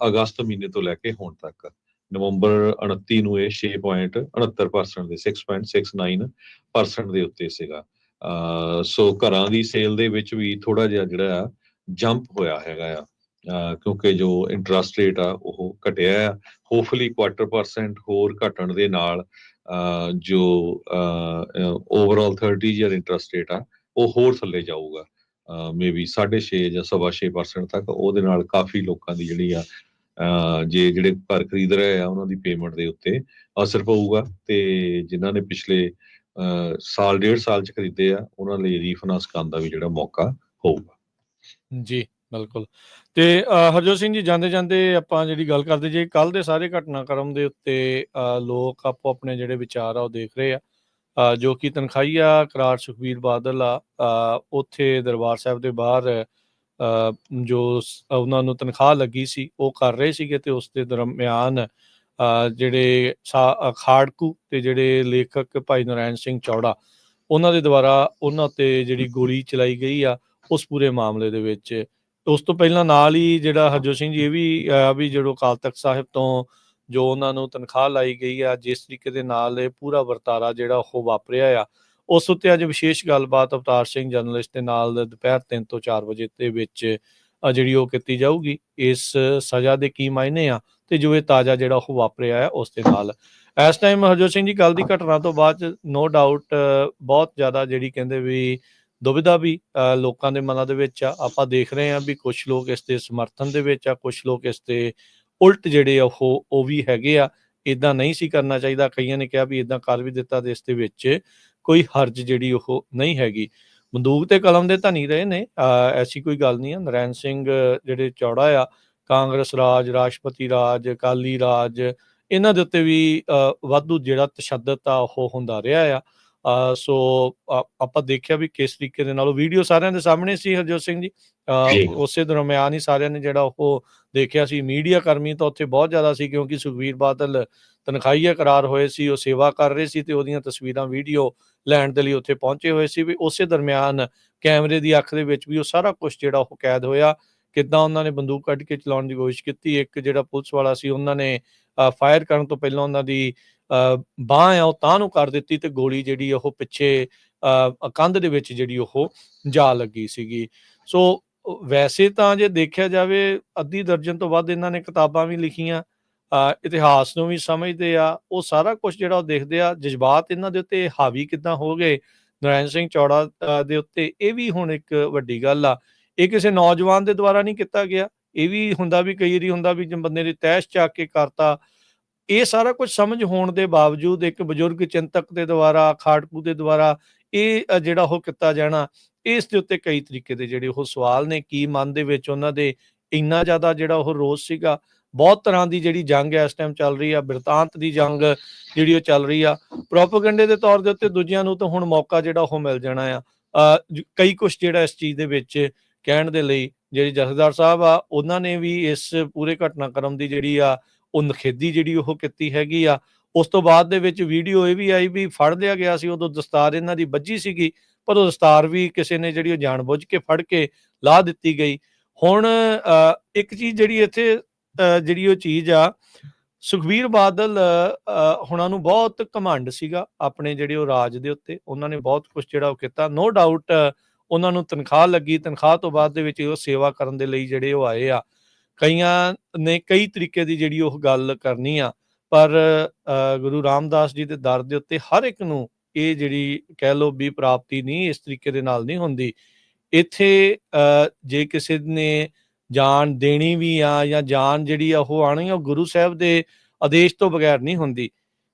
Speaker 1: ਅਗਸਤ ਮਹੀਨੇ ਤੋਂ ਲੈ ਕੇ ਹੁਣ ਤੱਕ। ਨਵੰਬਰ 29 ਨੂੰ ਇਹ 6.69% ਦੇ 6.69% ਦੇ ਉੱਤੇ ਸੀਗਾ। ਸੋ ਘਰਾਂ ਦੀ ਸੇਲ ਦੇ ਵਿੱਚ ਵੀ ਥੋੜਾ ਜਿਹਾ ਜਿਹੜਾ ਜੰਪ ਹੋਇਆ ਹੈਗਾ ਆ, ਕਿਉਂਕਿ ਜੋ ਇੰਟਰਸਟ ਰੇਟ ਆ ਉਹ ਘਟਿਆ ਆ। ਹੋਪਫੁਲੀ 1/4% ਹੋਰ ਘਟਣ ਦੇ ਨਾਲ ਜੋ ਓਵਰਆਲ 30 ਈਅਰ ਇੰਟਰਸਟ ਰੇਟ ਆ ਉਹ ਹੋਰ ਥੱਲੇ ਜਾਊਗਾ, ਮੇਬੀ 6.5 ਜਾਂ 6.25% ਤੱਕ। ਉਹਦੇ ਨਾਲ ਕਾਫੀ ਲੋਕਾਂ ਦੀ ਜਿਹੜੀ ਆ ਜੇ ਜਿਹੜੇ ਘਰ ਖਰੀਦ ਰਹੇ ਆ ਉਹਨਾਂ ਦੀ ਪੇਮੈਂਟ ਦੇ ਉੱਤੇ ਅਸਰ ਪਊਗਾ, ਤੇ ਜਿਨ੍ਹਾਂ ਨੇ ਪਿਛਲੇ ਸਾਲ 1.5 ਸਾਲ 'ਚ ਖਰੀਦੇ ਆ ਉਹਨਾਂ ਲਈ ਰੀਫਾਈਨਾਂਸ ਕਰਨ ਦਾ ਵੀ ਜਿਹੜਾ ਮੌਕਾ ਹੋਊਗਾ।
Speaker 2: ਜੀ, ਬਿਲਕੁਲ। ਤੇ ਹਰਜੋਤ ਸਿੰਘ ਜੀ, ਜਾਂਦੇ-ਜਾਂਦੇ ਆਪਾਂ ਜਿਹੜੀ ਗੱਲ ਕਰਦੇ ਜੇ ਕੱਲ੍ਹ ਦੇ ਸਾਰੇ ਘਟਨਾਕ੍ਰਮ ਦੇ ਉੱਤੇ ਲੋਕ ਆਪੋ ਆਪਣੇ ਜਿਹੜੇ ਵਿਚਾਰ ਆ ਉਹ ਦੇਖ ਰਹੇ ਆ। ਜੋ ਕਿ ਤਨਖਾਹੀਆ ਕਰਾਰ ਸੁਖਬੀਰ ਬਾਦਲ ਆ, ਉੱਥੇ ਦਰਬਾਰ ਸਾਹਿਬ ਦੇ ਬਾਹਰ ਜੋ ਉਹਨਾਂ ਨੂੰ ਤਨਖਾਹ ਲੱਗੀ ਸੀ ਉਹ ਕਰ ਰਹੇ ਸੀਗੇ, ਤੇ ਉਸ ਦੇ ਦਰਮਿਆਨ ਜਿਹੜੇ ਖਾੜਕੂ ਤੇ ਜਿਹੜੇ ਲੇਖਕ ਭਾਈ ਨਾਰਾਇਣ ਸਿੰਘ ਚੌੜਾ, ਉਹਨਾਂ ਦੇ ਦੁਆਰਾ ਉਹਨਾਂ ਤੇ ਜਿਹੜੀ ਗੋਲੀ ਚਲਾਈ ਗਈ ਆ ਉਸ ਪੂਰੇ ਮਾਮਲੇ ਦੇ ਵਿੱਚ। ਉਸ ਤੋਂ ਪਹਿਲਾਂ ਨਾਲ ਹੀ ਜਿਹੜਾ ਹਰਜੋਤ ਸਿੰਘ ਜੀ ਇਹ ਵੀ ਜਦੋਂ ਅਕਾਲ ਤਖ਼ਤ ਸਾਹਿਬ ਤੋਂ ਜੋ ਉਹਨਾਂ ਨੂੰ ਤਨਖਾਹ ਲਾਈ ਗਈ ਆ, ਜਿਸ ਤਰੀਕੇ ਦੇ ਨਾਲ ਇਹ ਪੂਰਾ ਵਰਤਾਰਾ ਜਿਹੜਾ ਉਹ ਵਾਪਰਿਆ ਆ, ਉਸ ਉੱਤੇ ਅੱਜ ਵਿਸ਼ੇਸ਼ ਗੱਲਬਾਤ ਅਵਤਾਰ ਸਿੰਘ ਜਰਨਲਿਸਟ ਦੇ ਨਾਲ ਦੁਪਹਿਰ 3 ਤੋਂ 4 ਵਜੇ ਦੇ ਵਿੱਚ ਜਿਹੜੀ ਉਹ ਕੀਤੀ ਜਾਊਗੀ। ਇਸ ਸਜ਼ਾ ਦੇ ਕੀ ਮਾਇਨੇ ਆ ਤੇ ਜੋ ਇਹ ਤਾਜ਼ਾ ਜਿਹੜਾ ਉਹ ਵਾਪਰਿਆ ਆ ਉਸ ਦੇ ਨਾਲ। ਇਸ ਟਾਈਮ ਹਰਜੋਤ ਸਿੰਘ ਜੀ, ਕੱਲ੍ਹ ਦੀ ਘਟਨਾ ਤੋਂ ਬਾਅਦ 'ਚ ਨੋ ਡਾਊਟ ਬਹੁਤ ਜ਼ਿਆਦਾ ਜਿਹੜੀ ਕਹਿੰਦੇ ਵੀ ਦੁਵਿਧਾ ਵੀ ਲੋਕਾਂ ਦੇ ਮਨਾਂ ਦੇ ਵਿੱਚ ਆ। ਆਪਾਂ ਦੇਖ ਰਹੇ ਹਾਂ ਵੀ ਕੁਛ ਲੋਕ ਇਸ ਦੇ ਸਮਰਥਨ ਦੇ ਵਿੱਚ ਆ, ਕੁਛ ਲੋਕ ਇਸ ਦੇ ਉਲਟ ਜਿਹੜੇ ਆ ਉਹ ਵੀ ਹੈਗੇ ਆ, ਇੱਦਾਂ ਨਹੀਂ ਸੀ ਕਰਨਾ ਚਾਹੀਦਾ। ਕਈਆਂ ਨੇ ਕਿਹਾ ਵੀ ਇੱਦਾਂ ਕਰ ਵੀ ਦਿੱਤਾ ਤੇ ਇਸ ਦੇ ਵਿੱਚ ਕੋਈ ਹਰਜ ਜਿਹੜੀ ਉਹ ਨਹੀਂ ਹੈਗੀ। ਬੰਦੂਕ ਤੇ ਕਲਮ ਦੇ ਧਨੀ ਰਹੇ ਨੇ, ਐਸੀ ਕੋਈ ਗੱਲ ਨਹੀਂ ਆ। ਨਾਰਾਇਣ ਸਿੰਘ ਜਿਹੜੇ ਚੌੜਾ ਆ, ਕਾਂਗਰਸ ਰਾਜ, ਰਾਸ਼ਟਰਪਤੀ ਰਾਜ, ਅਕਾਲੀ ਰਾਜ, ਇਹਨਾਂ ਦੇ ਉੱਤੇ ਵੀ ਵਾਧੂ ਜਿਹੜਾ ਤਸ਼ੱਦਦ ਆ ਉਹ ਹੁੰਦਾ ਰਿਹਾ ਆ। ਸੋ ਆਪਾਂ ਦੇਖਿਆ ਵੀ ਕਿਸ ਤਰੀਕੇ ਦੇ ਨਾਲ ਉਹ ਵੀਡੀਓ ਸਾਰਿਆਂ ਦੇ ਸਾਹਮਣੇ ਸੀ ਹਰਜੋਤ ਸਿੰਘ ਜੀ। ਉਸੇ ਦਰਮਿਆਨ ਹੀ ਸਾਰਿਆਂ ਨੇ ਜਿਹੜਾ ਉਹ ਦੇਖਿਆ ਸੀ। ਮੀਡੀਆ ਕਰਮੀ ਤਾਂ ਉੱਥੇ ਬਹੁਤ ਜ਼ਿਆਦਾ ਸੀ, ਕਿਉਂਕਿ ਸੁਖਬੀਰ ਬਾਦਲ ਤਨਖਾਹੀਆ ਕਰਾਰ ਹੋਏ ਸੀ, ਉਹ ਸੇਵਾ ਕਰ ਰਹੇ ਸੀ ਤੇ ਉਹਦੀਆਂ ਤਸਵੀਰਾਂ ਵੀਡੀਓ ਲੈਣ ਦੇ ਲਈ ਉੱਥੇ ਪਹੁੰਚੇ ਹੋਏ ਸੀ। ਵੀ ਉਸੇ ਦਰਮਿਆਨ ਕੈਮਰੇ ਦੀ ਅੱਖ ਦੇ ਵਿੱਚ ਵੀ ਉਹ ਸਾਰਾ ਕੁਛ ਜਿਹੜਾ ਉਹ ਕੈਦ ਹੋਇਆ, ਕਿੱਦਾਂ ਉਹਨਾਂ ਨੇ ਬੰਦੂਕ ਕੱਢ ਕੇ ਚਲਾਉਣ ਦੀ ਕੋਸ਼ਿਸ਼ ਕੀਤੀ। ਇੱਕ ਜਿਹੜਾ ਪੁਲਿਸ ਵਾਲਾ ਸੀ, ਉਹਨਾਂ ਨੇ ਫਾਇਰ ਕਰਨ ਤੋਂ ਪਹਿਲਾਂ ਉਹਨਾਂ ਦੀ ਬਾਂਹ ਆ ਉਹ ਤਾਂ ਨੂੰ ਕਰ ਦਿੱਤੀ ਤੇ ਗੋਲੀ ਜਿਹੜੀ ਉਹ ਪਿੱਛੇ ਕੰਧ ਦੇ ਵਿੱਚ ਜਿਹੜੀ ਉਹ ਜਾ ਲੱਗੀ ਸੀਗੀ। ਸੋ ਵੈਸੇ ਤਾਂ ਜੇ ਦੇਖਿਆ ਜਾਵੇ, ਅੱਧੀ ਦਰਜਨ ਤੋਂ ਵੱਧ ਇਹਨਾਂ ਨੇ ਕਿਤਾਬਾਂ ਵੀ ਲਿਖੀਆਂ, ਇਤਿਹਾਸ ਨੂੰ ਵੀ ਸਮਝਦੇ ਆ, ਉਹ ਸਾਰਾ ਕੁਛ ਜਿਹੜਾ ਉਹ ਦੇਖਦੇ ਆ। ਜਜ਼ਬਾਤ ਇਹਨਾਂ ਦੇ ਉੱਤੇ ਹਾਵੀ ਕਿੱਦਾਂ ਹੋ ਗਏ ਨਾਰਾਇਣ ਸਿੰਘ ਚੌੜਾ ਦੇ ਉੱਤੇ, ਇਹ ਵੀ ਹੁਣ ਇੱਕ ਵੱਡੀ ਗੱਲ ਆ। ਇਹ ਕਿਸੇ ਨੌਜਵਾਨ ਦੇ ਦੁਆਰਾ ਨਹੀਂ ਕੀਤਾ ਗਿਆ। ਇਹ ਵੀ ਹੁੰਦਾ ਵੀ ਕਈ ਵਾਰੀ ਹੁੰਦਾ ਵੀ ਜੇ ਬੰਦੇ ਨੇ ਤੈਸ਼ ਚੱਕ ਕੇ ਕਰਤਾ। ਇਹ ਸਾਰਾ ਕੁਝ ਸਮਝ ਹੋਣ ਦੇ ਬਾਵਜੂਦ ਇੱਕ ਬਜ਼ੁਰਗ ਚਿੰਤਕ ਦੇ ਦੁਆਰਾ, ਖਾੜਕੂ ਦੇ ਦੁਆਰਾ ਇਹ ਜਿਹੜਾ ਉਹ ਕੀਤਾ ਜਾਣਾ, ਇਸ ਦੇ ਉੱਤੇ ਕਈ ਤਰੀਕੇ ਦੇ ਜਿਹੜੇ ਉਹ ਸਵਾਲ ਨੇ। ਕੀ ਮਨ ਦੇ ਵਿੱਚ ਉਹਨਾਂ ਦੇ ਇੰਨਾ ਜ਼ਿਆਦਾ ਜਿਹੜਾ ਉਹ ਰੋਸ ਸੀਗਾ। ਬਹੁਤ ਤਰ੍ਹਾਂ ਦੀ ਜਿਹੜੀ ਜੰਗ ਇਸ ਟਾਈਮ ਚੱਲ ਰਹੀ ਆ, ਬਿਰਤਾਂਤ ਦੀ ਜੰਗ ਜਿਹੜੀ ਉਹ ਚੱਲ ਰਹੀ ਆ। ਪ੍ਰੋਪੇਗੈਂਡੇ ਦੇ ਤੌਰ ਦੇ ਉੱਤੇ ਦੂਜਿਆਂ ਨੂੰ ਤਾਂ ਹੁਣ ਮੌਕਾ ਜਿਹੜਾ ਉਹ ਮਿਲ ਜਾਣਾ ਆ। ਕਈ ਕੁਛ ਜਿਹੜਾ ਇਸ ਚੀਜ਼ ਦੇ ਵਿੱਚ ਕਹਿਣ ਦੇ ਲਈ, ਜਿਹੜੇ ਜਥੇਦਾਰ ਸਾਹਿਬ ਆ, ਉਹਨਾਂ ਨੇ ਵੀ ਇਸ ਪੂਰੇ ਘਟਨਾਕ੍ਰਮ ਦੀ ਜਿਹੜੀ ਆ ਉਹ ਨਿਖੇਧੀ ਜਿਹੜੀ ਉਹ ਕੀਤੀ ਹੈਗੀ ਆ। ਉਸ ਤੋਂ ਬਾਅਦ ਦੇ ਵਿੱਚ ਵੀਡੀਓ ਇਹ ਵੀ ਆਈ ਵੀ ਫੜ ਲਿਆ ਗਿਆ ਸੀ, ਉਦੋਂ ਦਸਤਾਰ ਇਹਨਾਂ ਦੀ ਬੱਝੀ ਸੀਗੀ, ਪਰ ਉਹ ਦਸਤਾਰ ਵੀ ਕਿਸੇ ਨੇ ਜਿਹੜੀ ਉਹ ਜਾਣਬੁੱਝ ਕੇ ਫੜ ਕੇ ਲਾਹ ਦਿੱਤੀ ਗਈ। ਹੁਣ ਇੱਕ ਚੀਜ਼ ਜਿਹੜੀ ਇੱਥੇ ਜਿਹੜੀ ਉਹ ਚੀਜ਼ ਆ, ਸੁਖਬੀਰ ਬਾਦਲ ਹੁਣਾਂ ਨੂੰ ਬਹੁਤ ਘਮੰਡ ਸੀਗਾ ਆਪਣੇ ਜਿਹੜੇ ਉਹ ਰਾਜ ਦੇ ਉੱਤੇ। ਉਹਨਾਂ ਨੇ ਬਹੁਤ ਕੁਛ ਜਿਹੜਾ ਉਹ ਕੀਤਾ। ਨੋ ਡਾਊਟ ਉਹਨਾਂ ਨੂੰ ਤਨਖਾਹ ਲੱਗੀ, ਤਨਖਾਹ ਤੋਂ ਬਾਅਦ ਦੇ ਵਿੱਚ ਉਹ ਸੇਵਾ ਕਰਨ ਦੇ ਲਈ ਜਿਹੜੇ ਉਹ ਆਏ ਆ। ਕਈਆਂ ਨੇ ਕਈ ਤਰੀਕੇ ਦੀ ਜਿਹੜੀ ਉਹ ਗੱਲ ਕਰਨੀ ਆ, ਪਰ ਗੁਰੂ ਰਾਮਦਾਸ ਜੀ ਦੇ ਦਰ ਦੇ ਉੱਤੇ ਹਰ ਇੱਕ ਨੂੰ ਇਹ ਜਿਹੜੀ ਕਹਿ ਲਓ ਵੀ ਪ੍ਰਾਪਤੀ ਨਹੀਂ ਇਸ ਤਰੀਕੇ ਦੇ ਨਾਲ ਨਹੀਂ ਹੁੰਦੀ। ਇੱਥੇ ਜੇ ਕਿਸੇ ਨੇ ਜਾਨ ਦੇਣੀ ਵੀ ਆ ਜਾਂ ਜਾਨ ਜਿਹੜੀ ਆ ਉਹ ਆਉਣੀ, ਉਹ ਗੁਰੂ ਸਾਹਿਬ ਦੇ ਆਦੇਸ਼ ਤੋਂ ਬਗੈਰ ਨਹੀਂ ਹੁੰਦੀ।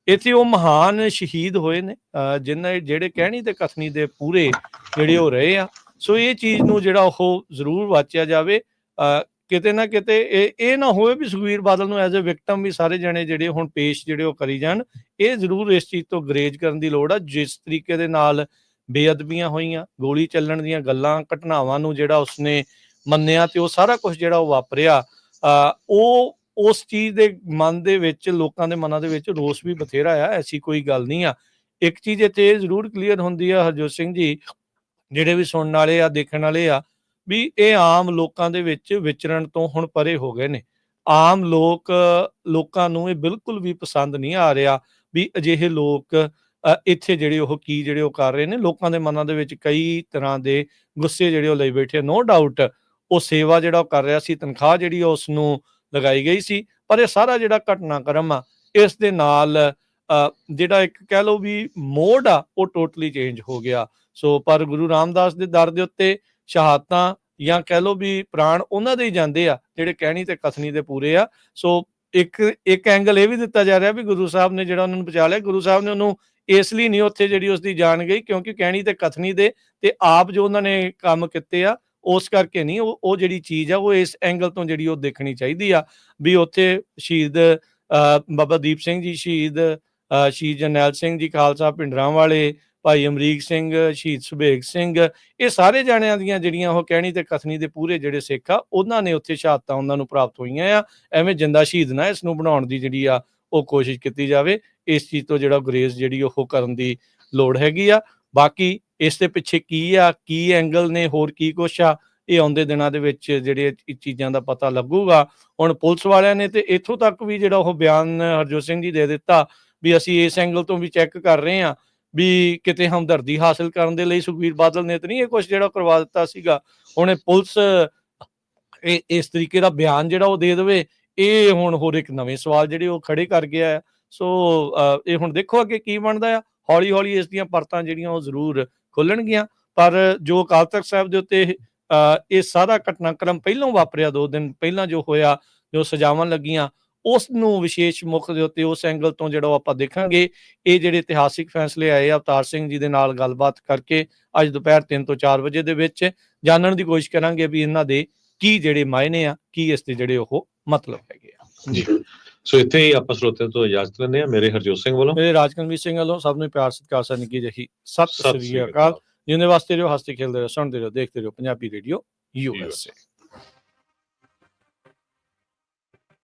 Speaker 2: ਇੱਥੇ ਉਹ ਮਹਾਨ ਸ਼ਹੀਦ ਹੋਏ ਨੇ, ਜਿਹੜੇ ਕਹਿਣੀ ਤੇ ਕਥਨੀ ਦੇ ਪੂਰੇ ਜਿਹੜੇ ਉਹ ਰਹੇ ਆ। ਸੋ ਇਹ ਚੀਜ਼ ਨੂੰ ਜਿਹੜਾ ਉਹ ਜ਼ਰੂਰ ਵਾਚਿਆ ਜਾਵੇ। ਕਿਤੇ ਨਾ ਕਿਤੇ ਇਹ ਨਾ ਹੋਵੇ ਵੀ ਸੁਖਬੀਰ ਬਾਦਲ ਨੂੰ ਐਜ਼ ਅ ਵਿਕਟਮ ਵੀ ਸਾਰੇ ਜਣੇ ਜਿਹੜੇ ਹੁਣ ਪੇਸ਼ ਜਿਹੜੇ ਉਹ ਕਰੀ ਜਾਣ। ਇਹ ਜ਼ਰੂਰ ਇਸ ਚੀਜ਼ ਤੋਂ ਗਰੇਜ ਕਰਨ ਦੀ ਲੋੜ ਆ। ਜਿਸ ਤਰੀਕੇ ਦੇ ਨਾਲ ਬੇਅਦਬੀਆਂ ਹੋਈਆਂ, ਗੋਲੀ ਚੱਲਣ ਦੀਆਂ ਗੱਲਾਂ, ਘਟਨਾਵਾਂ ਨੂੰ ਜਿਹੜਾ ਉਸਨੇ ਮੰਨਿਆ ਤੇ ਉਹ ਸਾਰਾ ਕੁਝ ਜਿਹੜਾ ਉਹ ਵਾਪਰਿਆ, ਉਹ ਉਸ ਚੀਜ਼ ਦੇ ਮਨ ਦੇ ਵਿੱਚ, ਲੋਕਾਂ ਦੇ ਮਨਾਂ ਦੇ ਵਿੱਚ ਰੋਸ ਵੀ ਬਥੇਰਾ ਆ। ਐਸੀ ਕੋਈ ਗੱਲ ਨਹੀਂ ਆ। ਇੱਕ ਚੀਜ਼ ਇੱਥੇ ਇਹ ਜ਼ਰੂਰ ਕਲੀਅਰ ਹੁੰਦੀ ਆ ਹਰਜੋਤ ਸਿੰਘ ਜੀ, ਜਿਹੜੇ ਵੀ ਸੁਣਨ ਵਾਲੇ ਆ, ਦੇਖਣ ਵਾਲੇ ਆ, ਵੀ ਇਹ ਆਮ ਲੋਕਾਂ ਦੇ ਵਿੱਚ ਵਿਚਰਨ ਤੋਂ ਹੁਣ ਪਰੇ ਹੋ ਗਏ ਨੇ। ਆਮ ਲੋਕਾਂ ਨੂੰ ਇਹ ਬਿਲਕੁਲ ਵੀ ਪਸੰਦ ਨਹੀਂ ਆ ਰਿਹਾ ਵੀ ਅਜਿਹੇ ਲੋਕ ਇੱਥੇ ਜਿਹੜੇ ਉਹ ਕੀ ਜਿਹੜੇ ਉਹ ਕਰ ਰਹੇ ਨੇ। ਲੋਕਾਂ ਦੇ ਮਨਾਂ ਦੇ ਵਿੱਚ ਕਈ ਤਰ੍ਹਾਂ ਦੇ ਗੁੱਸੇ ਜਿਹੜੇ ਉਹ ਲਈ ਬੈਠੇ। ਨੋ ਡਾਊਟ ਉਹ ਸੇਵਾ ਜਿਹੜਾ ਉਹ ਕਰ ਰਿਹਾ ਸੀ, ਤਨਖਾਹ ਜਿਹੜੀ ਉਸ ਨੂੰ ਲਗਾਈ ਗਈ ਸੀ, ਪਰ ਇਹ ਸਾਰਾ ਜਿਹੜਾ ਘਟਨਾਕ੍ਰਮ ਆ, ਇਸ ਦੇ ਨਾਲ ਜਿਹੜਾ ਇੱਕ ਕਹਿ ਲਓ ਵੀ ਮੋਡ ਆ, ਉਹ ਟੋਟਲੀ ਚੇਂਜ ਹੋ ਗਿਆ। ਸੋ ਪਰ ਗੁਰੂ ਰਾਮਦਾਸ ਦੇ ਦਰ ਦੇ ਉੱਤੇ ਸ਼ਹਾਦਤਾਂ ਜਾਂ ਕਹਿ ਲਓ ਵੀ ਪ੍ਰਾਣ ਉਹਨਾਂ ਦੇ ਹੀ ਜਾਂਦੇ ਆ ਜਿਹੜੇ ਕਹਿਣੀ ਤੇ ਕਥਨੀ ਦੇ ਪੂਰੇ ਆ। ਸੋ ਇੱਕ ਐਂਗਲ ਇਹ ਵੀ ਦਿੱਤਾ ਜਾ ਰਿਹਾ ਵੀ ਗੁਰੂ ਸਾਹਿਬ ਨੇ ਜਿਹੜਾ ਉਹਨਾਂ ਨੂੰ ਬਚਾ ਲਿਆ, ਗੁਰੂ ਸਾਹਿਬ ਨੇ ਉਹਨੂੰ ਇਸ ਲਈ ਨਹੀਂ ਉੱਥੇ ਜਿਹੜੀ ਉਸਦੀ ਜਾਨ ਗਈ ਕਿਉਂਕਿ ਕਹਿਣੀ ਤੇ ਕਥਨੀ ਦੇ ਤੇ ਆਪ ਜੋ ਉਹਨਾਂ ਨੇ ਕੰਮ ਕੀਤੇ ਆ ਉਸ ਕਰਕੇ ਨਹੀਂ। ਉਹ ਜਿਹੜੀ ਚੀਜ਼ ਆ ਉਹ ਇਸ ਐਂਗਲ ਤੋਂ ਜਿਹੜੀ ਉਹ ਦੇਖਣੀ ਚਾਹੀਦੀ ਆ ਵੀ ਉੱਥੇ ਸ਼ਹੀਦ ਬਾਬਾ ਦੀਪ ਸਿੰਘ ਜੀ, ਸ਼ਹੀਦ ਜਰਨੈਲ ਸਿੰਘ ਜੀ ਖਾਲਸਾ ਭਿੰਡਰਾਂਵਾਲੇ, ਭਾਈ ਅਮਰੀਕ ਸਿੰਘ, ਸ਼ਹੀਦ ਸੁਬੇਗ ਸਿੰਘ, ਇਹ ਸਾਰੇ ਜਾਣਿਆਂ ਦੀਆਂ ਜਿਹੜੀਆਂ ਉਹ ਕਹਿਣੀ ਤੇ ਕਥਨੀ ਦੇ ਪੂਰੇ ਜਿਹੜੇ ਸਿੱਖ ਆ ਉਹਨਾਂ ਨੇ ਉੱਥੇ ਸ਼ਹਾਦਤਾਂ ਉਹਨਾਂ ਨੂੰ ਪ੍ਰਾਪਤ ਹੋਈਆਂ ਆ। ਐਵੇਂ ਜਿੰਦਾ ਸ਼ਹੀਦ ਨਾ ਇਸ ਨੂੰ ਬਣਾਉਣ ਦੀ ਜਿਹੜੀ ਆ ਉਹ ਕੋਸ਼ਿਸ਼ ਕੀਤੀ ਜਾਵੇ। ਇਸ ਚੀਜ਼ ਤੋਂ ਜਿਹੜਾ ਗੁਰੇਜ਼ ਜਿਹੜੀ ਉਹ ਕਰਨ ਦੀ ਲੋੜ ਹੈਗੀ ਆ। ਬਾਕੀ ਇਸ ਦੇ ਪਿੱਛੇ ਕੀ ਆ, ਕੀ ਐਂਗਲ ਨੇ, ਹੋਰ ਕੀ ਕੁਛ ਆ, ਇਹ ਆਉਂਦੇ ਦਿਨਾਂ ਦੇ ਵਿੱਚ ਜਿਹੜੇ ਚੀਜ਼ਾਂ ਦਾ ਪਤਾ ਲੱਗੂਗਾ। ਹੁਣ ਪੁਲਿਸ ਵਾਲਿਆਂ ਨੇ ਤੇ ਇੱਥੋਂ ਤੱਕ ਵੀ ਜਿਹੜਾ ਉਹ ਬਿਆਨ ਹਰਜੋਤ ਸਿੰਘ ਜੀ ਦੇ ਦਿੱਤਾ ਵੀ ਅਸੀਂ ਇਸ ਐਂਗਲ ਤੋਂ ਵੀ ਚੈੱਕ ਕਰ ਰਹੇ ਹਾਂ ਵੀ ਕਿਤੇ ਹਮਦਰਦੀ ਹਾਸਲ ਕਰਨ ਦੇ ਲਈ ਸੁਖਬੀਰ ਬਾਦਲ ਨੇ ਤਾਂ ਨਹੀਂ ਇਹ ਕੁਛ ਜਿਹੜਾ ਕਰਵਾ ਦਿੱਤਾ ਸੀਗਾ। ਹੁਣ ਇਹ ਪੁਲਿਸ ਇਸ ਤਰੀਕੇ ਦਾ ਬਿਆਨ ਜਿਹੜਾ ਉਹ ਦੇ ਦੇਵੇ, ਇਹ ਹੁਣ ਹੋਰ ਇੱਕ ਨਵੇਂ ਸਵਾਲ ਜਿਹੜੇ ਉਹ ਖੜੇ ਕਰ ਗਿਆ ਆ। ਸੋ ਇਹ ਹੁਣ ਦੇਖੋ ਅੱਗੇ ਕੀ ਬਣਦਾ ਆ। ਹੌਲੀ ਹੌਲੀ ਇਸ ਦੀਆਂ ਪਰਤਾਂ ਜਿਹੜੀਆਂ ਉਹ ਜ਼ਰੂਰ ਖੁੱਲਣਗੀਆਂ, ਪਰ ਜੋ ਅਕਾਲ ਤਖਤ ਸਾਹਿਬ ਦੇ ਉੱਤੇ ਇਹ ਸਾਰਾ ਘਟਨਾਕ੍ਰਮ ਪਹਿਲਾਂ ਵਾਪਰਿਆ 2 ਦਿਨ ਪਹਿਲਾਂ ਜੋ ਹੋਇਆ, ਜੋ ਸਜ਼ਾਵਾਂ ਲੱਗੀਆਂ, ਉਸ ਨੂੰ ਵਿਸ਼ੇਸ਼ ਮੁੱਖ ਦੇ ਉੱਤੇ ਉਸ ਐਂਗਲ ਤੋਂ ਜਿਹੜਾ ਆਪਾਂ ਦੇਖਾਂਗੇ। ਇਹ ਜਿਹੜੇ ਇਤਿਹਾਸਿਕ ਫੈਸਲੇ ਆਏ ਆ ਅਵਤਾਰ ਸਿੰਘ ਜੀ ਦੇ ਨਾਲ ਗੱਲਬਾਤ ਕਰਕੇ ਅੱਜ ਦੁਪਹਿਰ 3 ਤੋਂ 4 ਵਜੇ ਦੇ ਵਿੱਚ ਜਾਣਨ ਦੀ ਕੋਸ਼ਿਸ਼ ਕਰਾਂਗੇ ਵੀ ਇਹਨਾਂ ਦੇ ਕੀ ਜਿਹੜੇ ਮਾਇਨੇ ਆ, ਕੀ ਇਸ ਦੇ ਜਿਹੜੇ ਉਹ ਮਤਲਬ ਹੈਗੇ ਆ ਜੀ।
Speaker 1: ਸੋ ਇੱਥੇ ਹੀ ਆਪਾਂ ਸਰੋਤਿਆਂ ਤੋਂ ਇਜਾਜ਼ਤ ਲੈਂਦੇ ਹਾਂ। ਮੇਰੇ ਹਰਜੋਤ ਸਿੰਘ ਵੱਲੋਂ,
Speaker 2: ਮੇਰੇ ਰਾਜਕਨਵੀਰ ਸਿੰਘ ਵੱਲੋਂ ਸਭ ਨੂੰ ਪਿਆਰ ਸਤਿਕਾਰ ਸਨ ਨਿੱਘੀ ਜਿਹੀ ਸਤਿ ਸ੍ਰੀ ਅਕਾਲ। ਜਿੰਦੇ ਵਾਸਤੇ ਰਹੋ, ਹੱਸਦੇ ਖੇਲਦੇ ਰਹੋ, ਸੁਣਦੇ ਰਹੋ, ਦੇਖਦੇ ਰਹੋ ਪੰਜਾਬੀ ਰੇਡੀਓ USA।